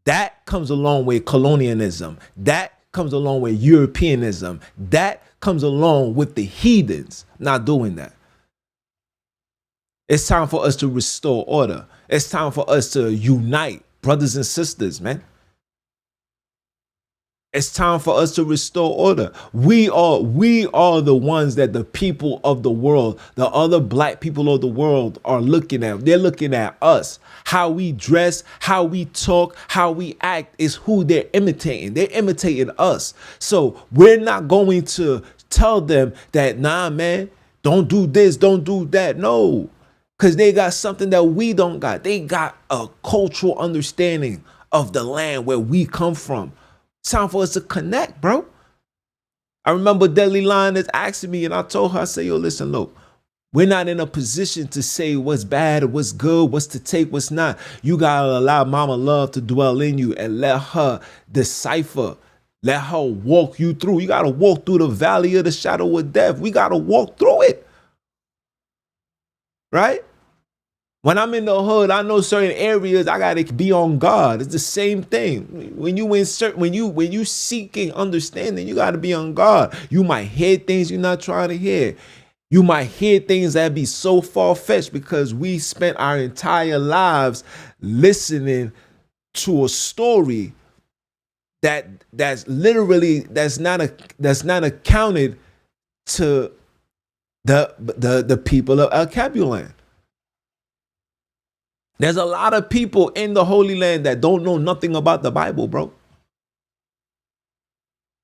That comes along with colonialism. That comes along with Europeanism. That comes along with the heathens. Not doing that. It's time for us to restore order. It's time for us to unite, brothers and sisters, man. It's time for us to restore order. We are the ones that the people of the world, the other black people of the world are looking at. They're looking at us. How we dress, how we talk, how we act is who they're imitating. They're imitating us. So we're not going to tell them that, nah, man, don't do this, don't do that. No, because they got something that we don't got. They got a cultural understanding of the land where we come from. It's time for us to connect, bro. I remember Deadly Lioness asking me, and I told her, I said, yo, listen, look, we're not in a position to say what's bad or what's good, what's to take, what's not. You got to allow Mama Love to dwell in you and let her decipher. Let her walk you through. You got to walk through the valley of the shadow of death. We got to walk through it. Right? When I'm in the hood, I know certain areas I gotta be on guard. It's the same thing. When you seeking understanding, you gotta be on guard. You might hear things you're not trying to hear. You might hear things that be so far-fetched because we spent our entire lives listening to a story that's not accounted to the people of El Cabulan. There's a lot of people in the Holy Land that don't know nothing about the Bible, bro.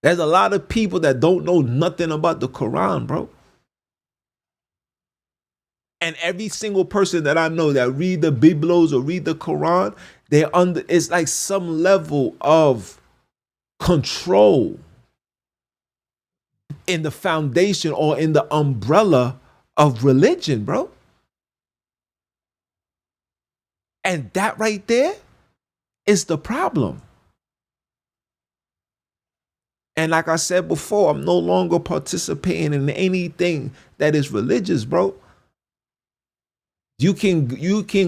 There's a lot of people that don't know nothing about the Quran, bro. And every single person that I know that read the Biblos or read the Quran, it's like some level of control in the foundation or in the umbrella of religion, bro. And that right there is the problem. And like I said before, I'm no longer participating in anything that is religious, bro. You can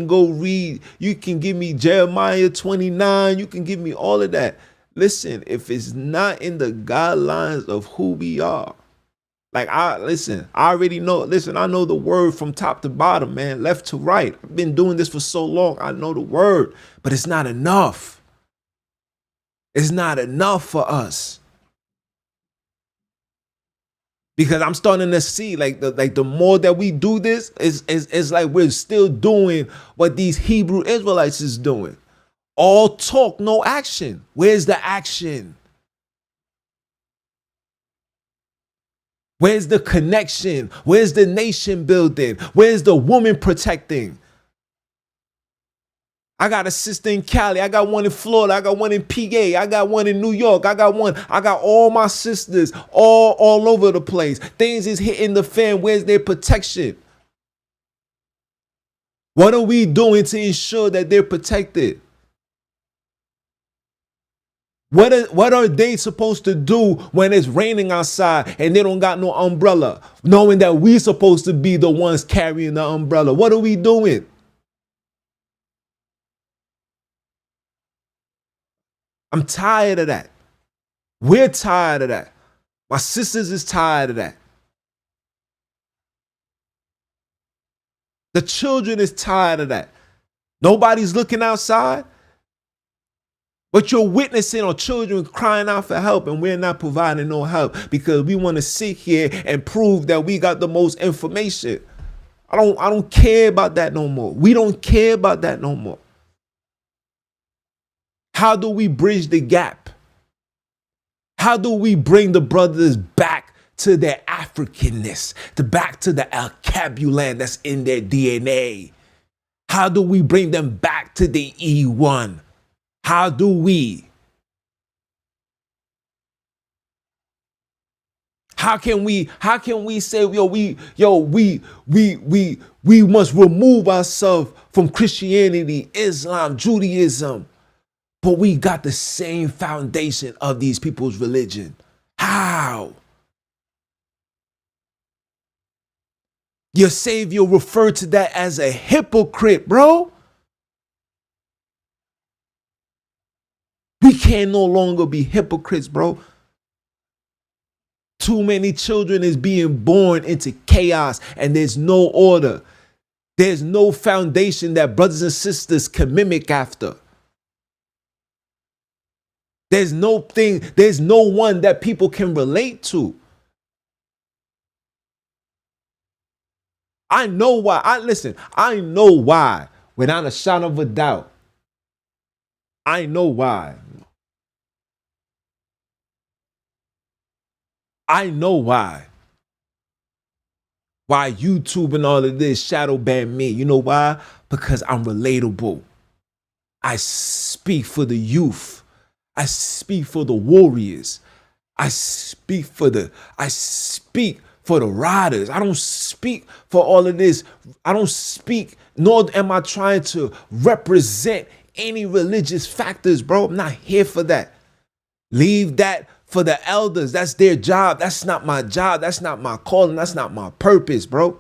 go read, you can give me Jeremiah 29, you can give me all of that. Listen, if it's not in the guidelines of who we are, like I already know, I know the word from top to bottom, man, left to right. I've been doing this for so long, I know the word, but it's not enough. It's not enough for us. Because I'm starting to see the more that we do this, it's like we're still doing what these Hebrew Israelites is doing. All talk, no action. Where's the action? Where's the connection? Where's the nation building? Where's the woman protecting? I got a sister in Cali. I got one in Florida. I got one in PA. I got one in New York. I got all my sisters all over the place. Things is hitting the fan. Where's their protection? What are we doing to ensure that they're protected? What are they supposed to do when it's raining outside and they don't got no umbrella, knowing that we're supposed to be the ones carrying the umbrella? What are we doing? I'm tired of that. We're tired of that. My sisters is tired of that. The children is tired of that. Nobody's looking outside. What you're witnessing are children crying out for help, and we're not providing no help because we want to sit here and prove that we got the most information. I don't care about that no more. We don't care about that no more. How do we bridge the gap? How do we bring the brothers back to their Africanness, back to the El Cabulan that's in their DNA? How do we bring them back to the E1? How do we? How can we say, we must remove ourselves from Christianity, Islam, Judaism, but we got the same foundation of these people's religion? How? Your Savior referred to that as a hypocrite, bro. We can no longer be hypocrites, bro. Too many children is being born into chaos and there's no order. There's no foundation that brothers and sisters can mimic after. There's no one that people can relate to. I know why. I know why. Without a shadow of a doubt. I know why. I know why. Why YouTube and all of this shadow ban me. You know why? Because I'm relatable. I speak for the youth. I speak for the warriors. I speak for the riders. I don't speak for all of this. I don't speak, nor am I trying to represent any religious factors, bro. I'm not here for that. Leave that for the elders. That's their job. That's not my job. That's not my calling. That's not my purpose, bro.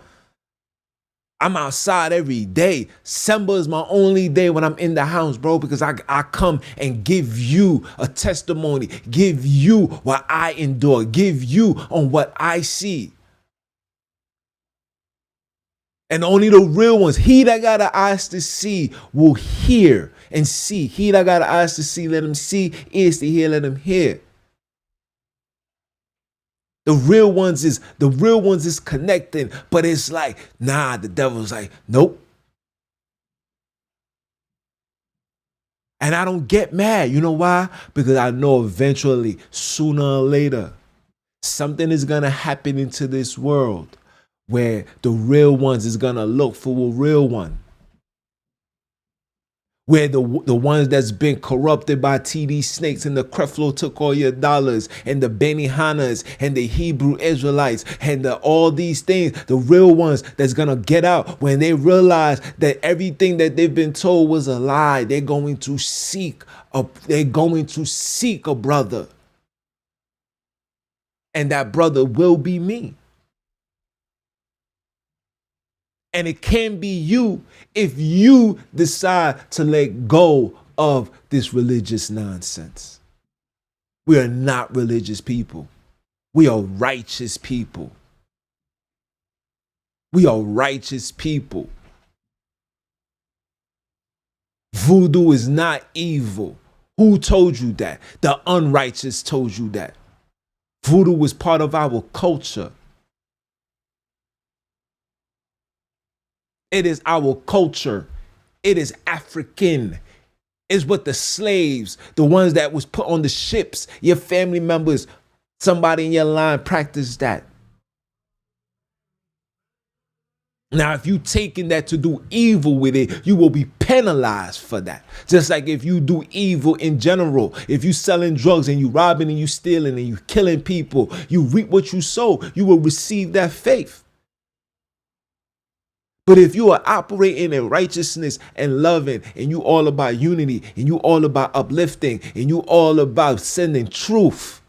I'm outside every day. December is my only day when I'm in the house, bro, because I come and give you a testimony, give you what I endure, give you on what I see. And only the real ones, he that got an eyes to see will hear and see. He that got eyes to see, let him see. Ears to hear, let him hear. The real ones is connecting, but it's like, nah, the devil's like, nope. And I don't get mad. You know why? Because I know eventually, sooner or later, something is going to happen into this world where the real ones is going to look for a real one. Where the ones that's been corrupted by TD Snakes and the Creflo took all your dollars and the Benny Hannas and the Hebrew Israelites and all these things, the real ones that's going to get out when they realize that everything that they've been told was a lie. They're going to seek a brother. And that brother will be me. And it can be you if you decide to let go of this religious nonsense. We are not religious people. We are righteous people. We are righteous people. Voodoo is not evil. Who told you that? The unrighteous told you that. Voodoo was part of our culture. It is our culture. It is African. It's what the slaves, the ones that was put on the ships, your family members, somebody in your line practiced that. Now, if you taking that to do evil with it, you will be penalized for that. Just like if you do evil in general, if you selling drugs and you robbing and you stealing and you killing people, you reap what you sow, you will receive that faith. But if you are operating in righteousness and loving, and you all about unity, and you all about uplifting, and you all about sending truth,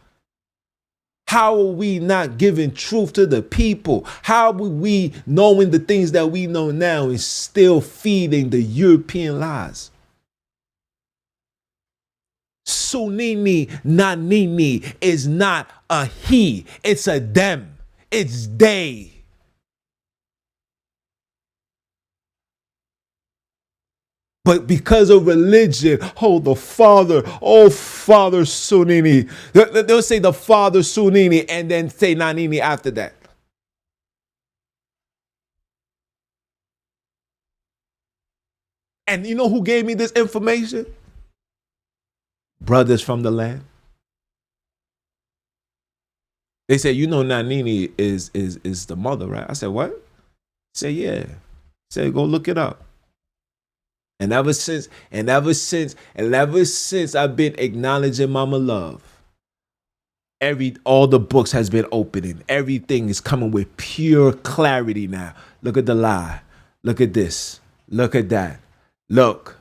how are we not giving truth to the people? How are we knowing the things that we know now and still feeding the European lies? Sunini Nanini is not a he, it's a them, it's they. But because of religion, the Father, Father Sunini. They'll say the Father Sunini and then say Nanini after that. And you know who gave me this information? Brothers from the land. They said, you know, Nanini is the mother, right? I said, what? I said, yeah. I said, go look it up. And ever since I've been acknowledging Mama Love, all the books has been opening. Everything is coming with pure clarity now. Look at the lie. Look at this. Look at that. Look.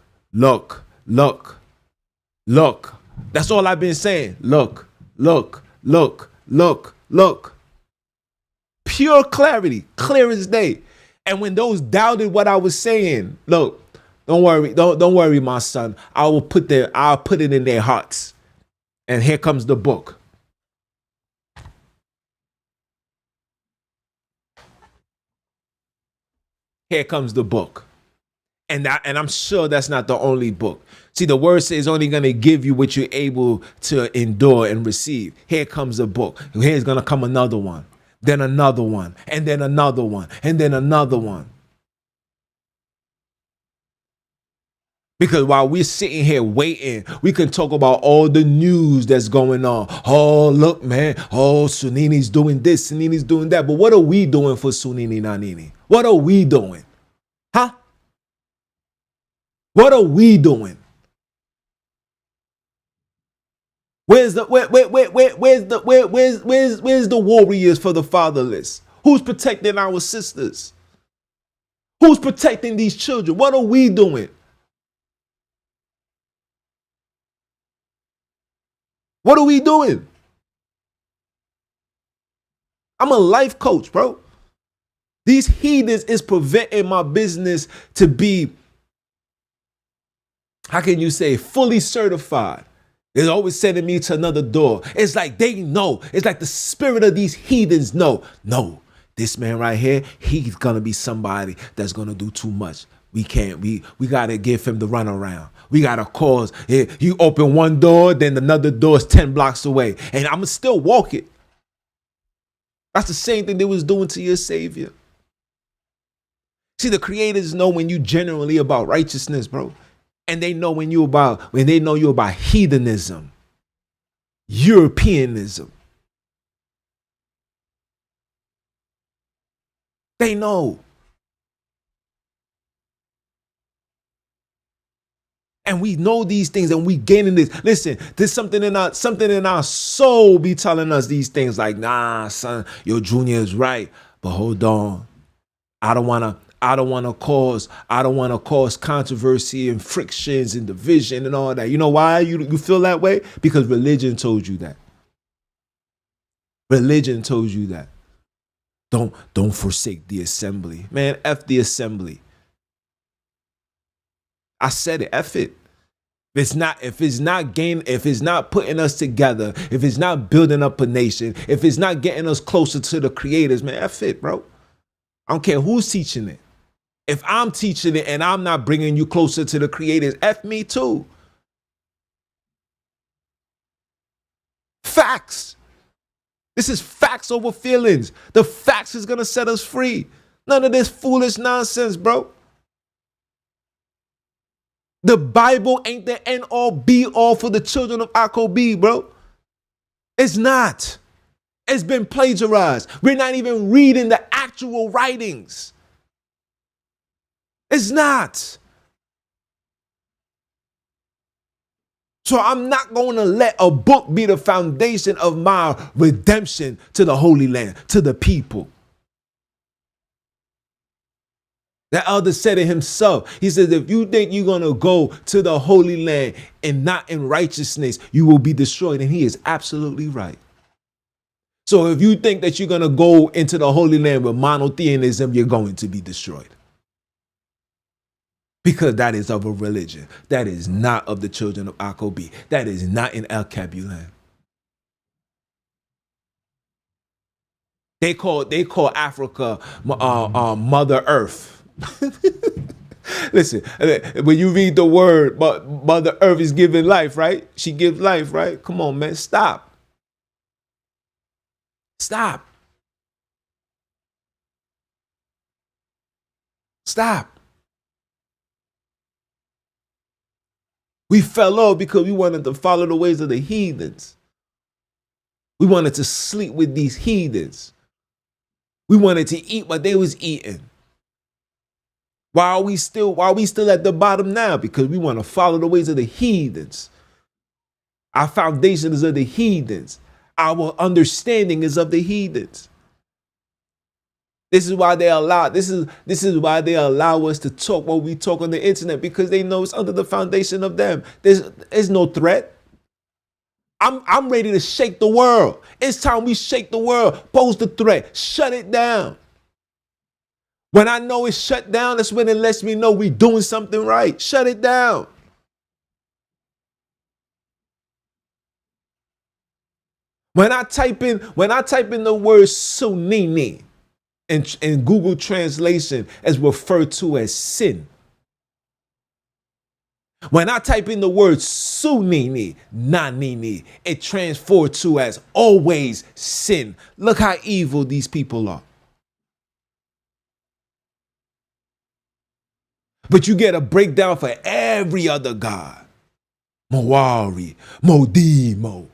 That's all I've been saying. Look. Pure clarity, clear as day. And when those doubted what I was saying, look. Don't worry, my son. I'll put it in their hearts. And here comes the book. Here comes the book. And I'm sure that's not the only book. See, the word says only going to give you what you're able to endure and receive. Here comes a book. Here's going to come another one. Then another one. And then another one. And then another one. Because while we're sitting here waiting, we can talk about all the news that's going on. Oh, look, man. Oh, Sunini's doing this, Sunini's doing that. But what are we doing for Sunini Nanini? What are we doing? Huh? What are we doing? Where's the where's the warriors for the fatherless? Who's protecting our sisters? Who's protecting these children? What are we doing? What are we doing? I'm a life coach, bro. These heathens is preventing my business to be, how can you say, fully certified. They're always sending me to another door. It's like they know. It's like the spirit of these heathens know. No, this man right here, he's gonna be somebody that's gonna do too much. We can't. We gotta give him the runaround. We gotta cause. You open one door, then another door is 10 blocks away, and I'ma still walk it. That's the same thing they was doing to your Savior. See, the creators know when you generally about righteousness, bro. And they know when you about heathenism, Europeanism. They know. And we know these things and we gaining this. Listen, there's something in our soul be telling us these things like, nah, son, your junior is right. But hold on. I don't want to cause controversy and frictions and division and all that. You know why you feel that way? Because religion told you that. Religion told you that. Don't forsake the assembly. Man, F the assembly. I said it, F it. If it's not putting us together, if it's not building up a nation, if it's not getting us closer to the creators, man, F it, bro. I don't care who's teaching it. If I'm teaching it and I'm not bringing you closer to the creators, F me too. Facts. This is facts over feelings. The facts is going to set us free. None of this foolish nonsense, bro. The Bible ain't the end all be all for the children of Akobi, bro. It's not. It's been plagiarized. We're not even reading the actual writings. It's not. So I'm not going to let a book be the foundation of my redemption to the Holy Land, to the people. The elder said it himself. He says, if you think you're going to go to the Holy Land and not in righteousness, you will be destroyed. And he is absolutely right. So if you think that you're going to go into the Holy Land with monotheism, you're going to be destroyed. Because that is of a religion. That is not of the children of Akobi. That is not in El Kabulan. They call Africa Mother Earth. Listen, when you read the word, Mother Earth is giving life, right? She gives life, right? Come on, man, stop. Stop. Stop. We fell off because we wanted to follow the ways of the heathens. We wanted to sleep with these heathens. We wanted to eat what they was eating. Why are we still at the bottom now? Because we want to follow the ways of the heathens. Our foundation is of the heathens. Our understanding is of the heathens. This is why they allow us to talk what we talk on the internet, because they know it's under the foundation of them. There's no threat. I'm ready to shake the world. It's time we shake the world. Pose the threat. Shut it down. When I know it's shut down, that's when it lets me know we're doing something right. Shut it down. When I type in the word Sunini in Google Translation, as referred to as sin. When I type in the word Sunini, Nanini, it transferred to as always sin. Look how evil these people are. But you get a breakdown for every other god. Mawari, Modimo,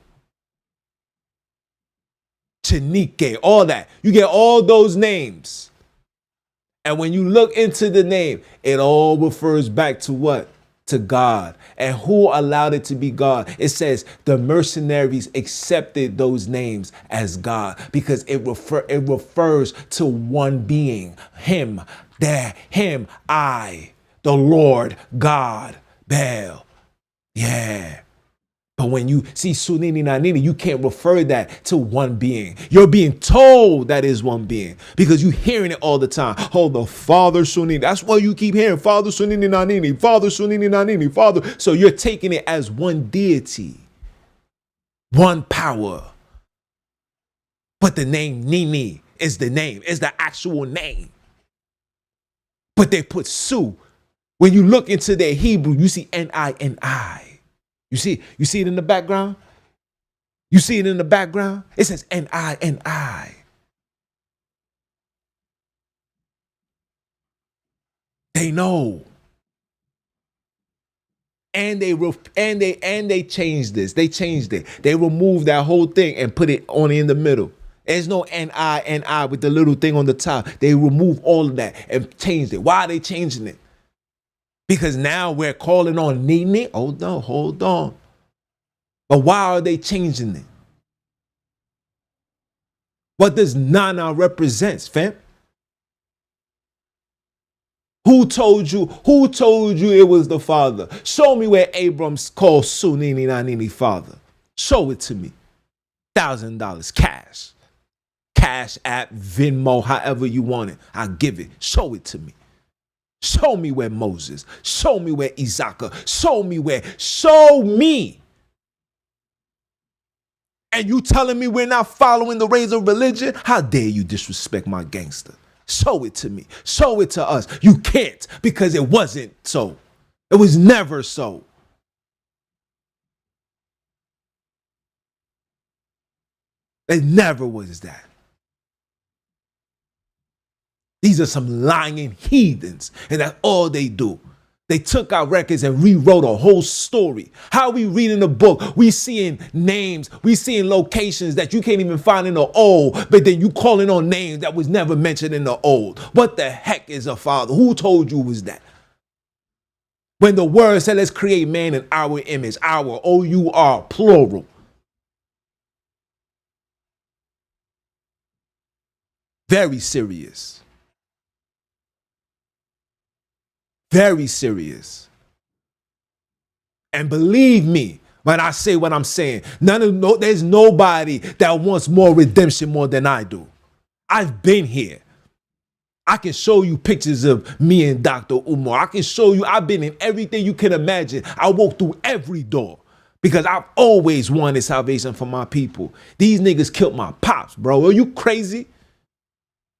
Chinike, all that. You get all those names. And when you look into the name, it all refers back to what? to God. And who allowed it to be God? It says the mercenaries accepted those names as God because it refers to one being, him, him, I, the Lord God, Baal. Yeah. But when you see Sunini Nanini, you can't refer that to one being. You're being told that is one being because you're hearing it all the time. Oh, the Father Sunini. That's what you keep hearing. Father Sunini Nanini, Father Sunini Nanini, Father. So you're taking it as one deity, one power. But the name Nini is the name, is the actual name. But they put Su. When you look into their Hebrew, you see N-I-N-I. You see it in the background? You see it in the background? It says N-I-N-I. They know. And they changed this. They changed it. They removed that whole thing and put it only in the middle. There's no N-I-N-I with the little thing on the top. They removed all of that and changed it. Why are they changing it? Because now we're calling on Nini. Hold on. But why are they changing it? What does Nana represent, fam? Who told you it was the father? Show me where Abram's called Sunini Nanini father. Show it to me. $1,000 cash. Cash app, Venmo, however you want it. I give it. Show it to me. Show me where Moses. Show me where Isaac. Show me. And you telling me we're not following the ways of religion? How dare you disrespect my gangster? Show it to me. Show it to us. You can't because it wasn't so. It was never so. It never was that. These are some lying heathens, and that's all they do. They took our records and rewrote a whole story. How we reading the book? We seeing names, we seeing locations that you can't even find in the old, but then you calling on names that was never mentioned in the old. What the heck is a father? Who told you was that? When the word said, let's create man in our image, our, O-U-R, plural. Very serious. Very serious. And believe me when I say what I'm saying, there's nobody that wants more redemption more than I do. I've been here. I can show you pictures of me and Dr. Umar. I can show you I've been in everything you can imagine. I walked through every door because I've always wanted salvation for my people. These niggas killed my pops, bro. Are you crazy?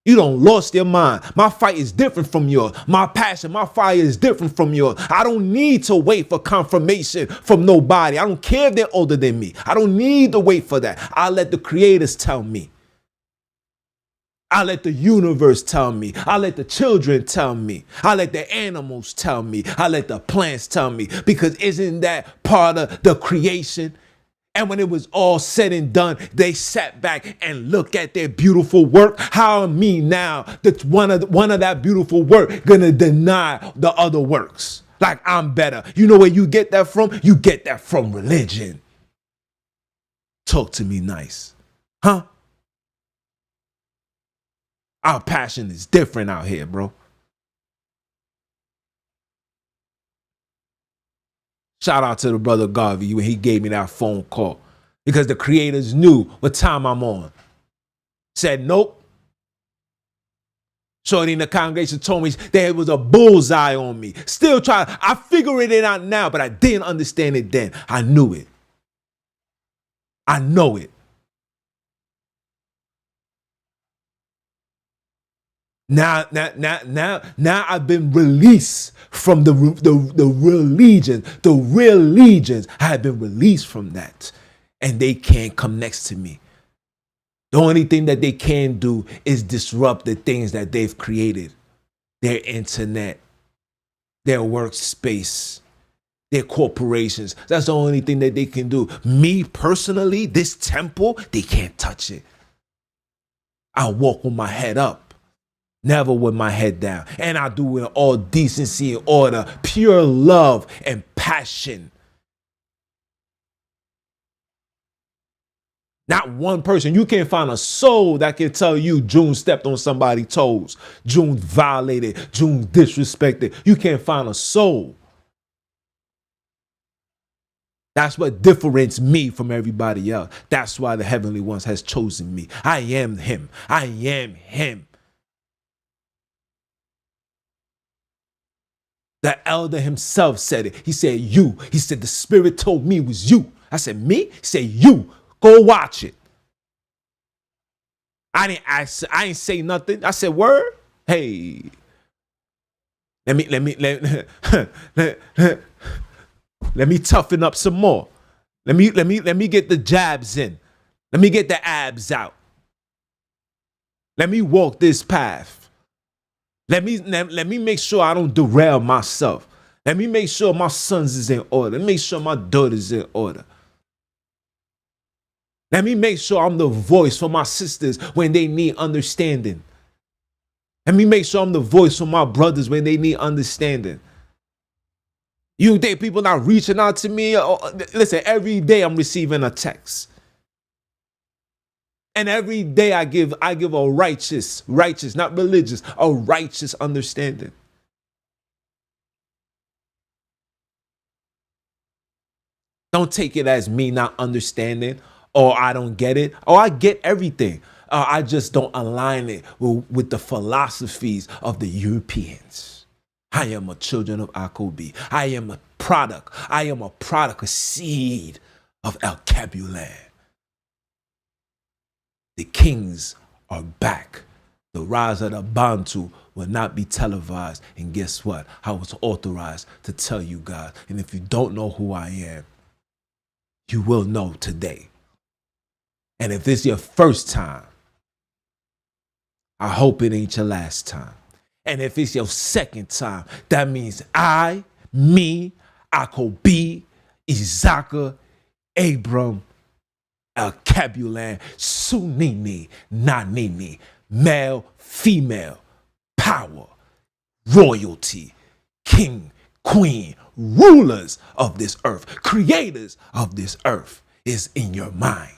You don't lost your mind. My fight is different from yours. My passion, my fire is different from yours. I don't need to wait for confirmation from nobody. I don't care if they're older than me. I don't need to wait for that. I let the creators tell me. I let the universe tell me. I let the children tell me. I let the animals tell me. I let the plants tell me. Because isn't that part of the creation? And when it was all said and done, they sat back and looked at their beautiful work. How am me now, that one of that beautiful work, gonna deny the other works? Like I'm better. You know where you get that from? You get that from religion. Talk to me nice. Huh? Our passion is different out here, bro. Shout out to the brother Garvey when he gave me that phone call because the creators knew what time I'm on. Said, nope. Shorty in the congregation told me there was a bullseye on me. Still I figured it out now, but I didn't understand it then. I knew it. I know it. Now I've been released from the real legions. The real legions, I have been released from that. And they can't come next to me. The only thing that they can do is disrupt the things that they've created. Their internet, their workspace, their corporations. That's the only thing that they can do. Me personally, this temple, they can't touch it. I walk with my head up. Never with my head down. And I do it in all decency and order, pure love and passion. Not one person. You can't find a soul that can tell you June stepped on somebody's toes. June violated. June disrespected. You can't find a soul. That's what differentiates me from everybody else. That's why the Heavenly Ones has chosen me. I am him. I am him. The elder himself said it. He said, you. He said, the Spirit told me it was you. I said, me? He said, you. Go watch it. I didn't say nothing. I said, word? Hey. Let me toughen up some more. Let me get the jabs in. Let me get the abs out. Let me walk this path. Let me make sure I don't derail myself. Let me make sure my sons is in order. Let me make sure my daughter's in order. Let me make sure I'm the voice for my sisters when they need understanding. Let me make sure I'm the voice for my brothers when they need understanding. You think people not reaching out to me? Listen, every day I'm receiving a text. And every day I give a righteous, not religious, a righteous understanding. Don't take it as me not understanding or I don't get it. Or I get everything. I just don't align it with the philosophies of the Europeans. I am a children of Akobi. I am a product. A seed of El Cabulan. The kings are back. The rise of the Bantu will not be televised. And guess what? I was authorized to tell you guys. And if you don't know who I am, you will know today. And if it's your first time, I hope it ain't your last time. And if it's your second time, that means Akobi, Izaka, Abram, El Cabulan, Sunini, Nanini, male, female, power, royalty, king, queen, rulers of this earth, creators of this earth is in your mind.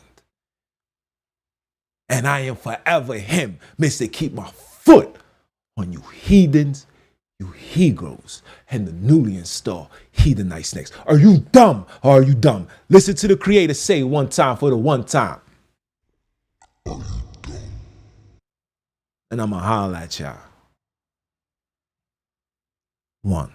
And I am forever him, Mr. Keep my foot on you heathens, you Hebrews, and the newly installed heathenite snakes. Are you dumb or are you dumb? Listen to the Creator say one time for the one time. And I'm going to holler at y'all. One.